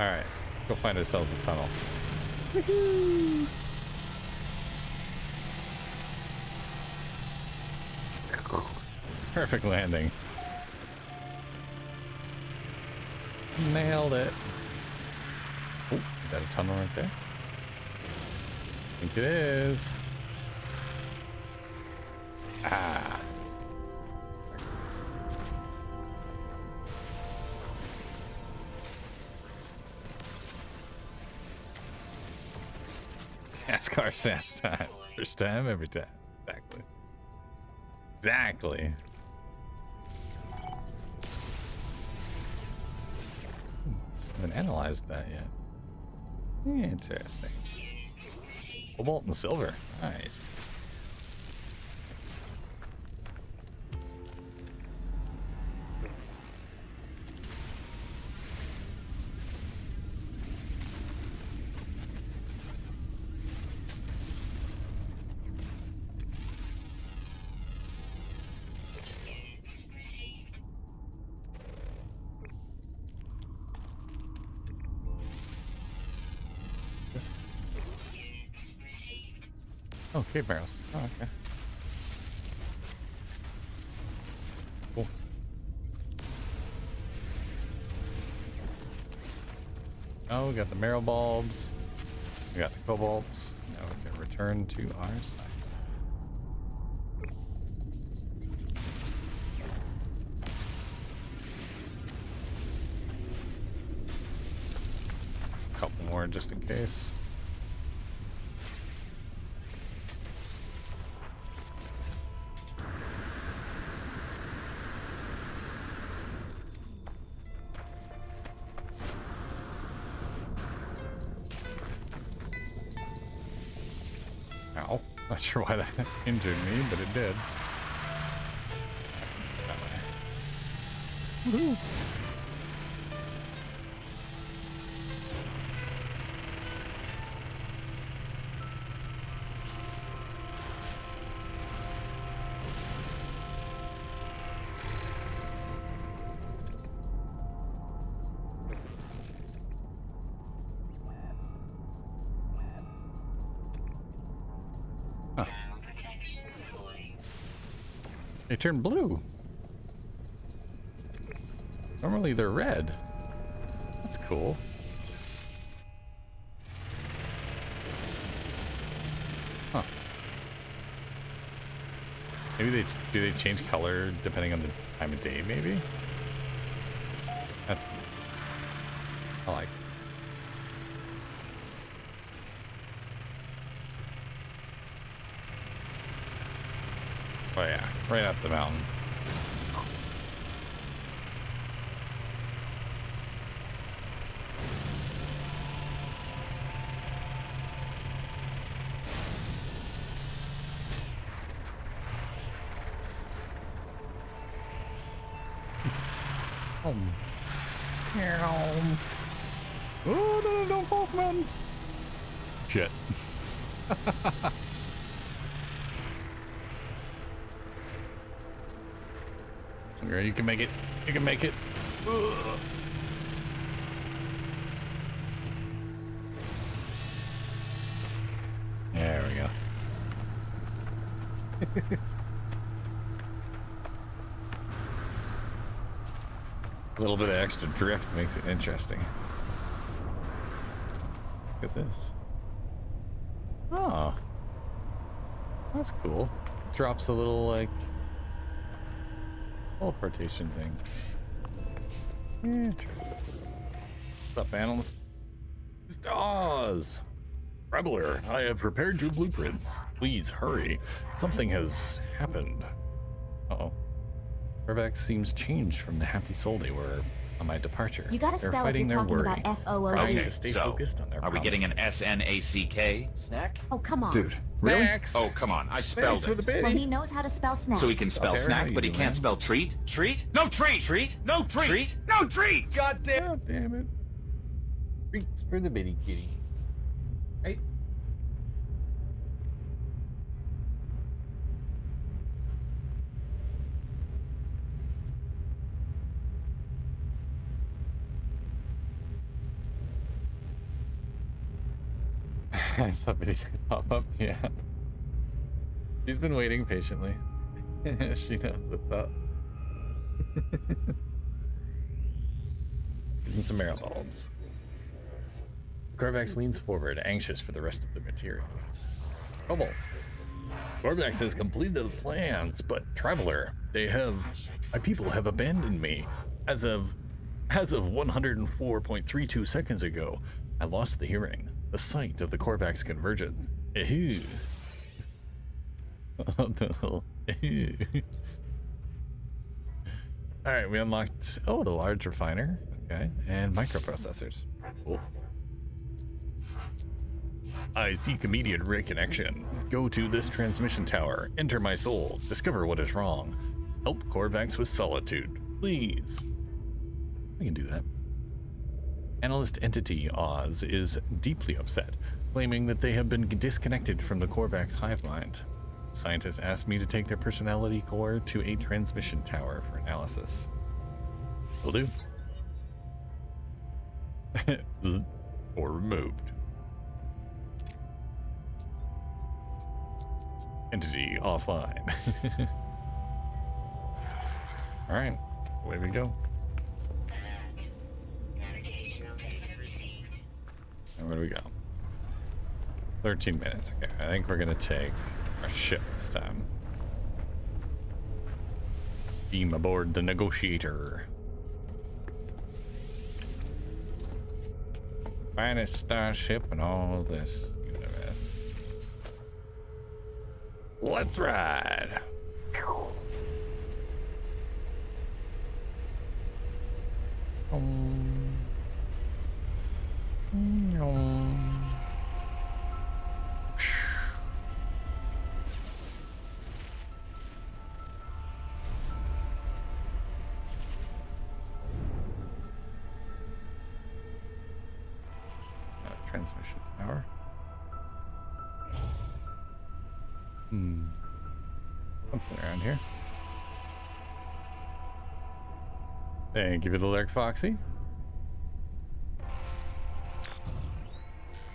All right, let's go find ourselves a tunnel. Woohoo! Perfect landing. Nailed it. Oh, is that a tunnel right there? I think it is. Ah. NASCAR SASS time. First time, every time. Exactly. Exactly. Haven't analyzed that yet. Interesting. Cobalt and silver. Nice. Oh, cave barrels. Oh, okay. Cool. Oh, we got the marrow bulbs. We got the cobalts. Now we can return to our site. A couple more just in case. Ow. Not sure why that injured me, but it did. That way. Woohoo! They turn blue. Normally they're red. That's cool. Maybe they change color depending on the time of day, maybe? That's... I like it. Oh yeah, right up the mountain. Oh no, don't fall, man. Shit. You can make it. You can make it. Ugh. There we go. A little bit of extra drift makes it interesting. What's this? Oh, that's cool. Drops a little like teleportation thing. Interesting. What's up, analyst? Stars! Traveler, I have prepared your blueprints. Please hurry. Something has happened. Uh-oh. Corvax seems changed from the happy soul they were on my departure. You gotta They're spell fighting if you're their talking worry. about FOO. Trying Okay, to stay so, focused on their Are we getting an SNACK? Snack? Oh, come on. Dude, really? Oh, come on. I spelled Thanks for the it. bid. Well, he knows how to spell snack. So he can spell There, how snack, you but he doing, can't man? spell treat? Treat? No treat! Treat? No treat! Treat? No treat! God damn! God damn it. Treats for the bitty kitty. Right? I saw Bitty's gonna pop up, yeah. She's been waiting patiently. She knows what's up. Let's give him some arrow bulbs. Corvax leans forward, anxious for the rest of the materials. Cobalt. Corvax has completed the plans, but Traveler, my people have abandoned me. As of 104.32 seconds ago, I lost the hearing, the sight of the Corvax convergence. Ehoo. Oh no. Alright, we unlocked, the large refiner. Okay, and microprocessors. Cool. I seek immediate reconnection. Go to this transmission tower, enter my soul, discover what is wrong. Help Corvax with solitude, please. I can do that. Analyst entity Oz is deeply upset, claiming that they have been disconnected from the Corvax hive mind. Scientists asked me to take their personality core to a transmission tower for analysis. Will do. Or removed. Entity offline. Alright, away we go. Alert. Navigational data received. And where do we go? 13 minutes. Okay, I think we're gonna take our ship this time. Beam aboard the Negotiator. Finest starship in all this universe. Let's ride. It's not a transmission tower. Something around here. Thank you for the lurk, Foxy.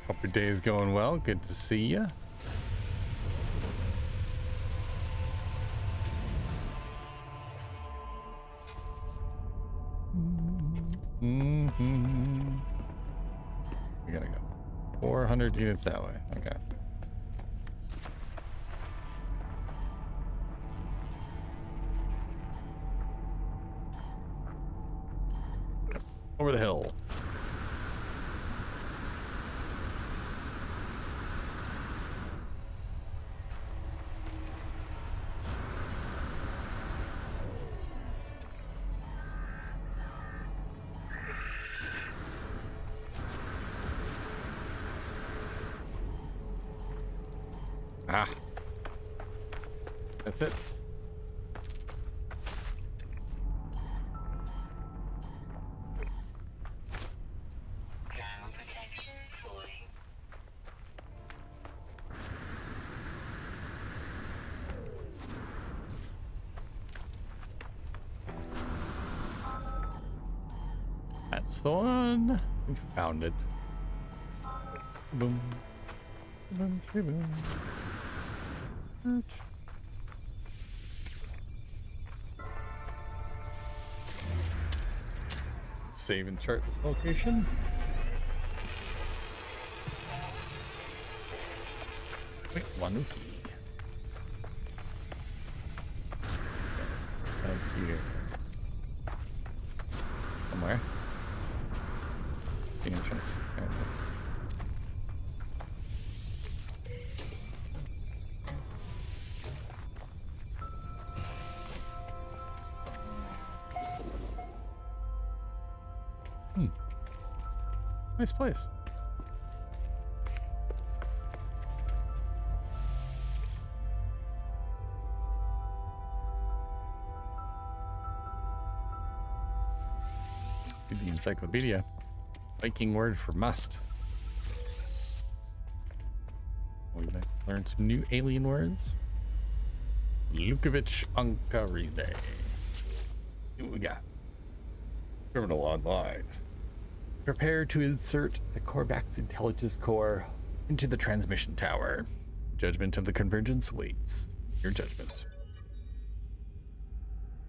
Hope your day is going well. Good to see ya. We gotta go 400 units that way. Okay. Over the hill. Ah. That's it. Thermal protection falling. That's the one. We found it. Boom. Boom, shaboom. Save and chart this location. Wait, one key. Down here. Somewhere. It's the entrance. There it is. Nice place. Get the encyclopedia. Viking word for must. Always nice to learn some new alien words. Lukovich Ankaride. See what we got. Terminal online. Prepare to insert the Korvax intelligence core into the transmission tower. Judgment of the convergence waits. Your judgment.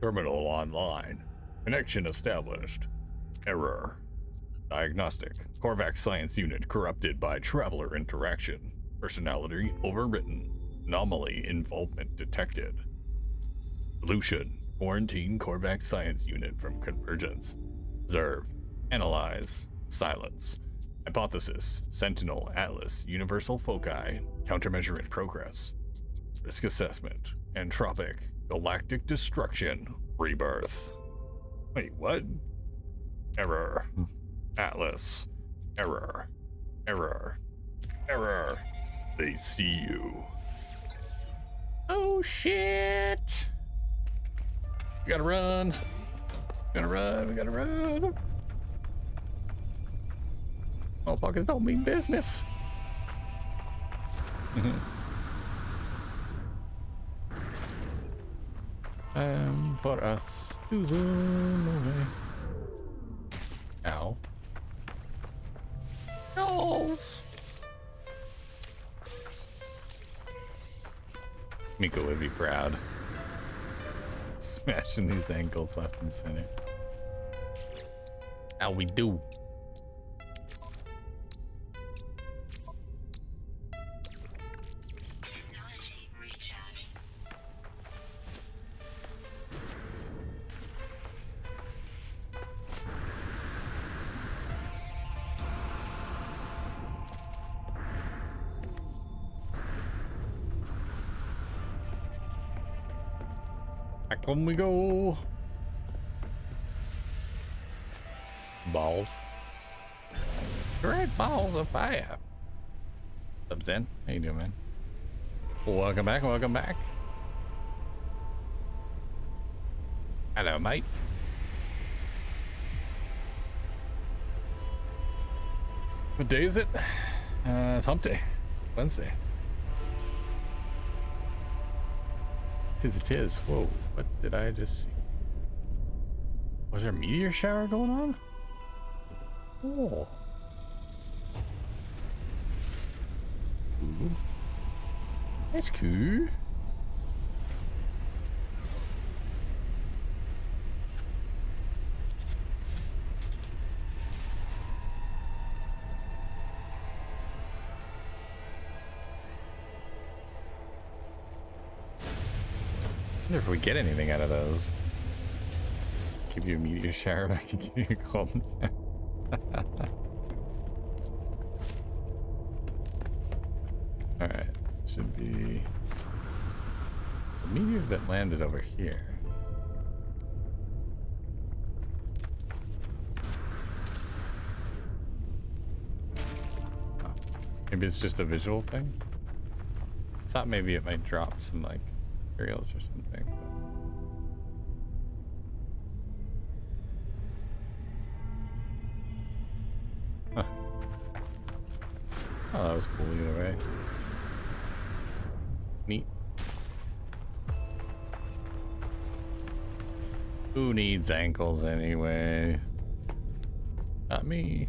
Terminal online. Connection established. Error. Diagnostic. Korvax science unit corrupted by traveler interaction. Personality overwritten. Anomaly involvement detected. Solution. Quarantine Korvax science unit from convergence. Observe. Analyze. Silence. Hypothesis. Sentinel. Atlas. Universal foci. Countermeasure in progress. Risk assessment. Entropic. Galactic destruction. Rebirth. Wait, what? Error. Atlas. Error. Error. Error. They see you. Oh shit. We gotta run. We gotta run. We gotta run. Motherfuckers don't mean business. For us to zoom away. Ow. Dolls. Miko would be proud. Smashing these ankles left and center. How we do? Technology recharge. Back when we go. Balls. Great balls of fire. What's up, Zen? How you doing, man? Welcome back, welcome back. Hello, mate. What day is it? It's hump day. Wednesday. It is. Whoa, what did I just see? Was there a meteor shower going on? Oh. Ooh. That's cool. I wonder if we get anything out of those. give you a meteor shower, but I can give you a golden shower. Alright, should be the meteor that landed over here. Oh, maybe it's just a visual thing? I thought maybe it might drop some like materials or something. Huh. Oh, that was cool either way. Neat. Who needs ankles anyway? Not me.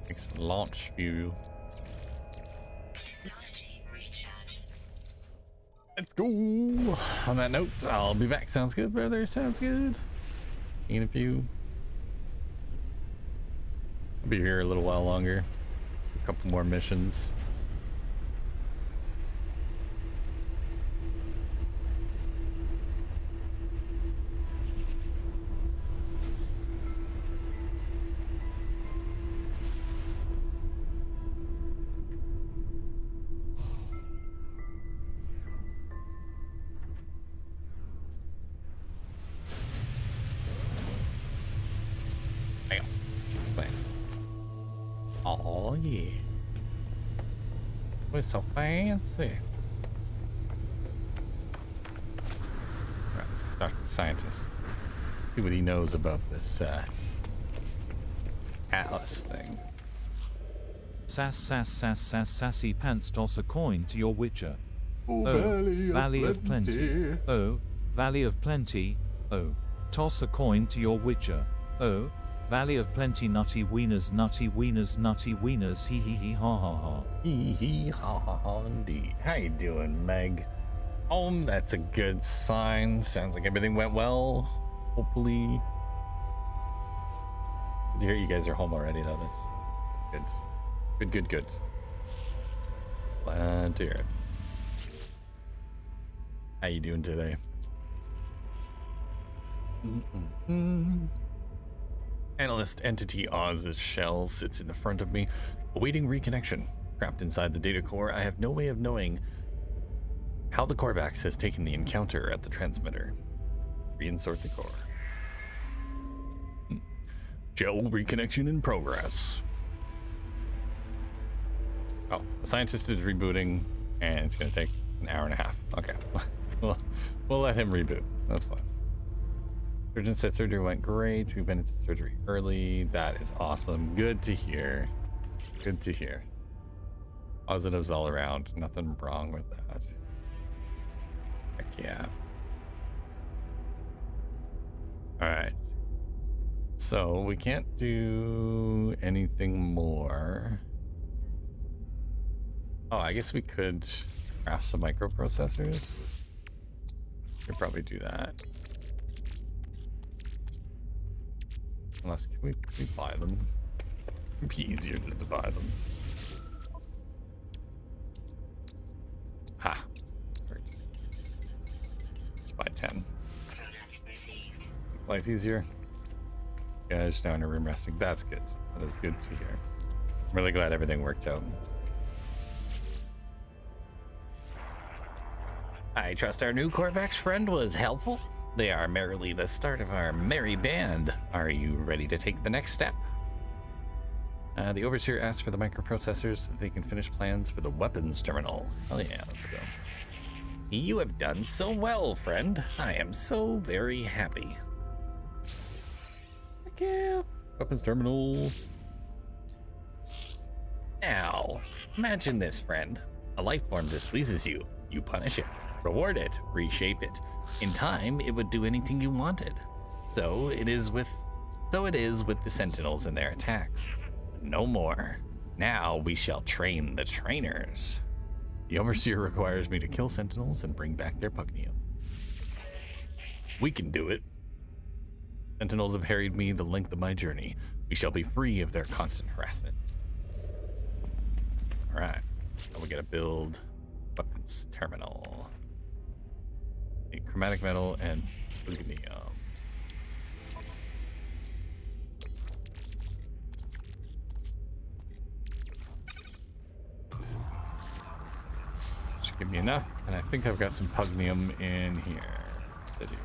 Make some launch spew. Technology recharge. Let's go. On that note, I'll be back. Sounds good, brother. Sounds good. In a few. I'll be here a little while longer. A couple more missions. Oh yeah. We're so fancy. Right, let's talk to the scientist. See what he knows about this Atlas thing. Sassy pants, toss a coin to your witcher. Oh, Valley of Plenty. Oh, Valley of Plenty. Oh, toss a coin to your witcher. Oh, Valley of Plenty, nutty wieners, hee hee hee ha ha ha. Hee hee ha ha ha indeed. How you doing, Meg? That's a good sign. Sounds like everything went well. Hopefully. Good to hear you guys are home already, though. That's good. Good. Glad to hear it. How you doing today? Analyst entity Oz's shell sits in the front of me, awaiting reconnection. Trapped inside the data core, I have no way of knowing how the Corvax has taken the encounter at the transmitter. Reinsert the core. Gel reconnection in progress. Oh, the scientist is rebooting, and it's going to take an hour and a half. Okay, we'll let him reboot. That's fine. Surgeon said surgery went great. We've been into surgery early. That is awesome. Good to hear. Good to hear. Positives all around. Nothing wrong with that. Heck yeah. All right. So we can't do anything more. Oh, I guess we could craft some microprocessors. Could probably do that. Unless, can we buy them? It'd be easier to buy them. Ha. Perfect. Just buy 10. Life easier. Yeah, just down in a room resting. That's good. That is good to hear. I'm really glad everything worked out. I trust our new Corvax friend was helpful. They are merely the start of our merry band. Are you ready to take the next step? The Overseer asked for the microprocessors so that they can finish plans for the weapons terminal. Hell yeah, let's go. You have done so well, friend. I am so very happy. Heck yeah. Weapons terminal. Now, imagine this, friend. A life form displeases you. You punish it, reward it, reshape it. In time, it would do anything you wanted. So it is with the Sentinels and their attacks. No more. Now we shall train the trainers. The Overseer requires me to kill Sentinels and bring back their Pugneum. We can do it. Sentinels have harried me the length of my journey. We shall be free of their constant harassment. All right. And we gotta build weapons terminal. A chromatic metal and plutonium. Should give me enough, and I think I've got some pugnium in here. Yes, I do.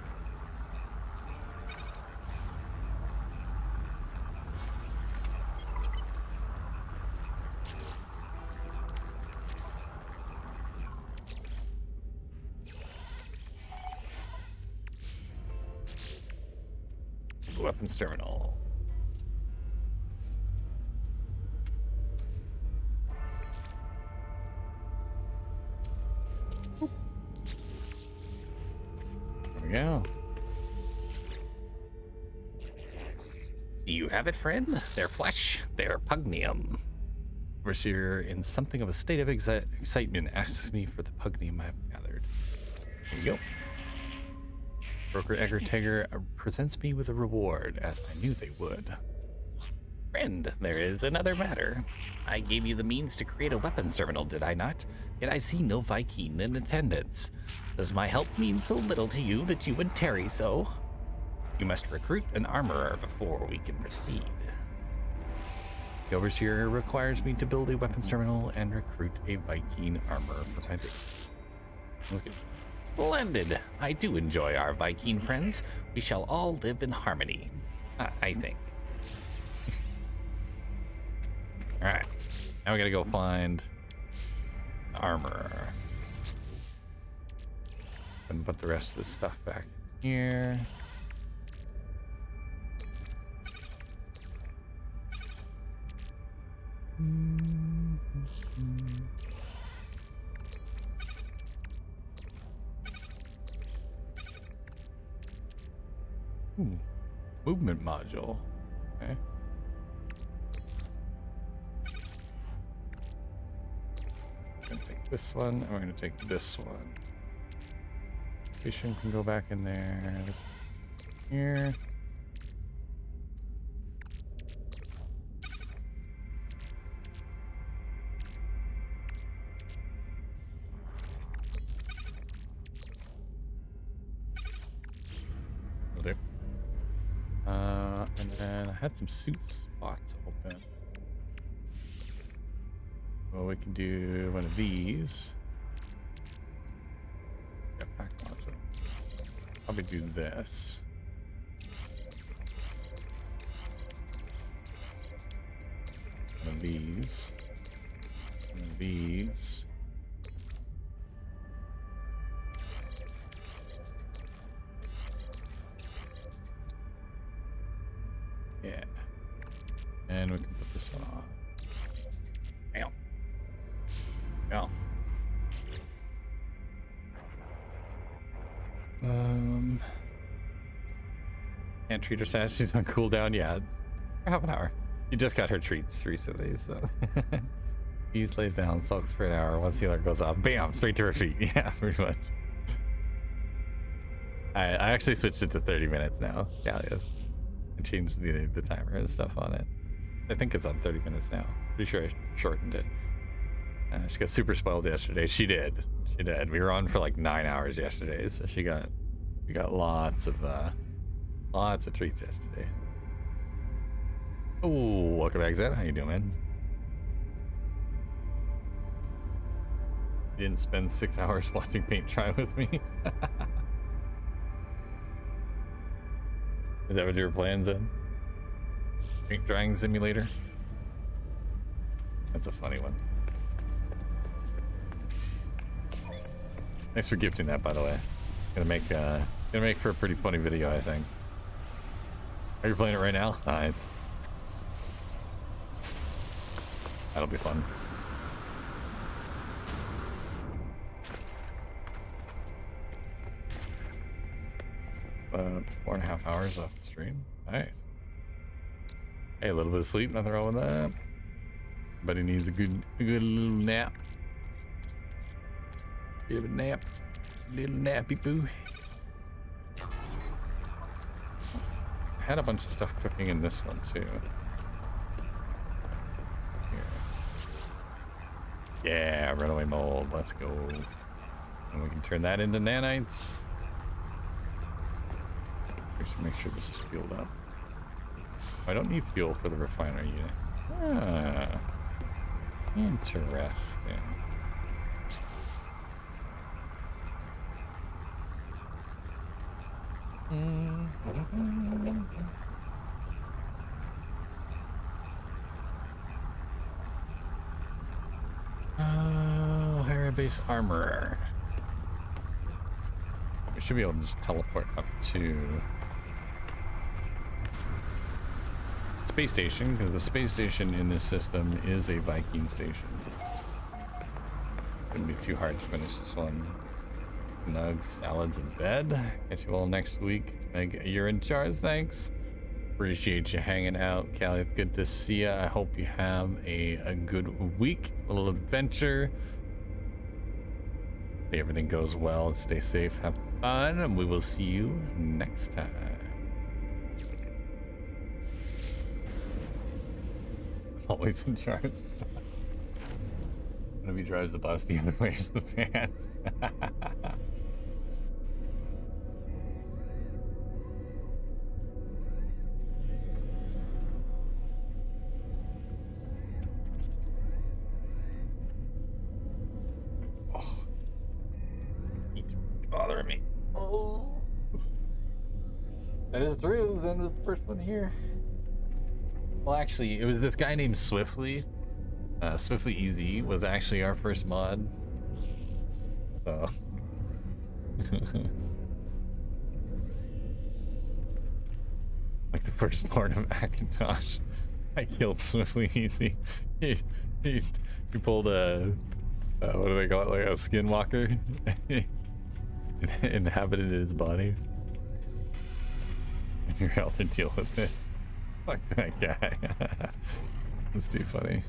Weapons terminal. There we go. You have it, friend. Their flesh, their pugnium. Overseer, in something of a state of excitement, asks me for the pugnium I've gathered. There you go. Broker Eggertegger presents me with a reward, as I knew they would. Friend, there is another matter. I gave you the means to create a weapons terminal, did I not? Yet I see no Viking in attendance. Does my help mean so little to you that you would tarry so? You must recruit an armorer before we can proceed. The Overseer requires me to build a weapons terminal and recruit a Viking armorer for my base. Let's go. Splendid. I do enjoy our Viking friends. We shall all live in harmony, I think. All right. Now we gotta go find an armorer. And put the rest of this stuff back here. Ooh, movement module. Okay. I'm gonna take this one, and we're gonna take this one. Station can go back in there. This here. There. And then I had some suit spots open. Well, we can do one of these. Yeah, pack module. Probably do this. One of these. One of these. Yeah. And we can put this one on. Bam. Bam. Can't treat her SASS. She's on cooldown. Yeah, for half an hour. She just got her treats recently, so. Ease lays down, sulks for an hour. Once the alert goes off, bam, straight to her feet. Yeah, pretty much. I actually switched it to 30 minutes now. Yeah, yeah. I changed the timer and stuff on it. I think it's on 30 minutes now. Pretty sure I shortened it. She got super spoiled yesterday. She did. She did. We were on for like 9 hours yesterday, so we got lots of treats yesterday. Oh, welcome back, Zed. How you doing, man? You didn't spend 6 hours watching paint dry with me. Is that what you were playing, Zed? Paint drying simulator? That's a funny one. Thanks for gifting that, by the way. Gonna make for a pretty funny video, I think. Are you playing it right now? Nice. That'll be fun. About 4.5 hours off the stream. Nice. Hey, a little bit of sleep, nothing wrong with that. But he needs a good little nap. Bit of a nap. Little nappy poo. I had a bunch of stuff cooking in this one too. Here. Yeah, runaway mold. Let's go. And we can turn that into nanites. We should make sure this is fueled up. I don't need fuel for the refiner unit. Ah, interesting. Higher base armor. We should be able to just teleport up to space station, because the space station in this system is a Viking station. Wouldn't be too hard to finish this one. Nugs, salads in bed. Catch you all next week. Meg, you're in charge. Thanks. Appreciate you hanging out, Callie. Good to see you. I hope you have a good week, a little adventure. Hope everything goes well. Stay safe. Have fun, and we will see you next time. Always in charge. One of you drives the bus, the other wears the pants. Oh. It's bothering me. Oh. That is true. Zen was the first one here. Well, actually, it was this guy named Swiftly. Swiftly EZ was actually our first mod. So. Like the first part of Macintosh. I killed Swiftly EZ. He pulled a, what do they call it? Like a skinwalker. It inhabited his body. And you're able to deal with it. Fuck that guy. That's too funny.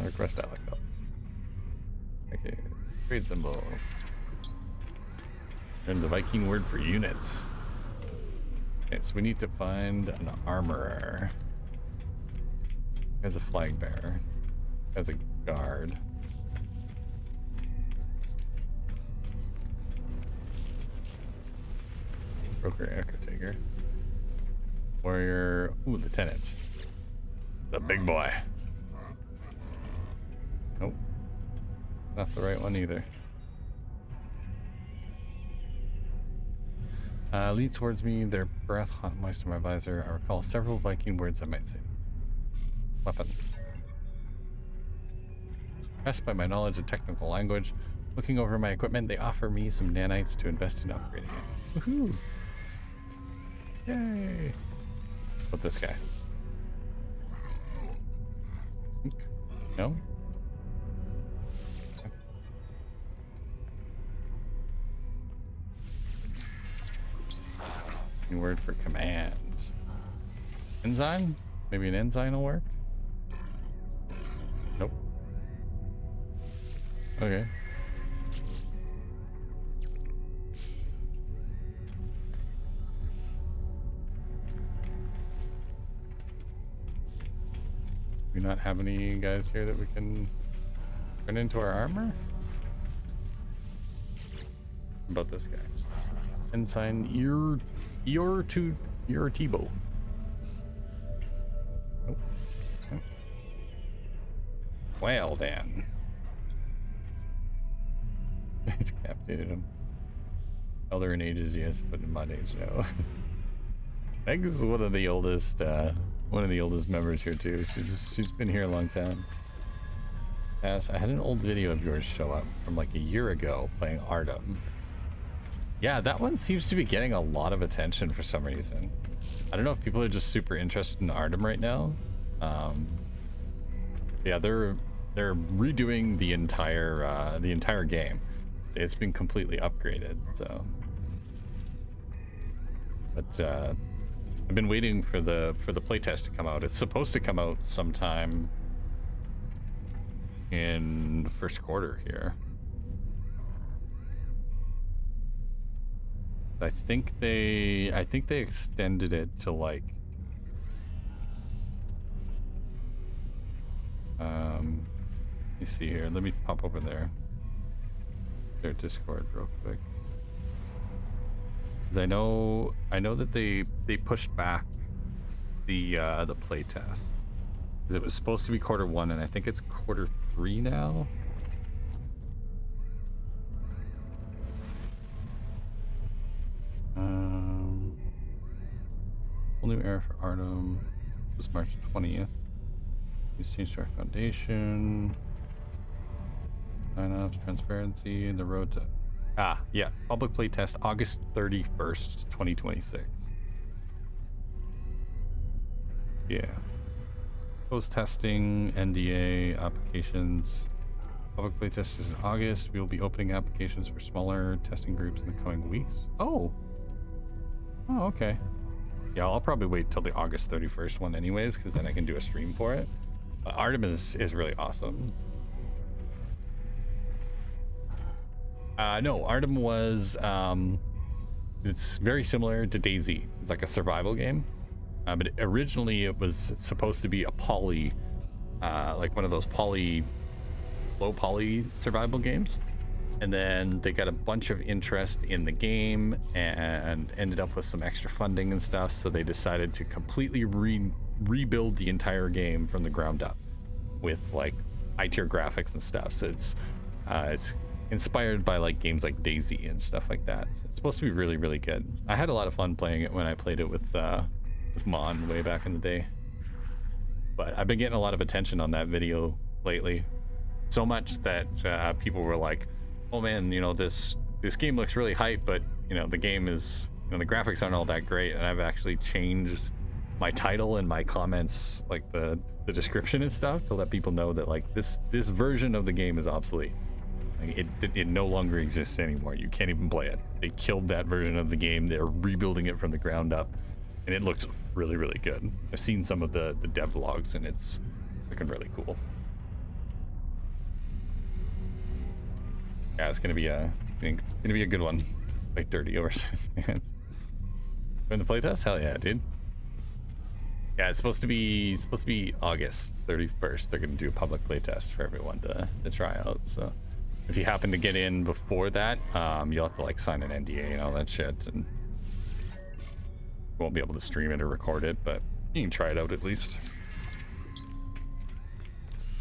Request Alec though. Okay, trade symbol. And the Viking word for units. Okay, so we need to find an armorer. As a flag bearer. As a guard. Broker, air caretaker. Warrior. Ooh, lieutenant. The big boy. Nope. Not the right one either. Lead towards me, their breath hot and moist to my visor. I recall several Viking words I might say. Weapon. Impressed by my knowledge of technical language, looking over my equipment, they offer me some nanites to invest in upgrading it. Woohoo! Yay! What this guy? No? New word for command. Ensign? Maybe an ensign will work? Nope. Okay. Do we not have any guys here that we can turn into our armor? How about this guy? Ensign your T-bow. Nope. Okay. Well then. Decapitated him. Elder in ages, yes, but in mod age, no. Meg's is one of the oldest members here too. She's been here a long time. Yes, I had an old video of yours show up from like a year ago playing Artem. Yeah, that one seems to be getting a lot of attention for some reason. I don't know if people are just super interested in Artem right now. Yeah, they're redoing the entire game. It's been completely upgraded, so. But I've been waiting for the playtest to come out. It's supposed to come out sometime in the first quarter here. I think they extended it to like Let me see here. Let me pop over there. Their Discord real quick. Because I know that they pushed back the playtest. Because it was supposed to be Q1, and I think it's Q3 now. Whole new era for Artem was March 20th. Please change to our foundation. Sign-ups, transparency, and the road to... yeah. Public playtest, August 31st, 2026. Yeah. Post-testing, NDA, applications. Public playtest is in August. We will be opening applications for smaller testing groups in the coming weeks. Oh, okay. Yeah, I'll probably wait till the August 31st one anyways, because then I can do a stream for it. Artem is really awesome. No, Artem was, it's very similar to DayZ. It's like a survival game. But originally it was supposed to be a poly, like one of those low poly survival games. And then they got a bunch of interest in the game and ended up with some extra funding and stuff. So they decided to completely rebuild the entire game from the ground up with like high-tier graphics and stuff. So it's inspired by like games like DayZ and stuff like that. So it's supposed to be really, really good. I had a lot of fun playing it when I played it with Mon way back in the day. But I've been getting a lot of attention on that video lately. So much that people were like, oh man, you know, this game looks really hype, but you know, the game is, you know, the graphics aren't all that great. And I've actually changed my title and my comments, like the description and stuff, to let people know that like this version of the game is obsolete. Like, it no longer exists anymore. You can't even play it. They killed that version of the game. They're rebuilding it from the ground up, and it looks really, really good. I've seen some of the dev logs, and it's looking really cool. Yeah, it's gonna be a good one. Like dirty oversized pants. In the playtest? Hell yeah, dude. Yeah, it's supposed to be August 31st. They're gonna do a public playtest for everyone to try out. So if you happen to get in before that, you'll have to like sign an NDA and all that shit, and you won't be able to stream it or record it, but you can try it out at least.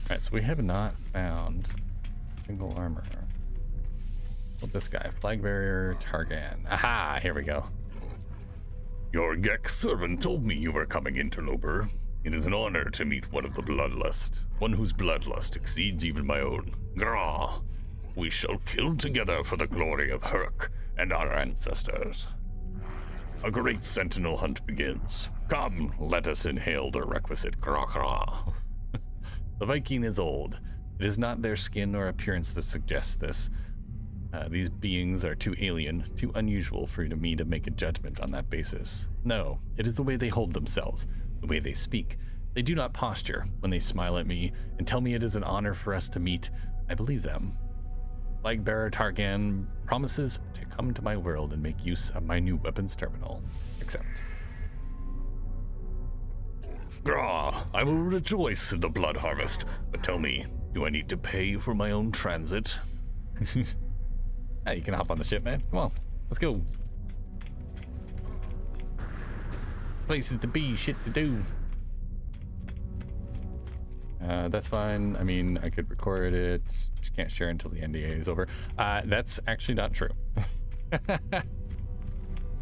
All right, so we have not found single armor. Well, this guy, flag barrier, Targan. Aha, here we go. Your Gek servant told me you were coming, interloper. It is an honor to meet one of the bloodlust, one whose bloodlust exceeds even my own. Grah, we shall kill together for the glory of Herc and our ancestors. A great sentinel hunt begins. Come, let us inhale the requisite grah grah. The Viking is old. It is not their skin or appearance that suggests this. These beings are too alien, too unusual for me to make a judgment on that basis. No, it is the way they hold themselves, the way they speak. They do not posture. When they smile at me and tell me it is an honor for us to meet, I believe them. Flag-bearer Targan promises to come to my world and make use of my new weapons terminal. Accept. Grah, I will rejoice in the blood harvest, but tell me, do I need to pay for my own transit? Hey, you can hop on the ship, man. Come on, let's go. Places to be, shit to do. That's fine. I mean, I could record it. Just can't share until the NDA is over. That's actually not true.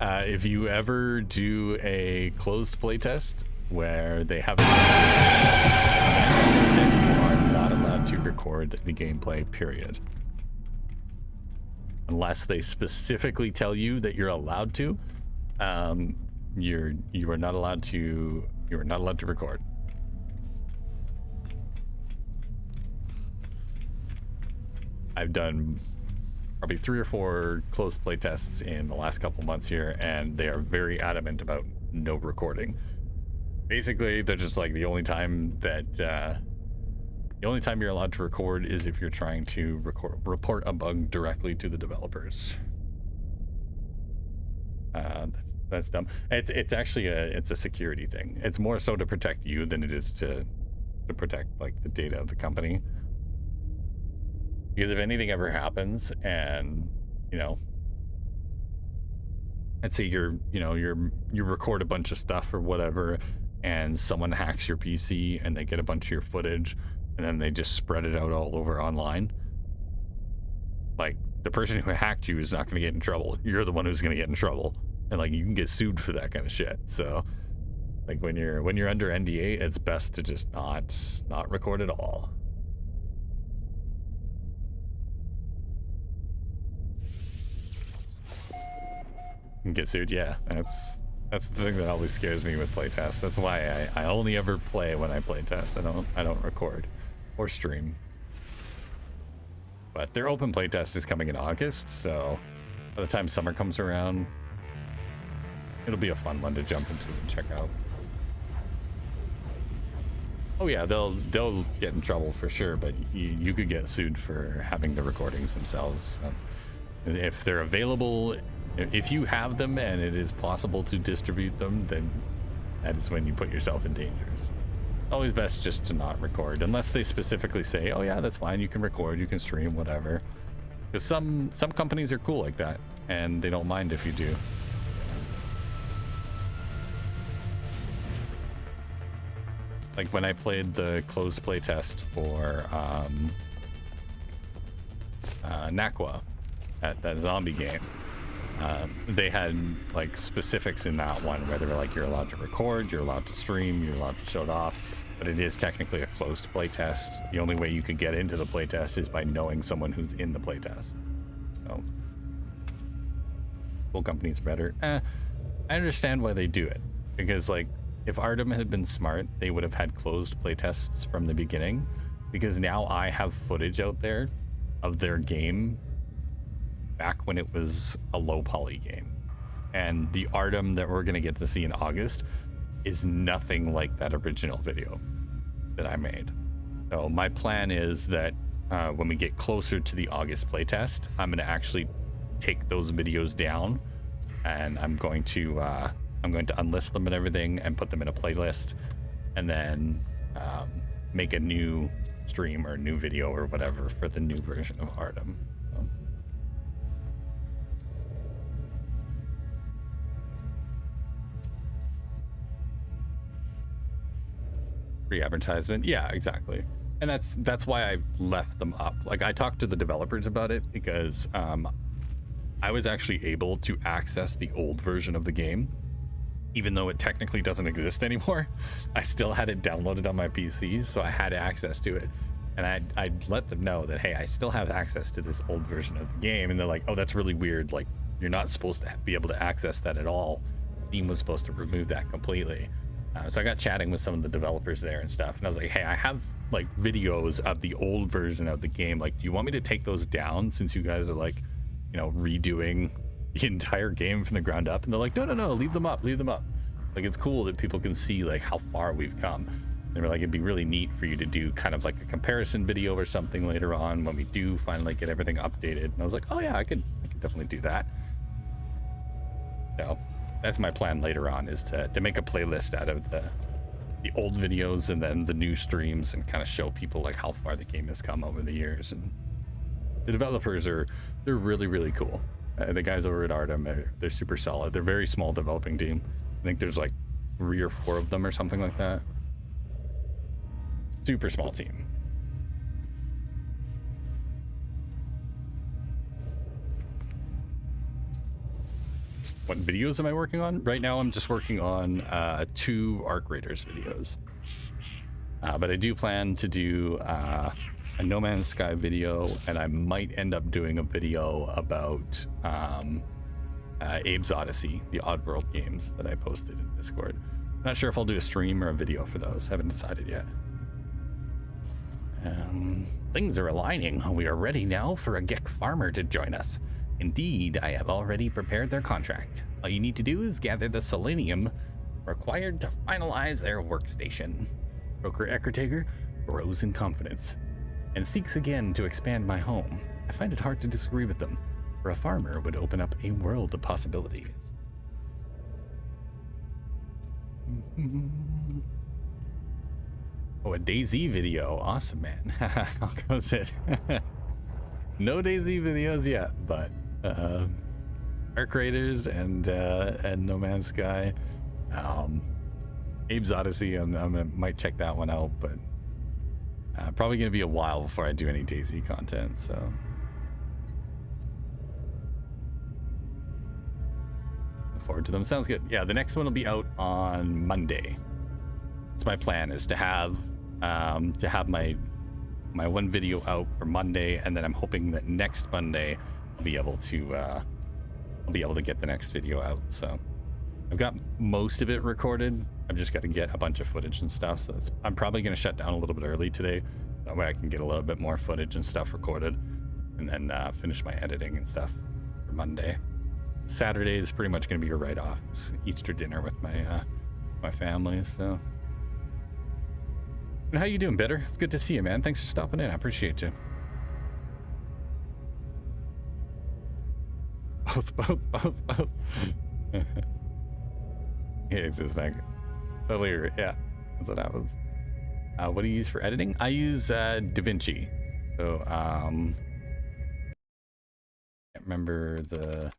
If you ever do a closed playtest where they have, you are not allowed to record the gameplay, period. Unless they specifically tell you that you're allowed to, you are not allowed to record. I've done probably 3 or 4 closed play tests in the last couple months here, and they are very adamant about no recording. Basically, they're just like the only time you're allowed to record is if you're trying to report a bug directly to the developers. That's dumb. It's actually a security thing. It's more so to protect you than it is to to protect like the data of the company. Because if anything ever happens and, you know, let's say you record a bunch of stuff or whatever, and someone hacks your PC and they get a bunch of your footage and then they just spread it out all over online. Like, the person who hacked you is not going to get in trouble. You're the one who's going to get in trouble. And like, you can get sued for that kind of shit. So like when you're under NDA, it's best to just not record at all. And get sued, yeah. That's the thing that always scares me with playtests. That's why I only ever play when I playtest. I don't record or stream. But their open playtest is coming in August, so by the time summer comes around, it'll be a fun one to jump into and check out. Oh yeah, they'll get in trouble for sure, but you could get sued for having the recordings themselves. If they're available, if you have them and it is possible to distribute them, then that is when you put yourself in danger. Always best just to not record, unless they specifically say, oh yeah, that's fine, you can record, you can stream, whatever. Because some companies are cool like that, and they don't mind if you do. Like when I played the closed playtest for Nakwa, that zombie game, they had like specifics in that one where they were like, you're allowed to record, you're allowed to stream, you're allowed to show it off, but it is technically a closed playtest. The only way you can get into the playtest is by knowing someone who's in the playtest. So, full companies better. I understand why they do it, because like, if Artem had been smart, they would have had closed playtests from the beginning, because now I have footage out there of their game back when it was a low poly game. And the Artem that we're going to get to see in August is nothing like that original video that I made. So my plan is that when we get closer to the August playtest, I'm going to actually take those videos down, and I'm going to unlist them and everything and put them in a playlist, and then make a new stream or new video or whatever for the new version of Artem. So. Free advertisement, yeah, exactly. And that's why I've left them up. Like, I talked to the developers about it because I was actually able to access the old version of the game. Even though it technically doesn't exist anymore, I still had it downloaded on my PC, so I had access to it. And I'd let them know that, hey, I still have access to this old version of the game. And they're like, oh, that's really weird. Like, you're not supposed to be able to access that at all. Steam was supposed to remove that completely. So I got chatting with some of the developers there and stuff. And I was like, hey, I have like videos of the old version of the game. Like, do you want me to take those down since you guys are like, you know, redoing the entire game from the ground up? And they're like, no, leave them up. Like, it's cool that people can see like how far we've come. They were like, it'd be really neat for you to do kind of like a comparison video or something later on when we do finally get everything updated. And I was like, oh yeah, I could definitely do that. So that's my plan later on, is to make a playlist out of the old videos and then the new streams, and kind of show people like how far the game has come over the years. And the developers they're really, really cool. The guys over at Artem, they're super solid. They're a very small developing team. I think there's like 3 or 4 of them or something like that. Super small team. What videos am I working on? Right now I'm just working on 2 Arc Raiders videos. But I do plan to do a No Man's Sky video, and I might end up doing a video about Abe's Odyssey, the Oddworld games that I posted in Discord. Not sure if I'll do a stream or a video for those. Haven't decided yet. Things are aligning. We are ready now for a Gek farmer to join us. Indeed, I have already prepared their contract. All you need to do is gather the selenium required to finalize their workstation. Broker Eckertaker grows in confidence and seeks again to expand my home. I find it hard to disagree with them, for a farmer would open up a world of possibilities. Oh, a DayZ video. Awesome, man. How goes it? No DayZ videos yet, but Arc Raiders and No Man's Sky. Abe's Odyssey, I might check that one out, but probably gonna be a while before I do any DayZ content, so. Look forward to them. Sounds good. Yeah, the next one will be out on Monday. That's my plan, is to have my one video out for Monday, and then I'm hoping that next Monday I'll be able to get the next video out. So I've got most of it recorded. I've just got to get a bunch of footage and stuff. So I'm probably going to shut down a little bit early today. That way I can get a little bit more footage and stuff recorded, and then finish my editing and stuff for Monday. Saturday is pretty much going to be a write-off. It's Easter dinner with my family. So, and how you doing, Bitter? It's good to see you, man. Thanks for stopping in. I appreciate you. Both. Yeah, it's this mag. Totally, yeah, that's what happens. What do you use for editing? I use DaVinci. So can't remember the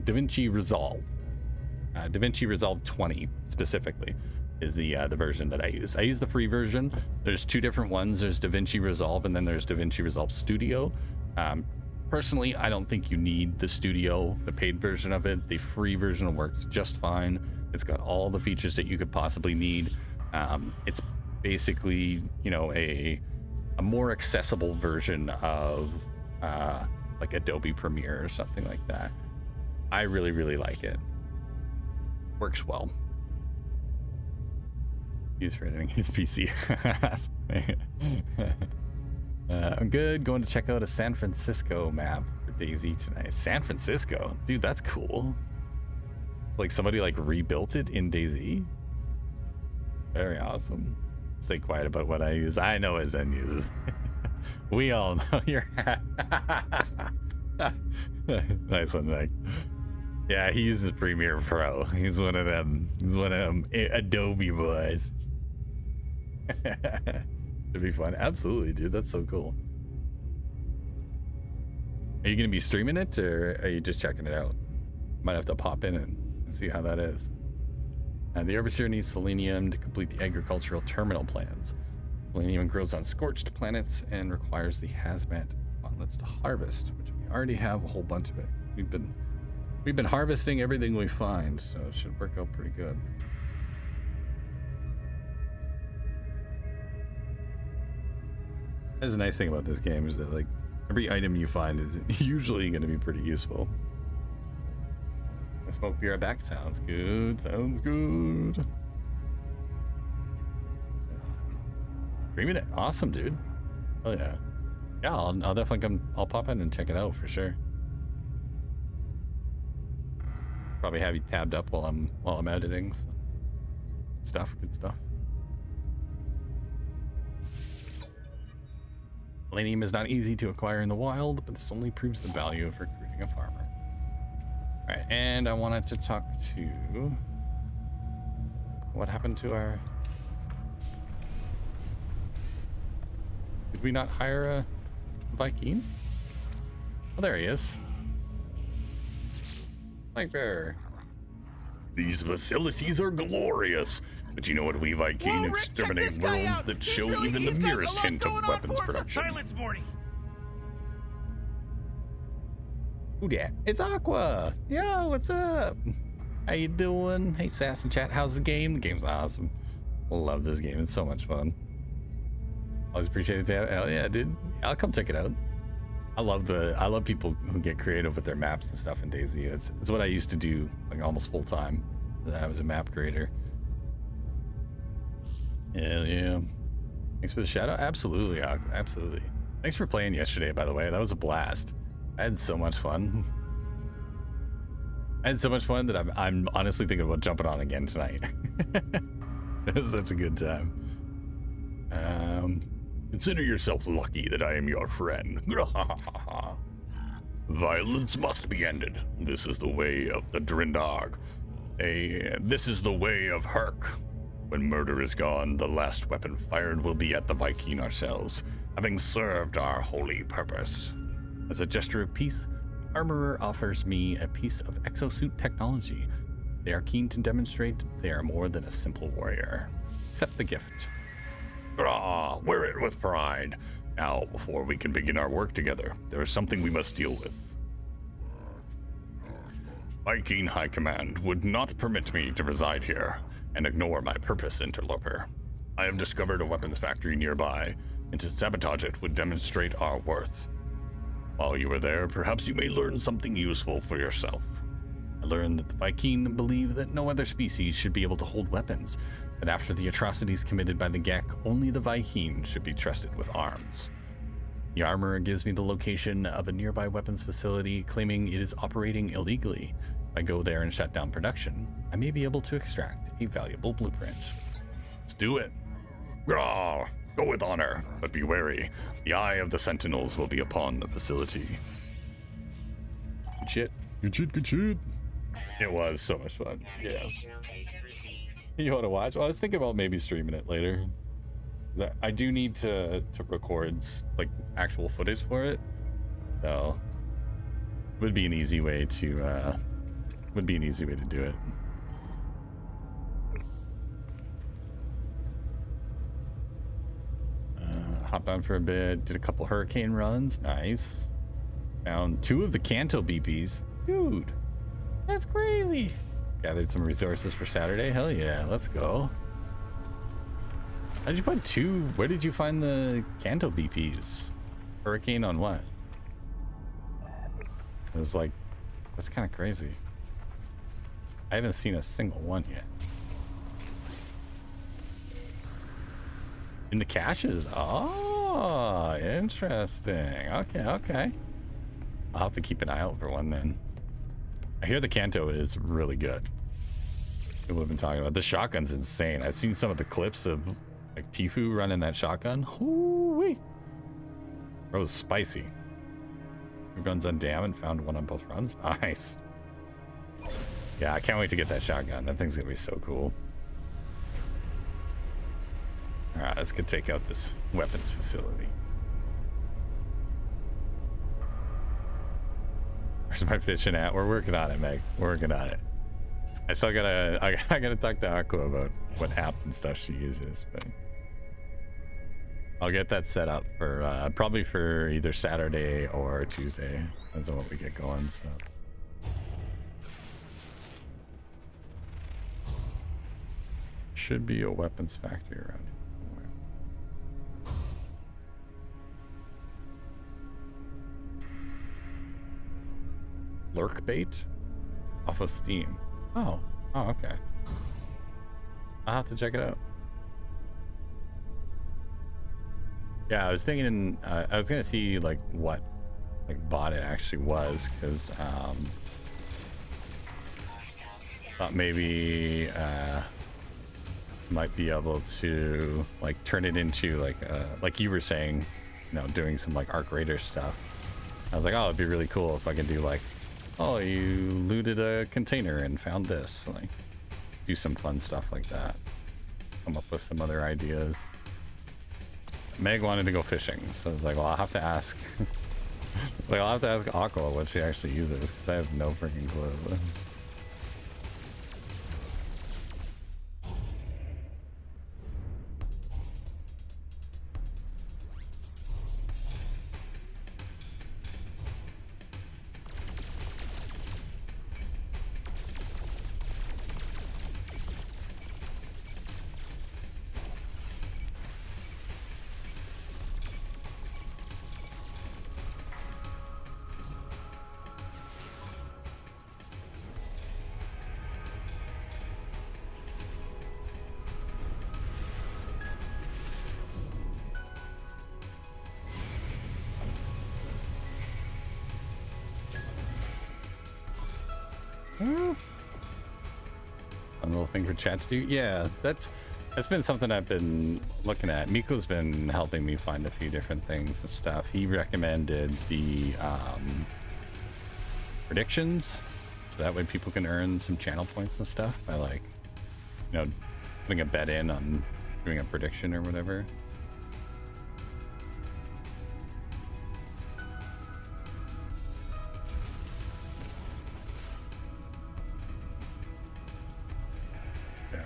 DaVinci Resolve. DaVinci Resolve 20 specifically is the version that I use. I use the free version. There's two different ones. There's DaVinci Resolve, and then there's DaVinci Resolve Studio. Personally, I don't think you need the Studio, the paid version of it. The free version works just fine. It's got all the features that you could possibly need. It's basically, you know, a more accessible version of like Adobe Premiere or something like that. I really like it. Works well. Use for editing his PC. I'm good. Going to check out a San Francisco map for DayZ tonight. San Francisco? Dude, that's cool. Like somebody like rebuilt it in DayZ? Very awesome. Stay quiet about what I use. I know what Zen uses. We all know your nice one, Nick. Yeah, he uses Premiere Pro. He's one of them. He's one of them Adobe boys. It'd be fun. Absolutely, dude. That's so cool. Are you gonna be streaming it, or are you just checking it out? Might have to pop in and see how that is. And the Overseer needs selenium to complete the agricultural terminal plans. Selenium grows on scorched planets and requires the hazmat gauntlets to harvest, which we already have a whole bunch of it. We've been harvesting everything we find, so it should work out pretty good. That's the nice thing about this game, is that like every item you find is usually going to be pretty useful. I smoke beer back. Sounds good. Sounds good. Streaming it. Awesome, dude. Oh yeah. Yeah, I'll definitely come. I'll pop in and check it out for sure. Probably have you tabbed up while I'm editing. So. Good stuff. Selenium is not easy to acquire in the wild, but this only proves the value of recruiting a farmer. All right, and I wanted to talk to what happened to our. Did we not hire a Viking? Oh, there he is. Like there. These facilities are glorious, but you know what, we Viking exterminate worlds that show even the merest hint of weapons production. Silence, Morty. Who dat? It's Aqua. Yo, what's up? How you doing? Hey, Sass in chat. How's the game? The game's awesome. Love this game. It's so much fun. Always appreciate it. Hell yeah, dude. I'll come check it out. I love people who get creative with their maps and stuff in DayZ. It's what I used to do like almost full time. I was a map creator. Hell yeah. Thanks for the shout out. Absolutely, Aqua. Absolutely. Thanks for playing yesterday, by the way. That was a blast. I had so much fun. I had so much fun that I'm honestly thinking about jumping on again tonight. It was such a good time. Consider yourself lucky that I am your friend. Violence must be ended. This is the way of the Drindog. This is the way of Herc. When murder is gone, the last weapon fired will be at the Viking ourselves, having served our holy purpose. As a gesture of peace, the armorer offers me a piece of exosuit technology. They are keen to demonstrate they are more than a simple warrior. Accept the gift. Ah, wear it with pride. Now, before we can begin our work together, there is something we must deal with. Viking High Command would not permit me to reside here and ignore my purpose, interloper. I have discovered a weapons factory nearby, and to sabotage it would demonstrate our worth. While you are there, perhaps you may learn something useful for yourself. I learned that the Viking believe that no other species should be able to hold weapons, that after the atrocities committed by the Gek, only the Viking should be trusted with arms. The armorer gives me the location of a nearby weapons facility, claiming it is operating illegally. If I go there and shut down production, I may be able to extract a valuable blueprint. Let's do it. Grah! Go with honor, but be wary. The eye of the Sentinels will be upon the facility. Good shit. Good shit, good shit. It was so much fun. Yeah. Navigational data received. You want to watch? Well, I was thinking about maybe streaming it later. I do need to record like actual footage for it, so would be an easy way to do it. Hopped on for a bit, did a couple hurricane runs. Nice. Found 2 of the Kanto BPs. Dude, that's crazy. Gathered some resources for Saturday. Hell yeah, let's go. How'd you find 2? Where did you find the Kanto BPs? Hurricane on what? It was like, that's kind of crazy. I haven't seen a single one yet. In the caches? Oh, interesting. Okay. I'll have to keep an eye out for one then. I hear the Kanto is really good. People have been talking about the shotgun's insane. I've seen some of the clips of like Tifu running that shotgun. Hoo-wee. That was spicy. 2 guns on dam and found 1 on both runs. Nice. Yeah, I can't wait to get that shotgun. That thing's gonna be so cool. All right, let's go take out this weapons facility. Where's my fishing at? We're working on it, Meg. We're working on it. I still gotta, I gotta talk to Aqua about what app and stuff she uses, but I'll get that set up for probably for either Saturday or Tuesday. Depends on what we get going. So. Should be a weapons factory around here. Lurk bait off of Steam. Oh, okay. I'll have to check it out. Yeah, I was thinking I was gonna see like what like bot it actually was, because thought maybe might be able to like turn it into like you were saying, you know, doing some like Arc Raider stuff. I was like, oh, it'd be really cool if I could do like, oh, you looted a container and found this, like do some fun stuff like that. Come up with some other ideas. Meg wanted to go fishing, so I was like, well, I'll have to ask. Like, I'll have to ask Aqua what she actually uses, because I have no freaking clue. A little thing for chat to do. Yeah, that's been something I've been looking at. Miko's been helping me find a few different things and stuff. He recommended the predictions, so that way people can earn some channel points and stuff by, like, you know, putting a bet in on doing a prediction or whatever. Yeah.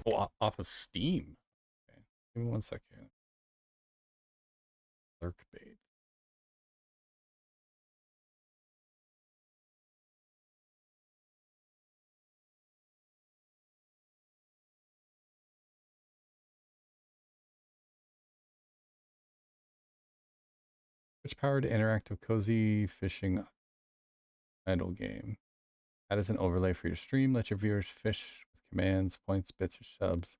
Oh, off of Steam. Okay. Give me 1 second. Lurk bait. Switch powered interactive cozy fishing idle game. Add as an overlay for your stream. Let your viewers fish with commands, points, bits, or subs.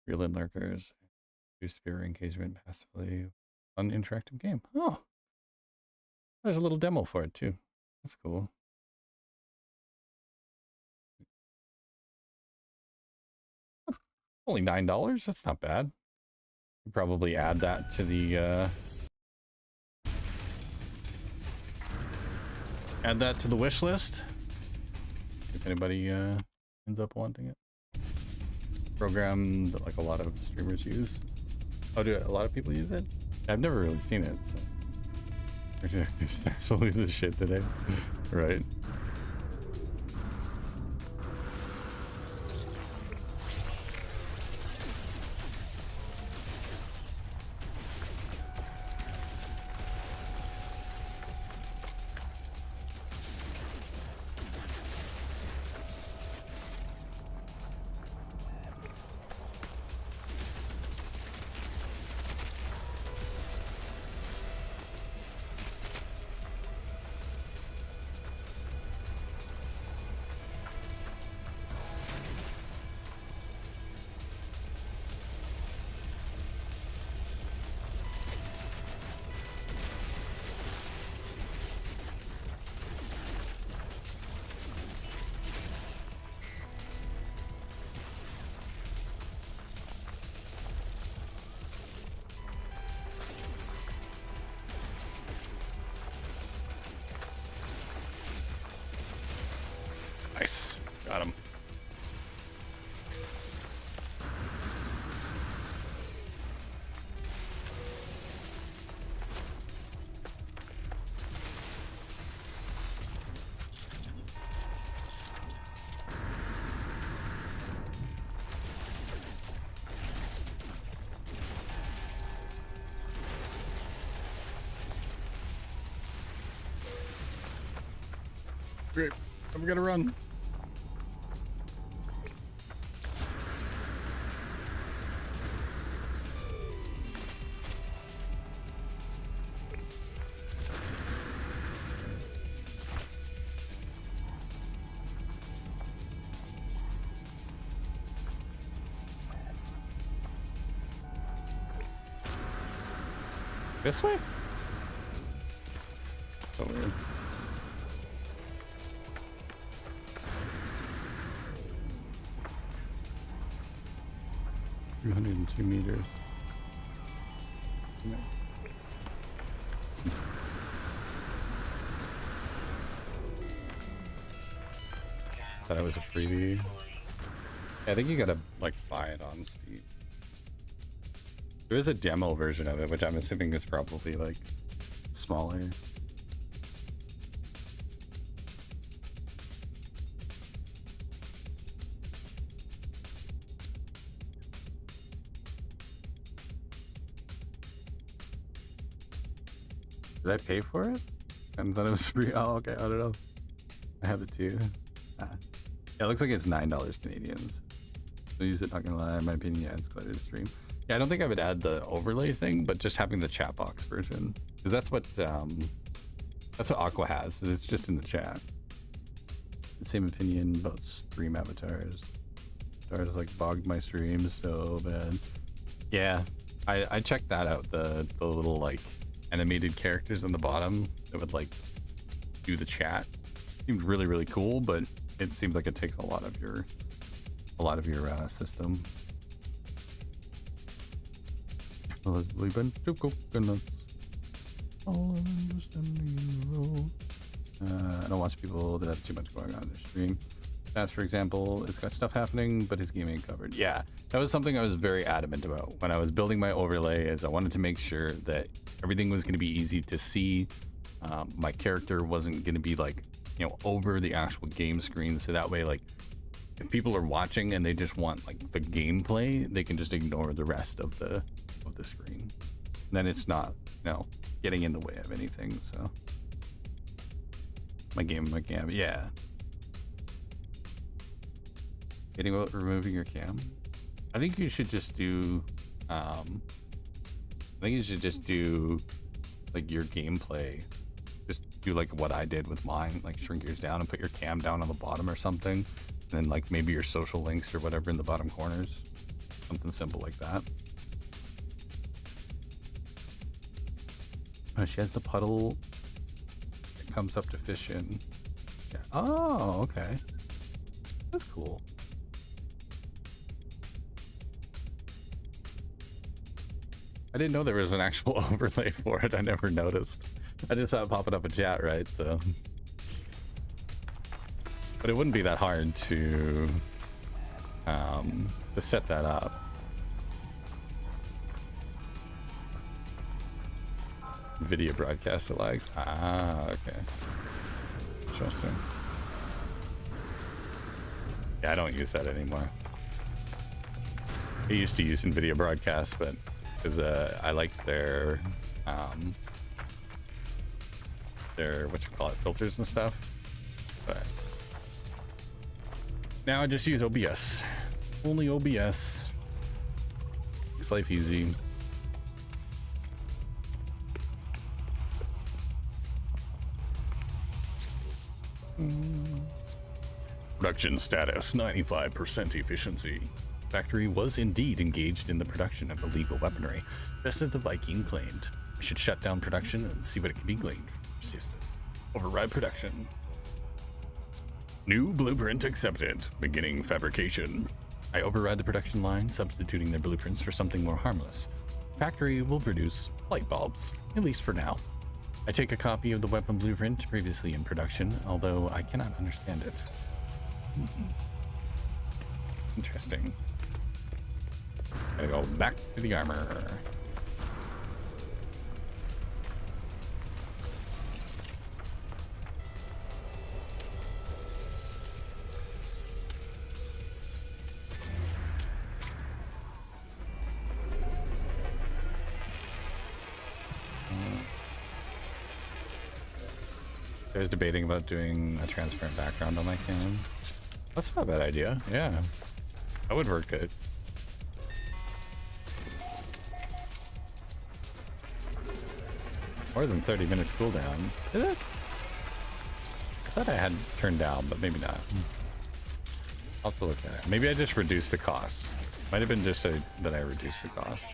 Reel in lurkers. Boost viewer engagement passively. Fun interactive game. Oh, there's a little demo for it too. That's cool. Only $9. That's not bad. Could probably add that to the wish list if anybody ends up wanting it. Program that like a lot of streamers use. Oh, do a lot of people use it? I've never really seen it. So SASS loses shit today, right? Nice. Got him. Great. I'm gonna run. This way? So weird. $202 meters. Nice. Thought it was a freebie. Yeah, I think you gotta like buy it on Steam. There is a demo version of it, which I'm assuming is probably like smaller. Did I pay for it? I thought it was free. Oh, okay. I don't know. I have it too. Yeah, it looks like it's $9 Canadian. So use it, not gonna lie. In my opinion, yeah, it's glad to stream. Yeah, I don't think I would add the overlay thing, but just having the chat box version, because that's what Aqua has. Is it's just in the chat. The same opinion about stream avatars. Avatars like bogged my stream so bad. Yeah, I checked that out. The little like animated characters on the bottom that would like do the chat seemed really cool, but it seems like it takes a lot of your system. We've been to coconuts, all understanding in the road. I don't watch people that have too much going on in their stream. SASS, for example, it's got stuff happening, but his game ain't covered. Yeah, that was something I was very adamant about when I was building my overlay, is I wanted to make sure that everything was going to be easy to see. My character wasn't going to be like, you know, over the actual game screen. So that way, like, if people are watching and they just want like the gameplay, they can just ignore the rest of the screen. And then it's not, you know, getting in the way of anything. So my cam, yeah. Getting about removing your cam. I think you should just do like your gameplay. Just do like what I did with mine, like shrink yours down and put your cam down on the bottom or something. And then like maybe your social links or whatever in the bottom corners. Something simple like that. Oh, she has the puddle. It comes up to fish in. Yeah. Oh, okay. That's cool. I didn't know there was an actual overlay for it. I never noticed. I just saw it popping up in chat, right? So, but it wouldn't be that hard to set that up. Video broadcast it lags. Ah, okay. Interesting. Yeah, I don't use that anymore. I used to use NVIDIA broadcast, but because I like their filters and stuff. But now I just use OBS. Only OBS. Makes life easy. Production status, 95% efficiency. Factory was indeed engaged in the production of illegal weaponry, just as the Viking claimed. We should shut down production and see what it can be gleaned. Persistent. Override production. New blueprint accepted. Beginning fabrication. I override the production line, substituting their blueprints for something more harmless. Factory will produce light bulbs, at least for now. I take a copy of the weapon blueprint previously in production, although I cannot understand it. Interesting. Gotta go back to the armor. I was debating about doing a transparent background on my cam. That's not a bad idea. Yeah, that would work good. More than 30 minutes cooldown. Is it? I thought I had turned down, but maybe not. I'll have to look at it. Maybe I just reduced the cost. Might have been just that I reduced the cost.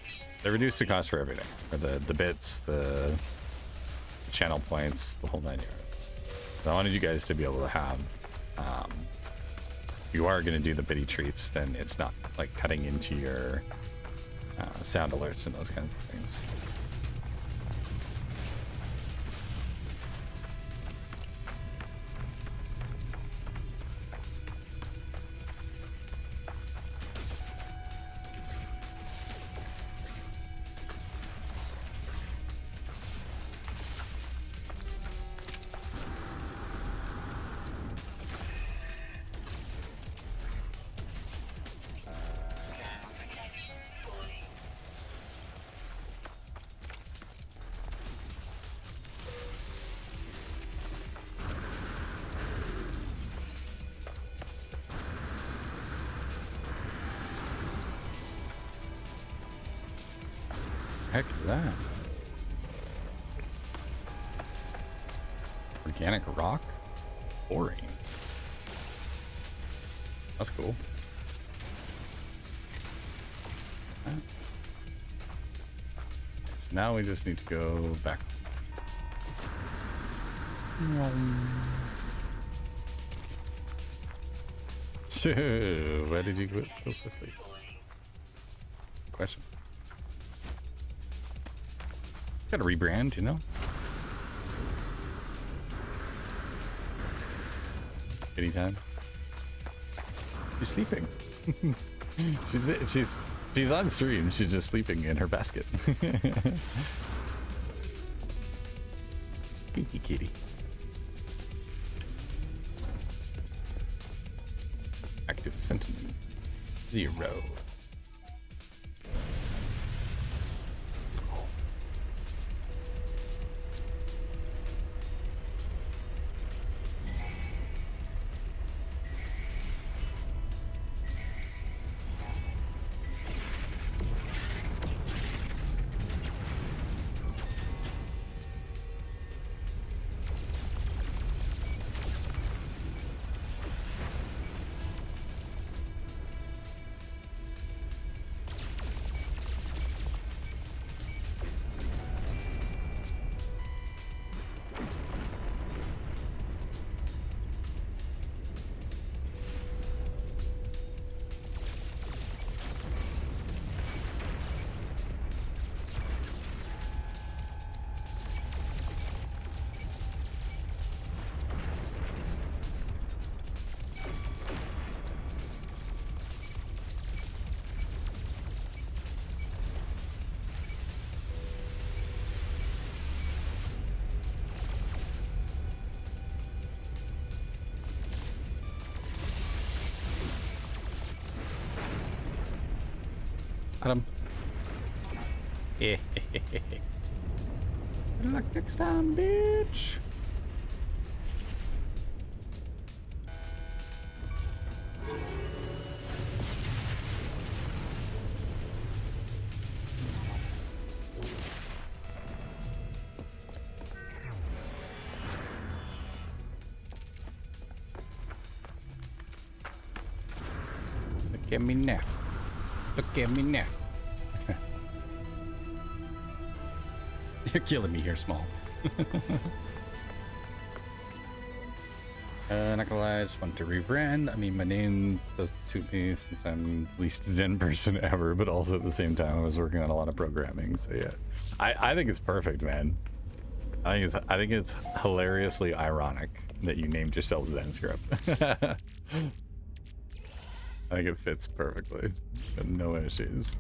They reduced the cost for everything. For the bits, the channel points, the whole 9 yards. So I wanted you guys to be able to have, if you are going to do the bitty treats, then it's not like cutting into your sound alerts and those kinds of things. Heck is that? Organic rock? Boring. That's cool. So now we just need to go back. Why did you go so swiftly? Question. Gotta rebrand, you know? Anytime. She's sleeping. she's on stream. She's just sleeping in her basket. Kitty kitty. Active sentiment 0. Got him. Yeah. Good luck next time, bitch. Look at me now. Look at me now. You're killing me here, Smalls. Not gonna lie, I just want to rebrand. I mean, my name doesn't suit me since I'm the least Zen person ever, but also at the same time, I was working on a lot of programming. So yeah, I think it's perfect, man. I think it's hilariously ironic that you named yourself Zen Script. I think it fits perfectly. No issues.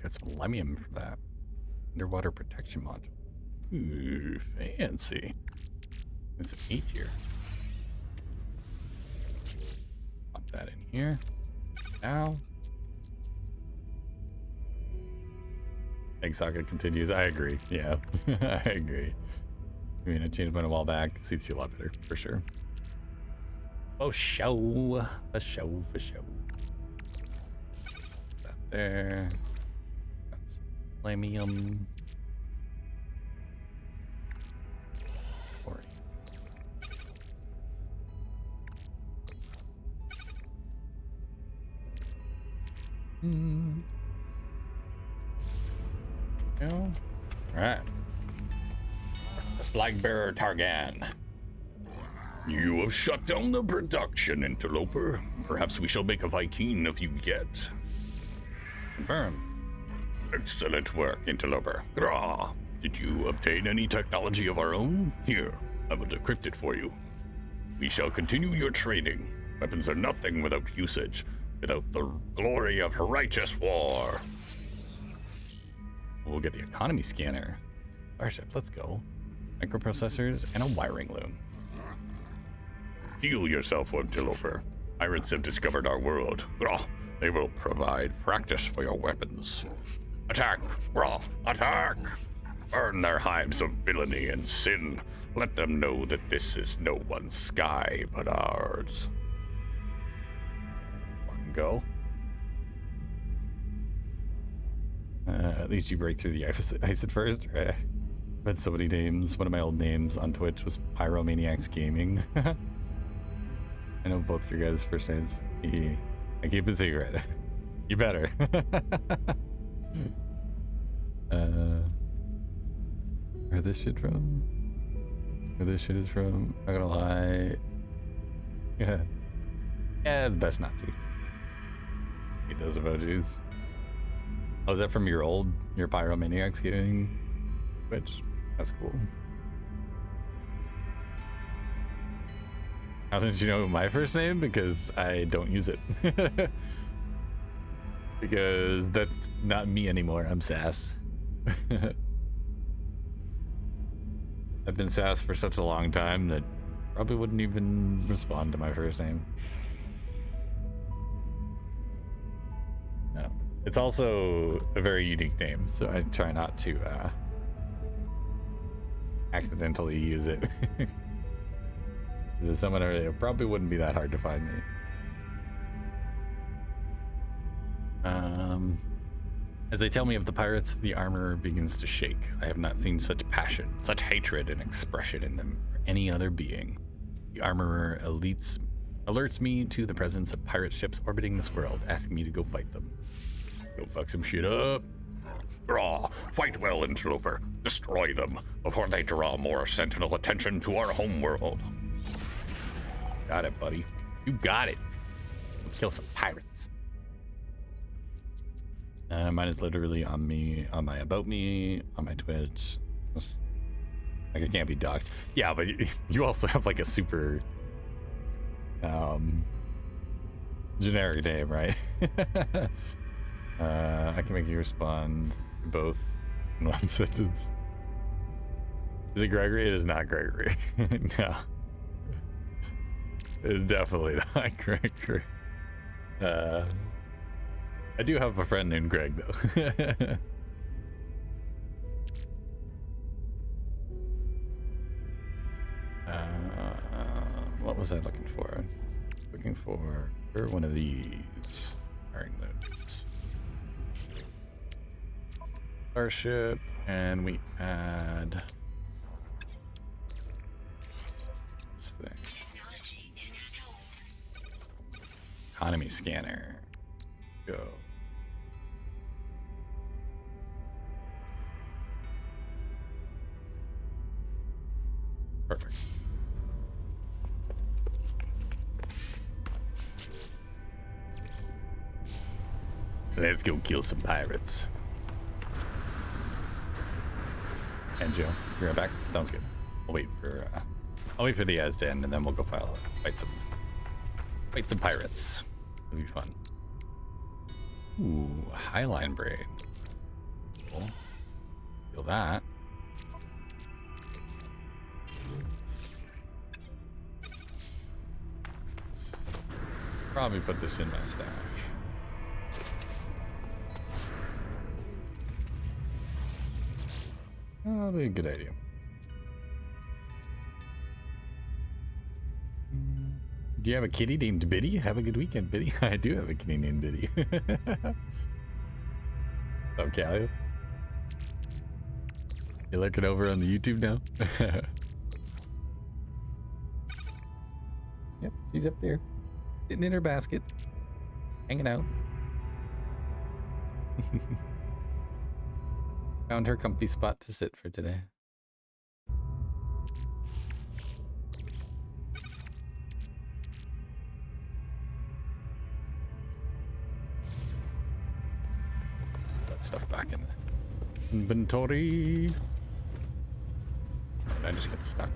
Got some limium for that. Underwater protection module. Ooh, fancy. It's an 8 tier. Pop that in here. Now. Egg socket continues. I agree. Yeah, I agree. I mean, I changed mine a while back. Suits you a lot better, for sure. Oh, show. For show, for show. That there. That's lamium. 40. No. All right. Flag bearer Targan. You have shut down the production, interloper. Perhaps we shall make a Viking of you yet. Confirm. Excellent work, interloper. Grah. Did you obtain any technology of our own? Here, I will decrypt it for you. We shall continue your training. Weapons are nothing without usage, without the glory of righteous war. We'll get the economy scanner. Starship, let's go. Microprocessors and a wiring loom. Heal yourself, interloper. Pirates have discovered our world. Grah. They will provide practice for your weapons. Attack! Grah. Attack! Burn their hives of villainy and sin. Let them know that this is no one's sky but ours. Fucking go. At least you break through the ice at first. I've had so many names. One of my old names on Twitch was Pyromaniacs Gaming. I know both your guys' first names. I keep it secret. You better. Where this shit from? Where this shit is from? Not gonna lie. Yeah. Yeah, it's best not to. Hate those emojis. Oh, is that from your Pyromaniacs Gaming Twitch? That's cool. How did you know my first name? Because I don't use it. Because that's not me anymore. I'm SASS. I've been SASS for such a long time that probably wouldn't even respond to my first name. No. It's also a very unique name, so I try not to accidentally use it. There's someone earlier, it probably wouldn't be that hard to find me. As they tell me of the pirates, the armor begins to shake. I have not seen such passion, such hatred and expression in them or any other being. The armorer alerts me to the presence of pirate ships orbiting this world, asking me to go fight them. Go fuck some shit up. Raw, fight well, interloper. Destroy them before they draw more sentinel attention to our homeworld. Got it, buddy. You got it. Kill some pirates. Mine is literally on me, on my about me, on my Twitch. Like, it can't be doxed. Yeah, but you also have like a super generic name, right? I can make you respond both in one sentence. Is it Gregory? It is not Gregory. No. It is definitely not Gregory. I do have a friend named Greg, though. What was I looking for? Looking for one of these. Firing loads. Starship, and we add this thing. Technology installed. Economy scanner. Go. Perfect. Let's go kill some pirates. And Joe, you're right back. Sounds good. I'll wait for the ads to end, and then we'll go fight some pirates. It'll be fun. Ooh, Highline braid. Cool. Feel that. Probably put this in my stash. That'll be a good idea. Do you have a kitty named Biddy? Have a good weekend, Biddy. I do have a kitty named Biddy. Oh, Callie. You looking over on the YouTube now? Yep, she's up there. Sitting in her basket. Hanging out. Found her comfy spot to sit for today. That stuff back in the inventory. Did I just get stuck?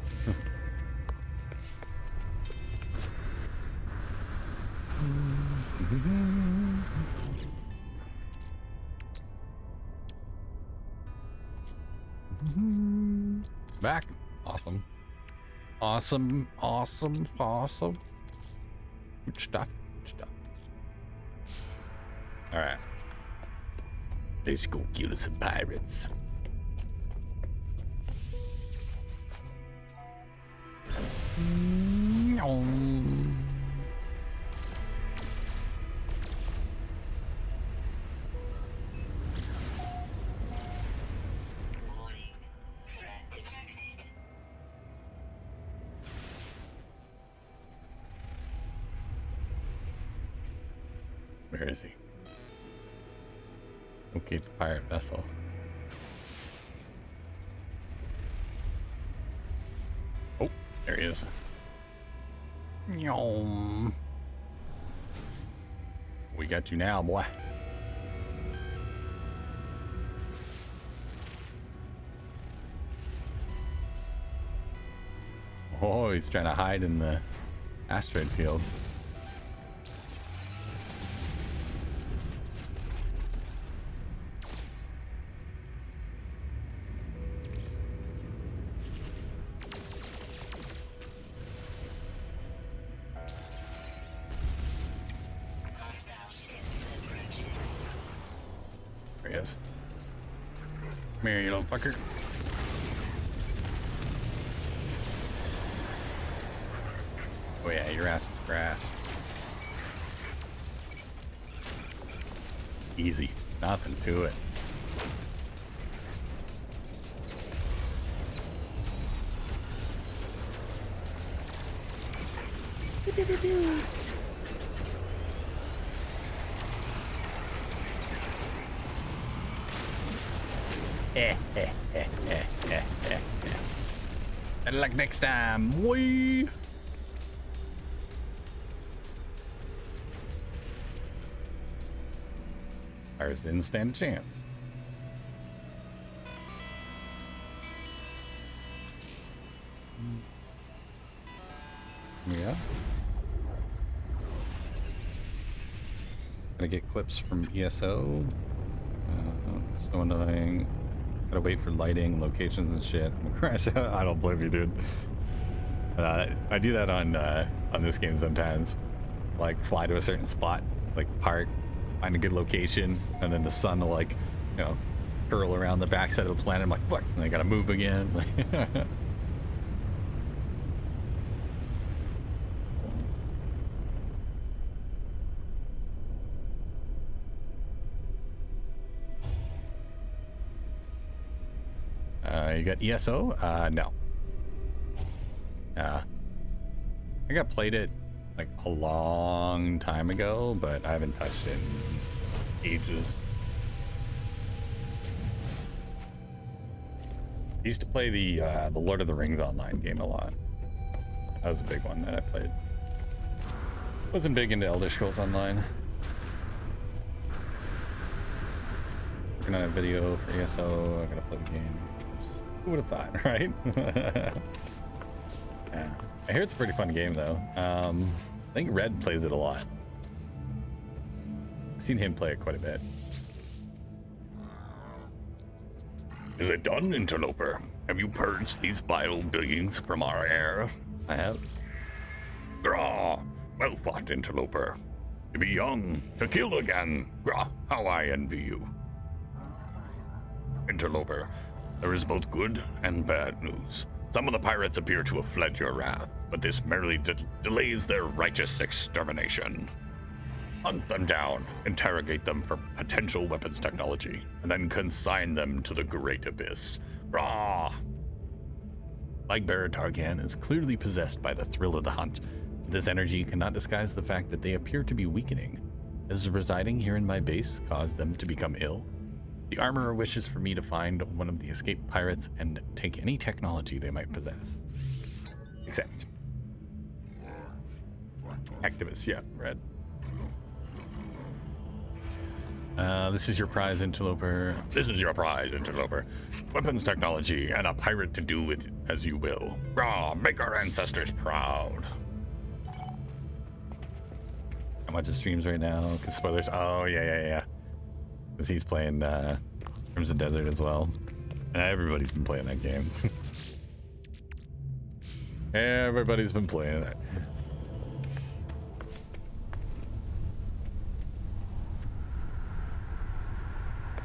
Back. Awesome. Awesome. Awesome. Awesome. Good stuff. Good stuff. All right. Let's go kill some pirates. Warning. Threat detected. Where is he? Okay, the pirate vessel. Oh, there he is. Nyom. We got you now, boy. Oh, he's trying to hide in the Asteroid field. There he is. Come here, you little fucker. Oh yeah, your ass is grass. Easy. Nothing to it. Better luck next time. Wee. Ours didn't stand a chance. Yeah. Gotta get clips from ESO. So annoying. Gotta wait for lighting, locations and shit. I'm gonna crash out. I don't blame you, dude. I do that on this game sometimes. Like fly to a certain spot, like park, find a good location, and then the sun will like, you know, curl around the backside of the planet. I'm like, fuck, and I gotta move again. You got ESO? No. I got played it like a long time ago, but I haven't touched it in ages. I used to play the Lord of the Rings online game a lot. That was a big one that I played. Wasn't big into Elder Scrolls Online. Working on a video for ESO. I gotta play the game. Who would have thought, right? Yeah. I hear it's a pretty fun game though. I think Red plays it a lot. I've seen him play it quite a bit. Is it done, interloper? Have you purged these vile beings from our air? I have. Grah! Well fought, interloper. To be young, to kill again. Grah! How I envy you. Interloper, there is both good and bad news. Some of the pirates appear to have fled your wrath, but this merely delays their righteous extermination. Hunt them down, interrogate them for potential weapons technology, and then consign them to the great abyss. Rah! Lightbearer Targan is clearly possessed by the thrill of the hunt. This energy cannot disguise the fact that they appear to be weakening. Has residing here in my base caused them to become ill? The armorer wishes for me to find one of the escaped pirates and take any technology they might possess. Except activists, yeah, Red. This is your prize, interloper. This is your prize, interloper. Weapons technology and a pirate to do with as you will. Rah, make our ancestors proud. I'm watching streams right now, because spoilers. Oh, yeah. Because he's playing Crimson Desert as well. And everybody's been playing that game. Everybody's been playing it.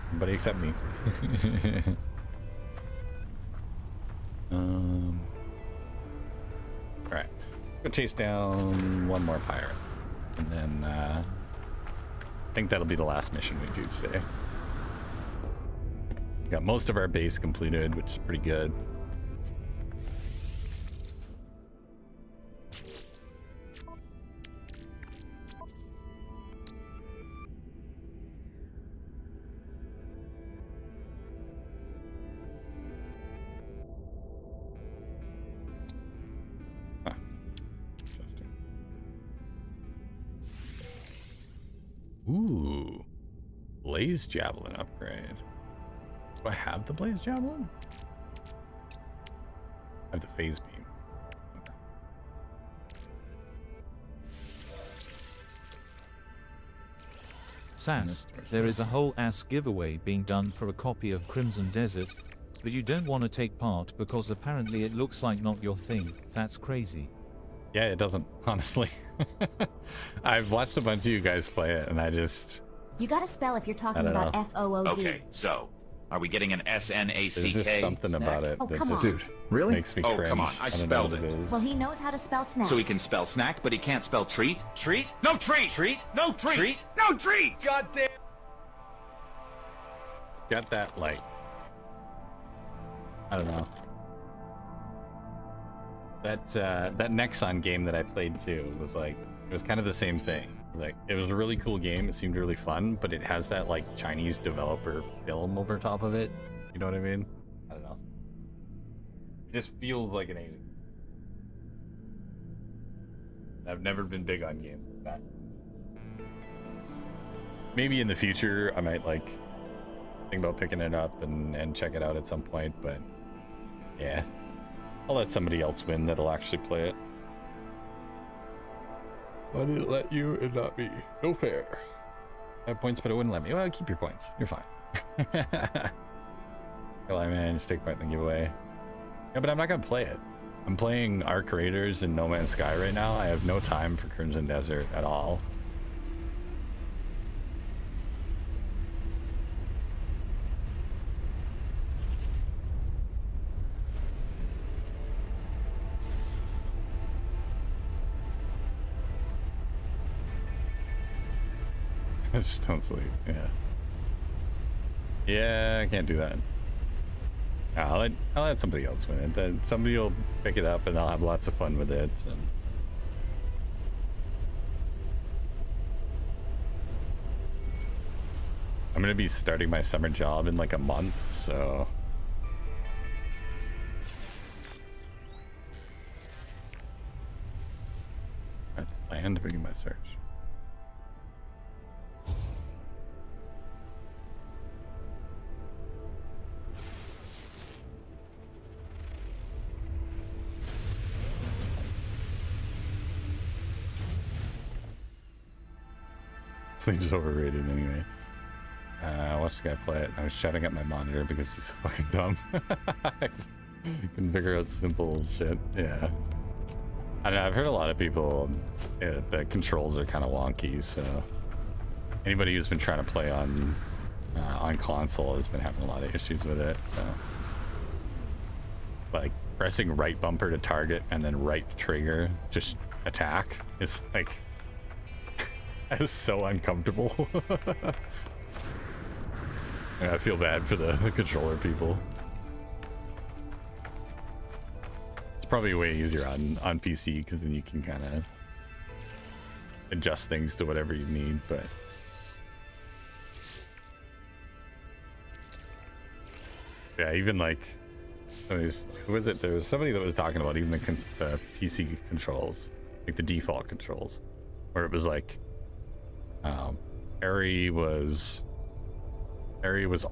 Everybody except me. Alright. Go chase down one more pirate. And then I think that'll be the last mission we do today. Got most of our base completed, which is pretty good. Huh. Interesting. Ooh. Blaze Javelin upgrade. Do I have the Blaze Javelin? I have the phase beam. Okay. SASS, there is a whole ass giveaway being done for a copy of Crimson Desert, but you don't want to take part because apparently it looks like not your thing. That's crazy. Yeah, it doesn't, honestly. I've watched a bunch of you guys play it, and I just... You gotta spell if you're talking I don't about know. F-O-O-D. Okay, so are we getting an S-N-A-C-K? There's just something snack? about it Oh, that come just on. Dude, really? makes me Oh, cringe. come on, I don't know spelled what it. is. Well, he knows how to spell snack. So he can spell snack, but he can't spell treat? Treat? No treat! Treat? No treat! Treat? No treat! God damn! Got that, like... I don't know. That Nexon game that I played too was like, it was kind of the same thing. It was like, it was a really cool game. It seemed really fun, but it has that like Chinese developer film over top of it. You know what I mean? I don't know. It just feels like an Asian. I've never been big on games like that. Maybe in the future I might like think about picking it up and check it out at some point, but yeah. I'll let somebody else win that'll actually play it. Why did it let you and not me? No fair. I have points, but it wouldn't let me. Well, keep your points. You're fine. Well, I mean, just take part in the giveaway. Yeah, but I'm not gonna play it. I'm playing Arc Raiders and No Man's Sky right now. I have no time for Crimson Desert at all. I just don't sleep. Yeah. Yeah, I can't do that. I'll let somebody else win it. Then somebody will pick it up, and I'll have lots of fun with it. And... I'm gonna be starting my summer job in like a month, so. I have to plan to begin my search. Sleep's overrated anyway. Watch the guy play it. I was shouting at my monitor because he's so fucking dumb. I can figure out simple shit. Yeah. I don't know, I've heard a lot of people, the controls are kind of wonky, so anybody who's been trying to play on console has been having a lot of issues with it. So, like pressing right bumper to target and then right trigger just attack is like it's so uncomfortable. I feel bad for the controller people. It's probably way easier on PC because then you can kind of adjust things to whatever you need, but yeah, even like who was it? There was somebody that was talking about even the PC controls, like the default controls, where it was like parry was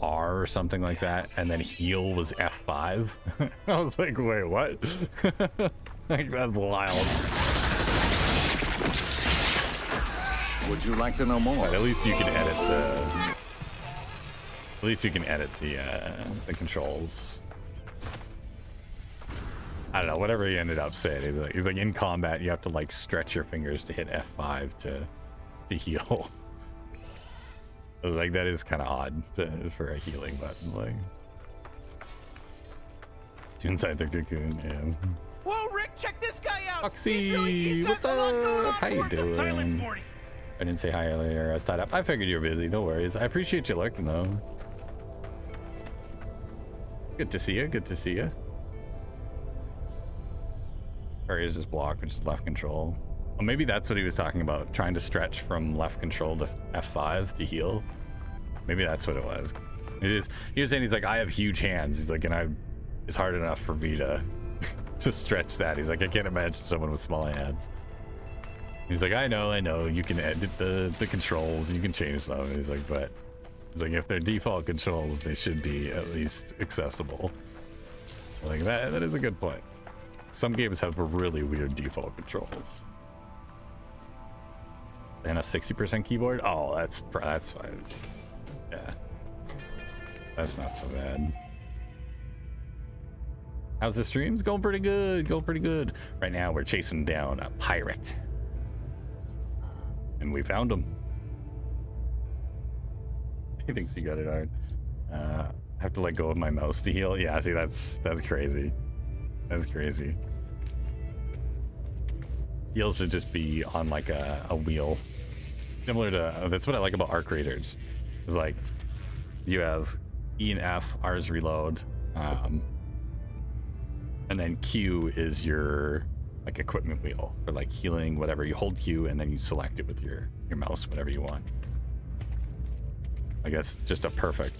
R or something like that, and then heal was F5. I was like, wait, what? Like, that's wild. Would you like to know more? But at least you can edit the controls. I don't know, whatever he ended up saying. He's like in combat you have to like stretch your fingers to hit F5 to heal. I was like, that is kind of odd for a healing button. Like, inside the cocoon, yeah. Whoa, Rick, check this guy out. Foxy, what's up? How you doing? I didn't say hi earlier. I was tied up. I figured you were busy. No worries. I appreciate you lurking though. Good to see you. Good to see you. Or is just block, which is left control. Well, maybe that's what he was talking about, trying to stretch from left control to F5 to heal. Maybe that's what it was. He was saying, he's like, I have huge hands. He's like, and it's hard enough for me to stretch that. He's like, I can't imagine someone with small hands. He's like, I know, you can edit the controls, you can change them. He's like, but he's like, if they're default controls, they should be at least accessible. Like, that is a good point. Some games have really weird default controls. And a 60% keyboard. Oh, that's why it's, yeah. That's not so bad. How's the streams? Going pretty good. Going pretty good. Right now we're chasing down a pirate. And we found him. He thinks he got it hard. I have to let go of my mouse to heal. Yeah, see, that's crazy. That's crazy. Heal should just be on like a wheel. Similar to, that's what I like about arc raiders. It's like you have E and F, R is reload, and then Q is your like equipment wheel for like healing, whatever. You hold Q and then you select it with your mouse, whatever you want. I guess just a perfect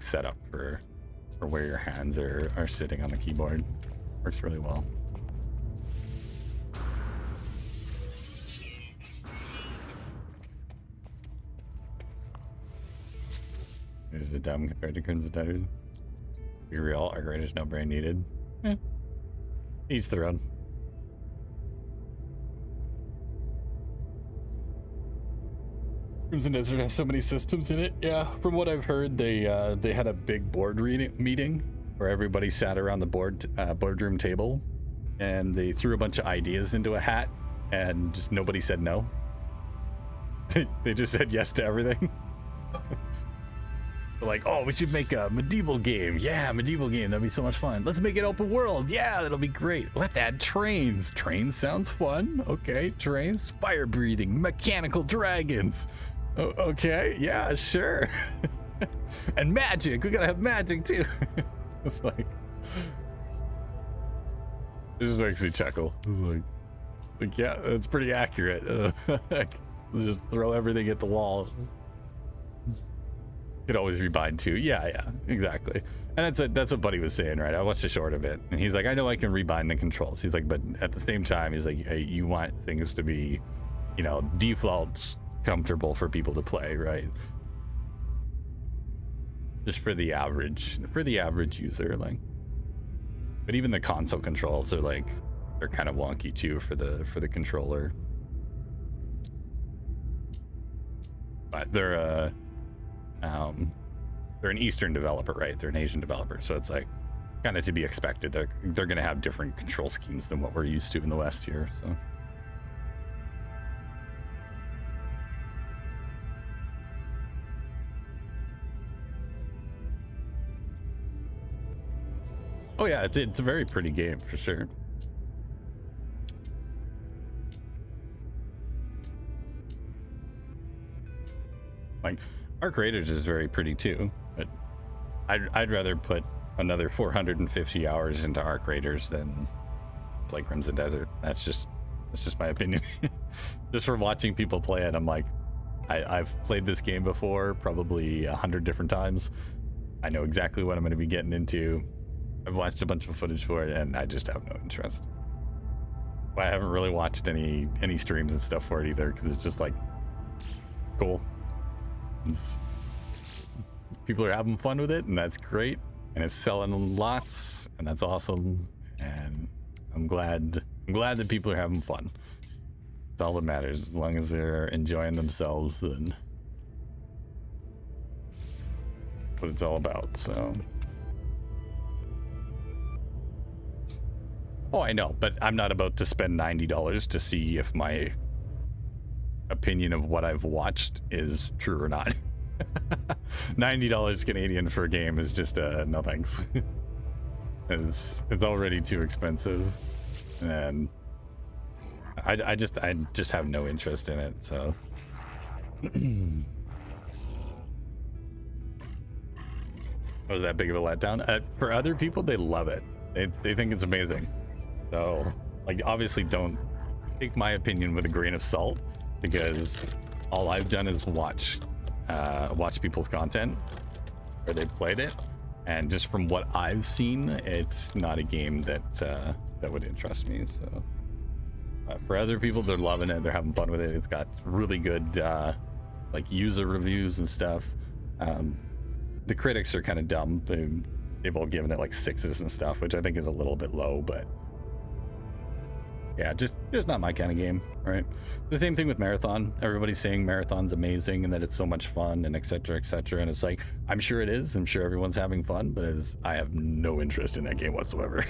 setup for where your hands are sitting on the keyboard. Works really well. Is it dumb compared to Crimson Tide? Be real, arc raiders no brain needed. Each their own. Crimson Desert has so many systems in it. Yeah, from what I've heard, they had a big board meeting where everybody sat around the boardroom table, and they threw a bunch of ideas into a hat, and just nobody said no. They just said yes to everything. They're like, oh, we should make a medieval game. Yeah, medieval game. That'd be so much fun. Let's make it open world. Yeah, that'll be great. Let's add trains. Trains sounds fun. Okay, trains. Fire breathing. Mechanical dragons. Oh, okay, yeah, sure. And magic. We gotta have magic too. It's like, it just makes me chuckle. Like yeah, that's pretty accurate. Just throw everything at the wall. Could always rebind too. Yeah, exactly. And that's what Buddy was saying, right? I watched a short of it, and he's like, I know I can rebind the controls. He's like, but at the same time, he's like, hey, you want things to be, you know, defaults comfortable for people to play, right? Just for the average user, like. But even the console controls are like, they're kind of wonky too for the controller. But they're an Eastern developer, right? They're an Asian developer, so it's like kind of to be expected. They're going to have different control schemes than what we're used to in the West here. So, oh yeah, it's a very pretty game for sure. Like, Arc Raiders is very pretty too, but I'd rather put another 450 hours into Arc Raiders than play Crimson Desert. That's just my opinion. Just from watching people play it, I'm like, I've played this game before, probably 100 different times. I know exactly what I'm going to be getting into. I've watched a bunch of footage for it, and I just have no interest. I haven't really watched any streams and stuff for it either, because it's just like, cool. People are having fun with it, and that's great, and it's selling lots, and that's awesome, and I'm glad that people are having fun. That's all that matters. As long as they're enjoying themselves, then that's what it's all about. So, oh, I know, but I'm not about to spend $90 to see if my opinion of what I've watched is true or not. $90 Canadian for a game is just no thanks. It's already too expensive, and I just have no interest in it. So was that big of a letdown? For other people, they love it. They think it's amazing. So, like, obviously don't take my opinion with a grain of salt, because all I've done is watch people's content where they played it, and just from what I've seen, it's not a game that would interest me. So for other people, they're loving it, they're having fun with it. It's got really good like user reviews and stuff. The critics are kind of dumb. They've all given it like 6s and stuff, which I think is a little bit low, but yeah, just not my kind of game, right? The same thing with Marathon. Everybody's saying Marathon's amazing and that it's so much fun and etc. etc. And it's like, I'm sure it is. I'm sure everyone's having fun, but I have no interest in that game whatsoever.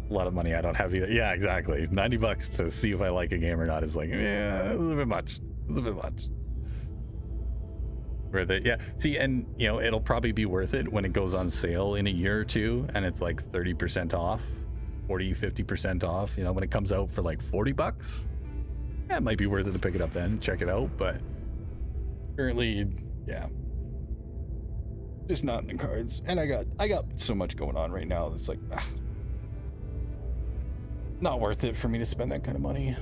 A lot of money I don't have either. Yeah, exactly. $90 to see if I like a game or not is like, yeah, a little bit much. A little bit much. Worth it. Yeah. See, and you know, it'll probably be worth it when it goes on sale in a year or two and it's like 30% off, 40, 50% off. You know, when it comes out for like $40, yeah, it might be worth it to pick it up then, check it out. But currently, yeah, just not in the cards. And I got so much going on right now. It's like, not worth it for me to spend that kind of money.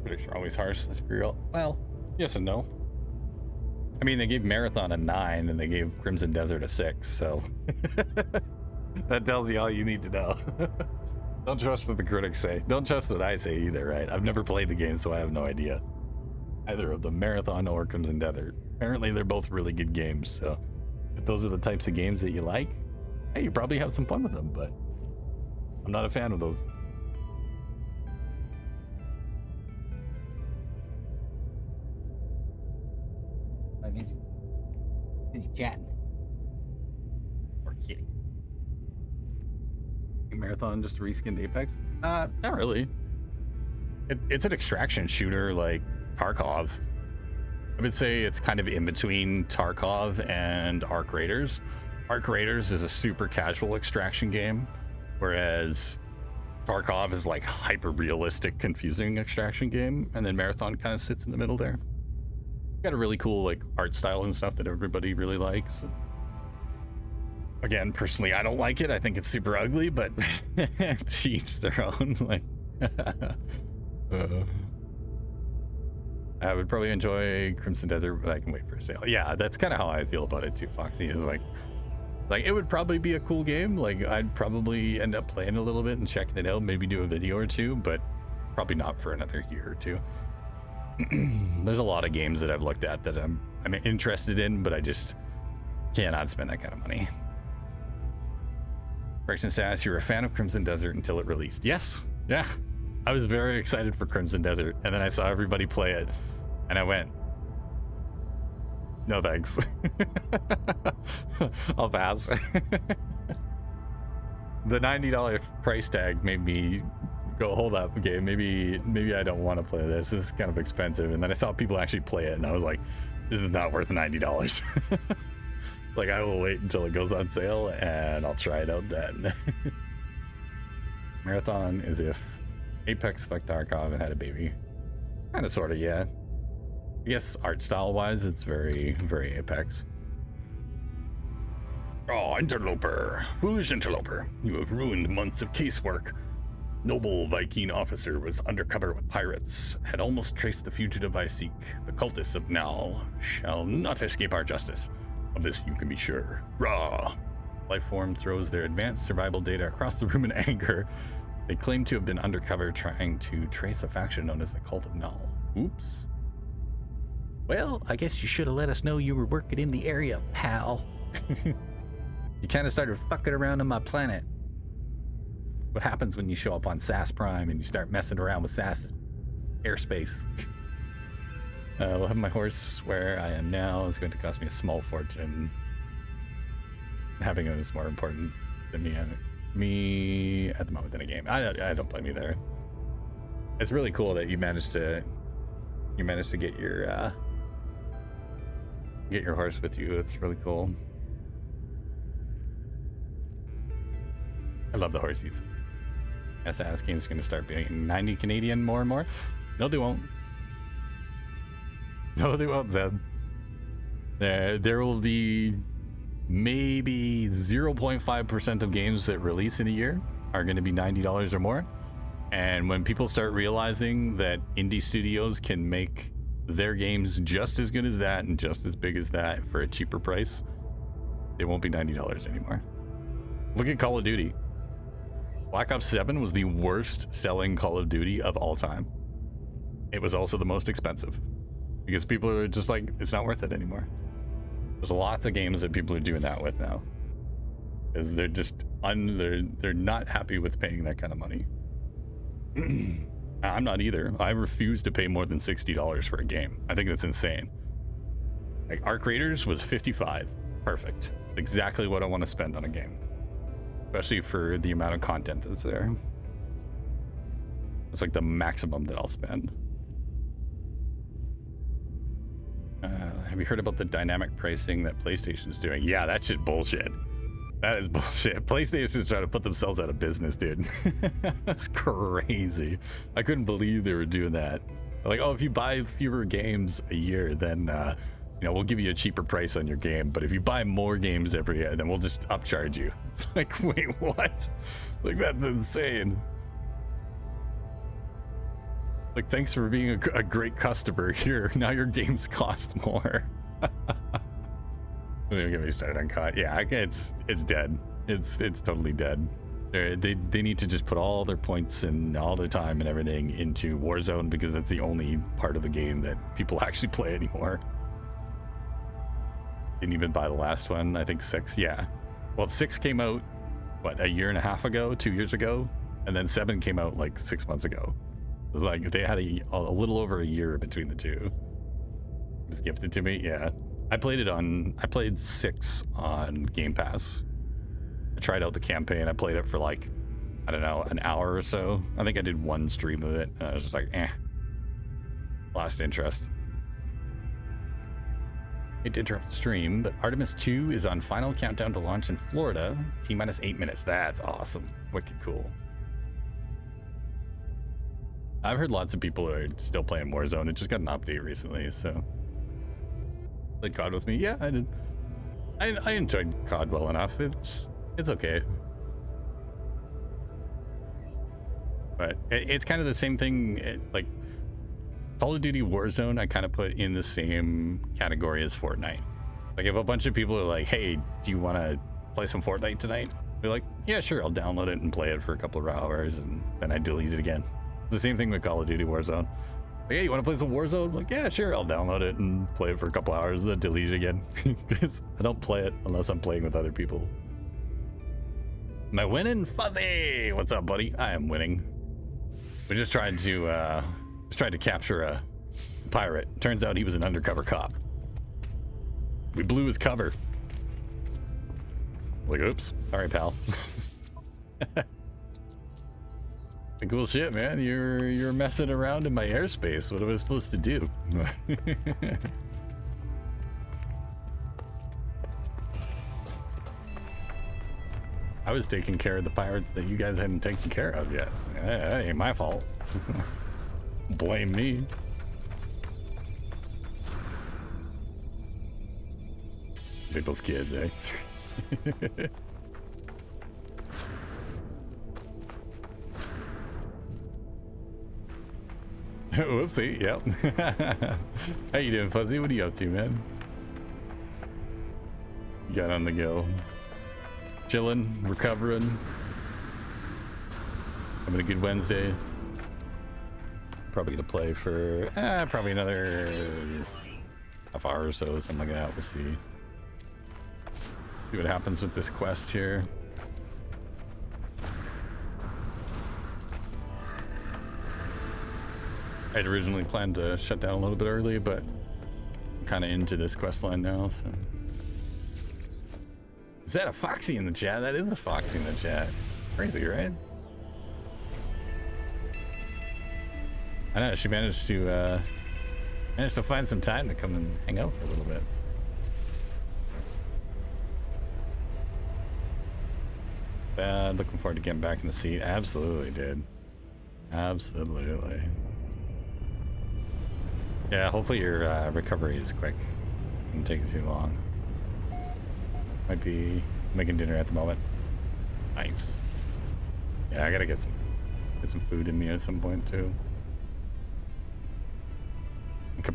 Critics are always harsh. Let's be real. Well, yes and no. I mean, they gave Marathon a 9 and they gave Crimson Desert a 6, so that tells you all you need to know. Don't trust what the critics say. Don't trust what I say either, right? I've never played the game, so I have no idea. Either of the Marathon or Crimson Desert. Apparently, they're both really good games, so if those are the types of games that you like, hey, you probably have some fun with them, but I'm not a fan of those. I need you chatting. Or kidding. Marathon just reskinned Apex? Not really. It's an extraction shooter like Tarkov. I would say it's kind of in between Tarkov and Arc Raiders. Arc Raiders is a super casual extraction game, whereas Tarkov is like hyper realistic, confusing extraction game, and then Marathon kind of sits in the middle there. Got a really cool like art style and stuff that everybody really likes. Again, personally, I don't like it. I think it's super ugly, but to each their own. Like, I would probably enjoy Crimson Desert, but I can wait for a sale. Yeah, that's kind of how I feel about it too, Foxy. Is like it would probably be a cool game. Like, I'd probably end up playing a little bit and checking it out, maybe do a video or two, but probably not for another year or two. There's a lot of games that I've looked at that I'm interested in, but I just cannot spend that kind of money. Correction SASS, you were a fan of Crimson Desert until it released. Yes, yeah. I was very excited for Crimson Desert, and then I saw everybody play it, and I went, no thanks. I'll pass. The $90 price tag made me go, hold up, okay, maybe I don't want to play this. This is kind of expensive. And then I saw people actually play it, and I was like, this is not worth $90. Like, I will wait until it goes on sale, and I'll try it out then. Marathon is if Apex fucked Tarkov and had a baby. Kind of, sort of, yeah. I guess art style wise, it's very, very Apex. Oh, interloper. Foolish interloper. You have ruined months of casework. Noble Viking officer was undercover with pirates. Had almost traced the fugitive I seek. The cultists of now shall not escape our justice. Of this you can be sure. Rah! Lifeform throws their advanced survival data across the room in anger. They claim to have been undercover trying to trace a faction known as the Cult of Null. Oops. Well, I guess you should have let us know you were working in the area, pal. You kind of started fucking around on my planet. What happens when you show up on SASS Prime and you start messing around with SASS airspace? We'll have my horse where I am now. It's going to cost me a small fortune. Having him is more important than me at the moment in a game. I don't blame you there. It's really cool that you managed to get your horse with you. It's really cool. I love the horsies. SASS games are going to start being 90 Canadian more and more. No, they won't. No, they won't, Zed. There will be maybe 0.5% of games that release in a year are going to be $90 or more. And when people start realizing that indie studios can make their games just as good as that and just as big as that for a cheaper price, they won't be $90 anymore. Look at Call of Duty. Black Ops 7 was the worst selling Call of Duty of all time. It was also the most expensive because people are just like, it's not worth it anymore. There's lots of games that people are doing that with now. because they're just they're not happy with paying that kind of money. I'm not either. I refuse to pay more than $60 for a game. I think that's insane. Like Arc Raiders was $55. Perfect. Exactly what I want to spend on a game, especially for the amount of content that's there. It's like the maximum that I'll spend. Have you heard about the dynamic pricing that PlayStation's doing? Yeah, that's just bullshit. That is bullshit. PlayStation's trying to put themselves out of business, dude. That's crazy. I couldn't believe they were doing that. Like, oh, if you buy fewer games a year, then you know, we'll give you a cheaper price on your game. But if you buy more games every year, then we'll just upcharge you. It's like, wait, what? Like, that's insane. Like, thanks for being a great customer here. Now your games cost more. Don't even get me started on COD. Yeah, it's dead. It's totally dead. They need to just put all their points and all their time and everything into Warzone, because that's the only part of the game that people actually play anymore. Didn't even buy the last one. I think 6. Yeah. Well, 6 came out, what, a year and a half ago, 2 years ago, and then 7 came out like 6 months ago. It was like they had a little over a year between the two. It was gifted to me. Yeah. I played 6 on Game Pass. I tried out the campaign. I played it for like, I don't know, an hour or so. I think I did one stream of it, and I was just like, lost interest. Hate to interrupt the stream, but Artemis 2 is on final countdown to launch in Florida. T-minus 8 minutes. That's awesome. Wicked cool. I've heard lots of people are still playing Warzone. It just got an update recently, so. Played COD with me. Yeah, I did. I enjoyed COD well enough. It's okay. But it's kind of the same thing. Like Call of Duty Warzone, I kind of put in the same category as Fortnite. Like if a bunch of people are like, hey, do you want to play some Fortnite tonight? They're like, yeah, sure, I'll download it and play it for a couple of hours, and then I delete it again. It's the same thing with Call of Duty Warzone. Like, hey, you want to play some Warzone? I'm like, yeah, sure, I'll download it and play it for a couple hours, then delete it again. Because I don't play it unless I'm playing with other people. Am I winning? Fuzzy! What's up, buddy? I am winning. We just tried to capture a pirate. Turns out he was an undercover cop. We blew his cover. Like, oops. All right, pal. Cool shit, man. You're messing around in my airspace. What am I supposed to do? I was taking care of the pirates that you guys hadn't taken care of yet. That ain't my fault. Blame me. Look those kids, eh? Whoopsie, yep. How you doing, Fuzzy? What are you up to, man? Got on the go. Chilling, recovering. Having a good Wednesday. Probably gonna play for probably another half hour or so, something like that. We'll see. See what happens with this quest here. I'd originally planned to shut down a little bit early, but I'm kind of into this quest line now, so. Is that a Foxy in the chat? That is a Foxy in the chat. Crazy, right? I know, she managed to find some time to come and hang out for a little bit. Looking forward to getting back in the seat. Absolutely, dude. Absolutely. Yeah, hopefully your recovery is quick. Doesn't take too long. Might be making dinner at the moment. Nice. Yeah, I gotta get some food in me at some point too. I think I'm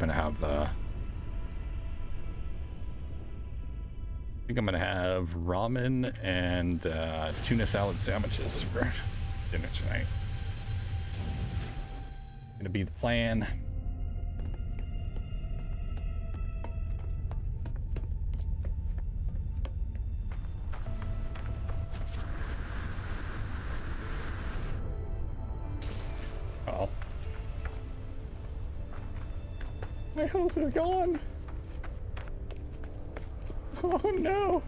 gonna have ramen and tuna salad sandwiches for dinner tonight. Gonna be the plan. Oh. My health is gone. Oh no.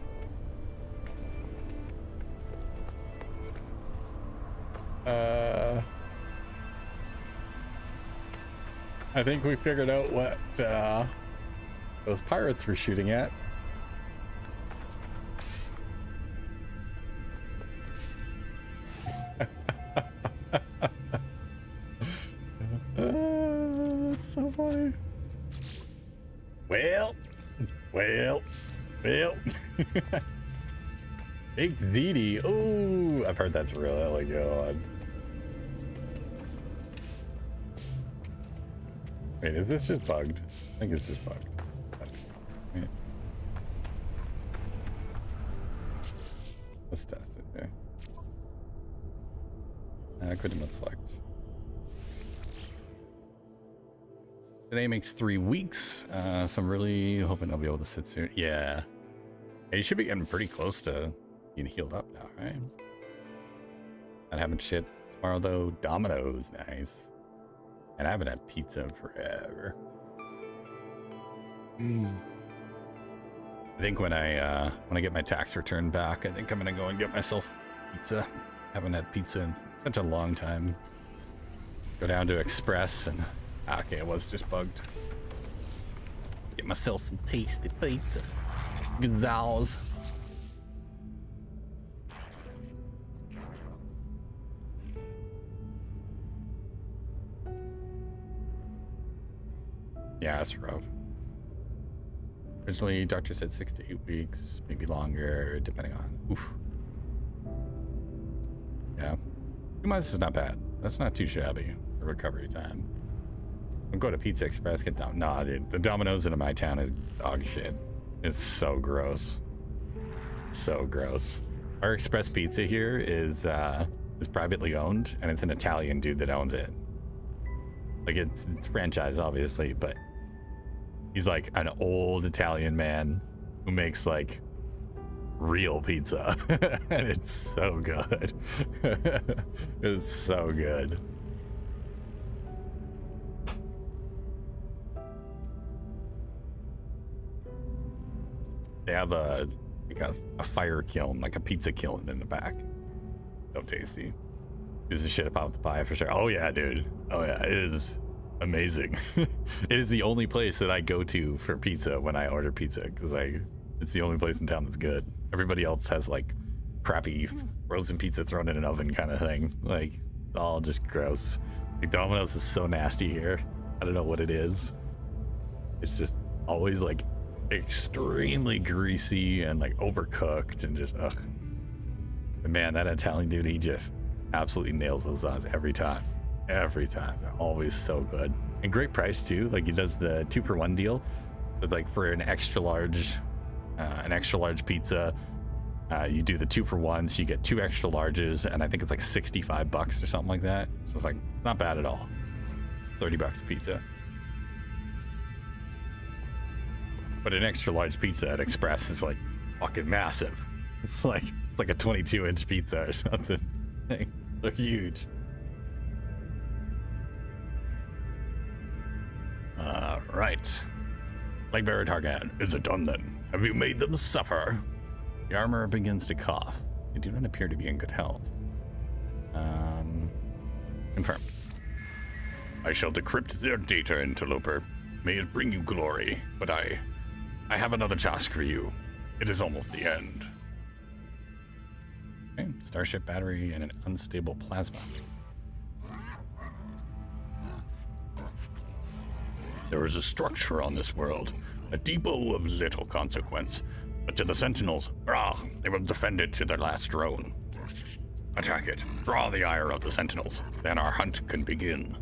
I think we figured out what those pirates were shooting at. That's so funny. Well. XDD. Oh, I've heard that's really good. Wait, is this just bugged? I think it's just bugged. Wait. Let's test it here. Quit and select. Today makes 3 weeks, so I'm really hoping I'll be able to sit soon. Yeah. Hey, you should be getting pretty close to being healed up now, right? Not having shit tomorrow though. Domino's, nice. And I haven't had pizza in forever. I think when I get my tax return back, I think I'm gonna go and get myself pizza. Haven't had pizza in such a long time. Go down to Express and okay, it was just bugged. Get myself some tasty pizza. Gonzalez. Yeah, that's rough. Originally, doctor said 6 to 8 weeks, maybe longer, depending on. Oof. Yeah, 2 months is not bad. That's not too shabby for recovery time. I'll go to Pizza Express, get down. Nah, dude, the Domino's in my town is dog shit. It's so gross. So gross. Our Express Pizza here is privately owned, and it's an Italian dude that owns it. Like it's franchise, obviously, but he's like an old Italian man who makes like real pizza, and it's so good. It's so good. They have a fire kiln, like a pizza kiln in the back. So tasty. Gives a shit about the pie for sure. Oh yeah, dude. Oh yeah, it is amazing. It is the only place that I go to for pizza when I order pizza, because it's the only place in town that's good. Everybody else has like crappy frozen pizza thrown in an oven kind of thing. Like it's all just gross. Like Domino's is so nasty here. I don't know what it is. It's just always like extremely greasy and like overcooked and just ugh. But man, that Italian dude, he just absolutely nails those odds every time. Every time. They're always so good. And great price too. Like he does the 2-for-1 deal. It's like for an extra large pizza, you do the 2-for-1, so you get 2 extra larges, and I think it's like $65 or something like that. So it's like not bad at all. $30 a pizza. But an extra large pizza at Express is like fucking massive. It's like a 22-inch pizza or something. They're huge. Right. Legbearer Targan, is it done then? Have you made them suffer? The armor begins to cough. They do not appear to be in good health. Confirmed. I shall decrypt their data, interloper. May it bring you glory, but I have another task for you. It is almost the end. Okay, starship battery and an unstable plasma. There is a structure on this world, a depot of little consequence, but to the Sentinels, they will defend it to their last drone. Attack it, draw the ire of the Sentinels, then our hunt can begin.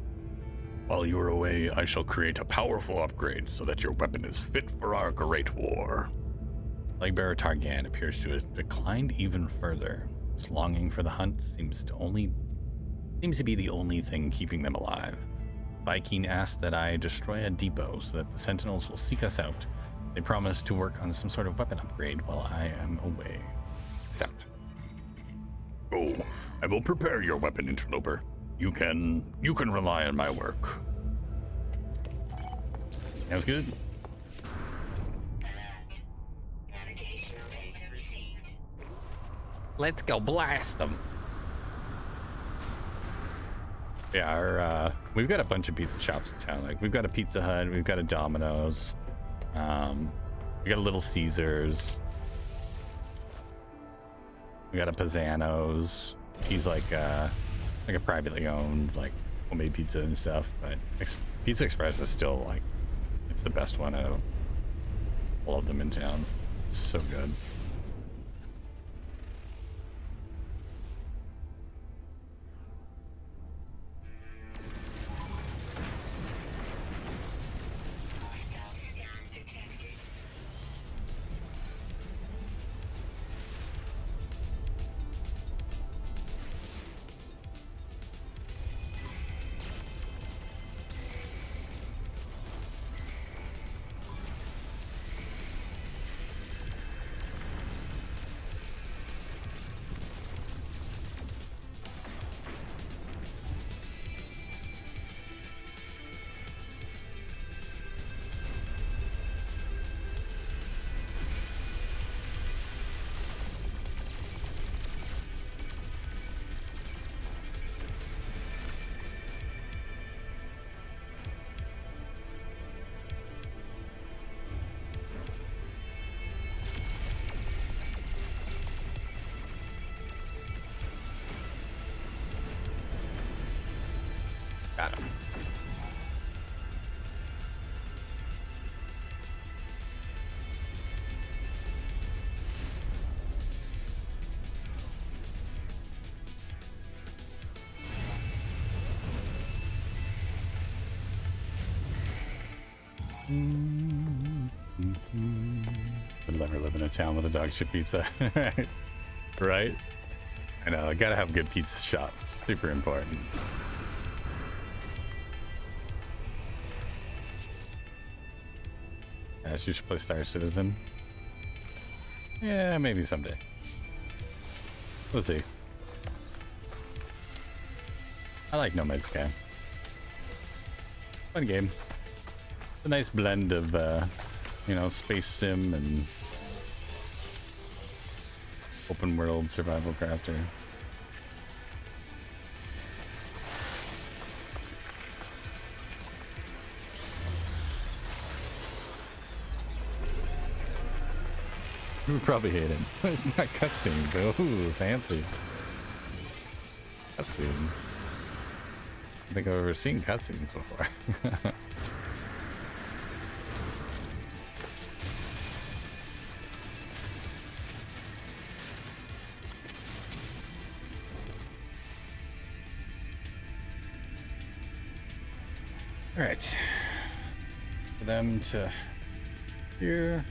While you are away, I shall create a powerful upgrade so that your weapon is fit for our great war. Legbearer Targan appears to have declined even further. Its longing for the hunt seems to be the only thing keeping them alive. Viking asked that I destroy a depot so that the Sentinels will seek us out. They promise to work on some sort of weapon upgrade while I am away. Accept. Oh, I will prepare your weapon, interloper. You can rely on my work. Sounds good. Alert. Navigational data received. Let's go blast them. Yeah, we've got a bunch of pizza shops in town. Like we've got a Pizza Hut, we've got a Domino's, we got a Little Caesars, we got a Pizzano's. He's like a privately owned like homemade pizza and stuff. But Pizza Express is still like it's the best one out of all of them in town. It's so good. Hostile scan detected. Got him. Would never live in a town with a dog shit pizza. Right? I know, I gotta have good pizza shop. It's super important. Yes, you should play Star Citizen. Yeah, maybe someday. We'll see. I like No Man's Sky. Fun game. It's a nice blend of, you know, space sim and open world survival crafter. You would probably hate it. Got cutscenes. Ooh, fancy. Cutscenes. I think I've ever seen cutscenes before. All right. For them to here.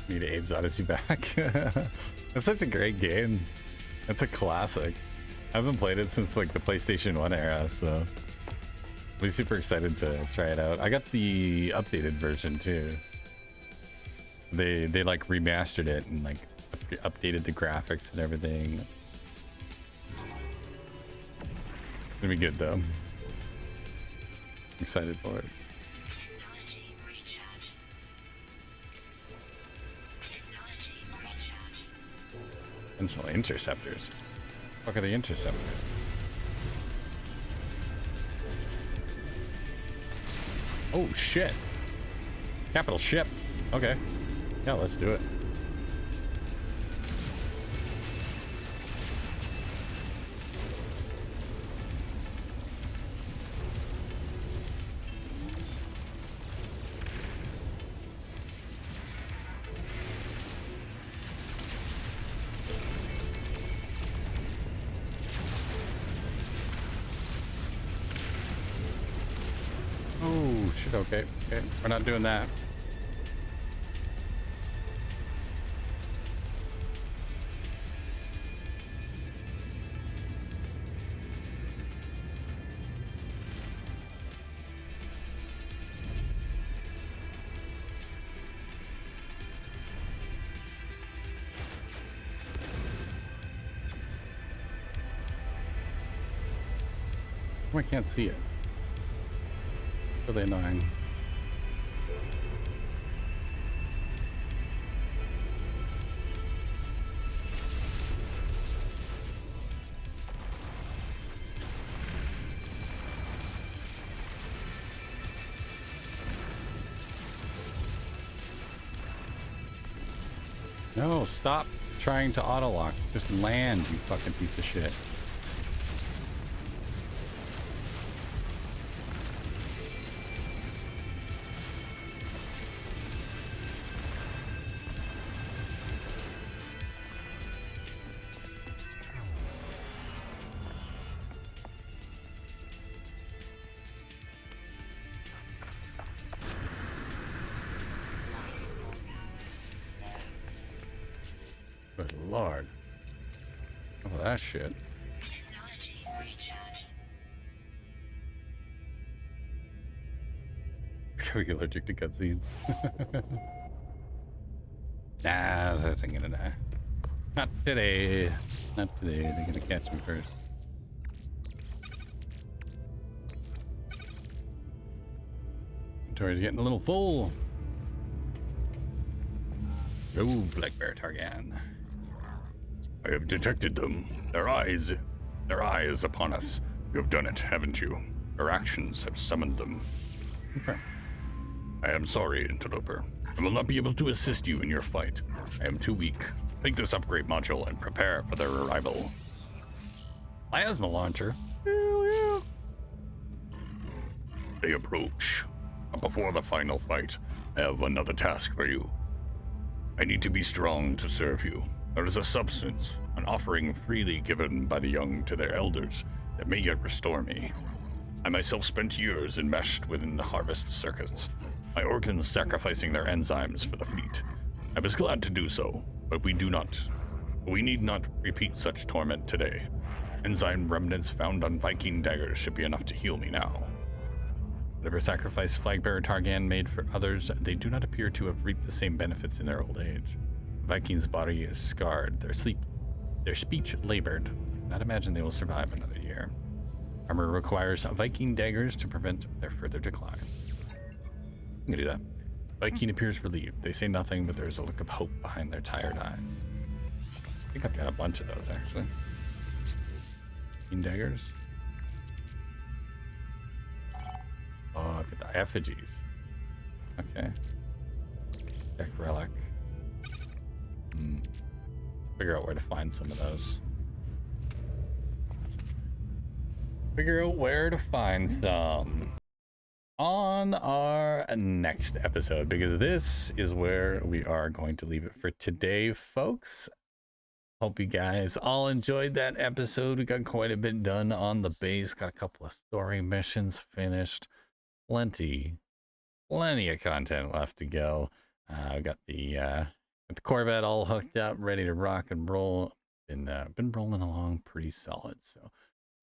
Need Abe's Odyssey back. It's such a great game. It's a classic. I haven't played it since like the PlayStation 1 era, so I'll be super excited to try it out. I got the updated version too. They like remastered it and like updated the graphics and everything. It's gonna be good though. I'm excited for it. Technology recharge. Technology recharge. Potential interceptors. What are the interceptors? Oh shit. Capital ship. Okay. Yeah, let's do it. Oh shit, okay. Okay, we're not doing that. I can't see it. Really annoying. No, stop trying to auto lock. Just land, you fucking piece of shit. Good lord. Oh, that shit. Technology recharge. Are we allergic to cutscenes? Nah, this ain't gonna die. Not today. Not today. They're gonna catch me first. Inventory's getting a little full. Oh, Black Bear Targan. I have detected them. Their eyes upon us. You have done it, haven't you? Your actions have summoned them. Okay. I am sorry, Interloper. I will not be able to assist you in your fight. I am too weak. Take this upgrade module and prepare for their arrival. Plasma launcher. Hell yeah. They approach. But before the final fight, I have another task for you. I need to be strong to serve you. There is a substance, an offering freely given by the young to their elders, that may yet restore me. I myself spent years enmeshed within the harvest circuits, my organs sacrificing their enzymes for the fleet. I was glad to do so, but we need not repeat such torment today. Enzyme remnants found on Viking daggers should be enough to heal me now. Whatever sacrifice Flagbearer Targan made for others, they do not appear to have reaped the same benefits in their old age. The Viking's body is scarred, their speech labored. I cannot imagine they will survive another year. Armor requires Viking daggers to prevent their further decline. I'm gonna do that. Viking appears relieved. They say nothing, but there's a look of hope behind their tired eyes. I think I've got a bunch of those, actually. Viking daggers. Oh, I've got the effigies. Okay. Deck relic. Let's figure out where to find some of those. Figure out where to find some on our next episode, because this is where we are going to leave it for today, folks. Hope you guys all enjoyed that episode. We got quite a bit done on the base, got a couple of story missions finished. Plenty of content left to go. I got the Corvette all hooked up, ready to rock and roll. Been rolling along pretty solid. So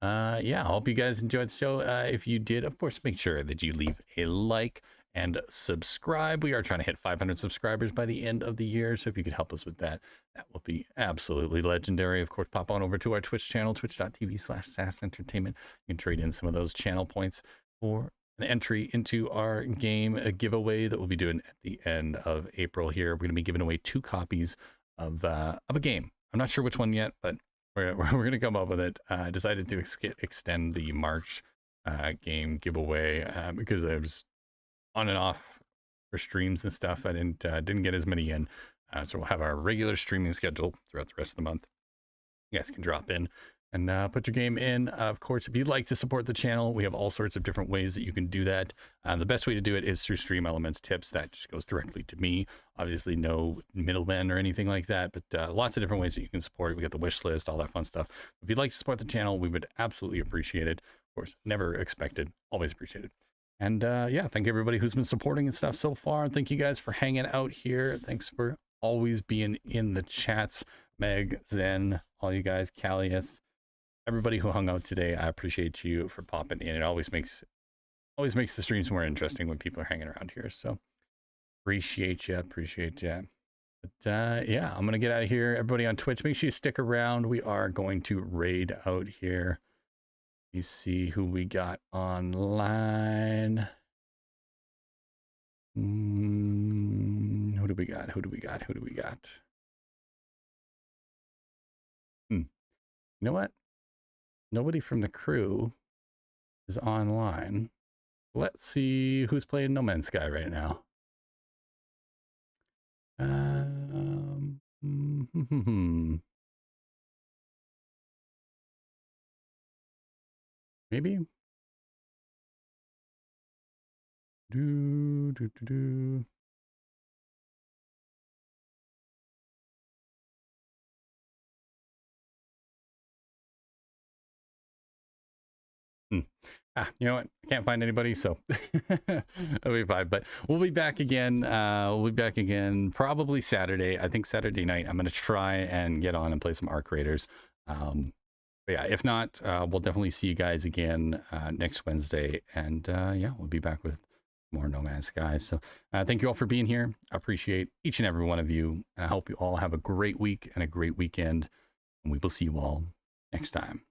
yeah, I hope you guys enjoyed the show. If you did, of course, make sure that you leave a like and subscribe. We are trying to hit 500 subscribers by the end of the year, so if you could help us with that, that will be absolutely legendary. Of course, pop on over to our Twitch channel, twitch.tv/SASS Entertainment. You can trade in some of those channel points for an entry into our game, a giveaway that we'll be doing at the end of April here. We're going to be giving away 2 copies of a game. I'm not sure which one yet, but we're going to come up with it. I decided to extend the March game giveaway because I was on and off for streams and stuff. I didn't get as many in. So we'll have our regular streaming schedule throughout the rest of the month. You guys can drop in and put your game in. Of course, if you'd like to support the channel, we have all sorts of different ways that you can do that. The best way to do it is through Stream Elements tips. That just goes directly to me. Obviously, no middlemen or anything like that, but lots of different ways that you can support it. We got the wish list, all that fun stuff. If you'd like to support the channel, we would absolutely appreciate it. Of course, never expected, always appreciated. And yeah, thank everybody who's been supporting and stuff so far. Thank you guys for hanging out here. Thanks for always being in the chats. Meg, Zen, all you guys, Callieth, everybody who hung out today. I appreciate you for popping in. It always makes the streams more interesting when people are hanging around here. So appreciate you. But yeah, I'm gonna get out of here. Everybody on Twitch, make sure you stick around. We are going to raid out here. You see who we got online. Who do we got? You know what? Nobody from the crew is online. Let's see who's playing No Man's Sky right now. Maybe. You know what? I can't find anybody, so it'll be fine. But we'll be back again. Probably Saturday. I think Saturday night. I'm gonna try and get on and play some Arc Raiders. But yeah, if not, we'll definitely see you guys again next Wednesday. And yeah, we'll be back with more No Man's Sky. So thank you all for being here. I appreciate each and every one of you. And I hope you all have a great week and a great weekend. And we will see you all next time.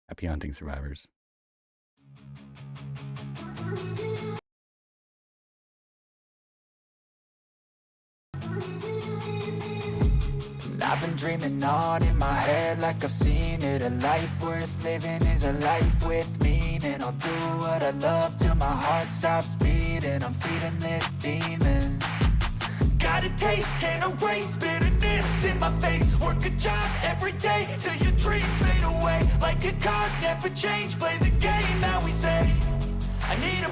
Happy hunting, survivors. I've been dreaming on in my head like I've seen it. A life worth living is a life with meaning. I'll do what I love till my heart stops beating. I'm feeding this demon. Got a taste, can't erase bitterness in my face. Work a job every day till your dreams fade away. Like a card, never change, play the game that we say. I need a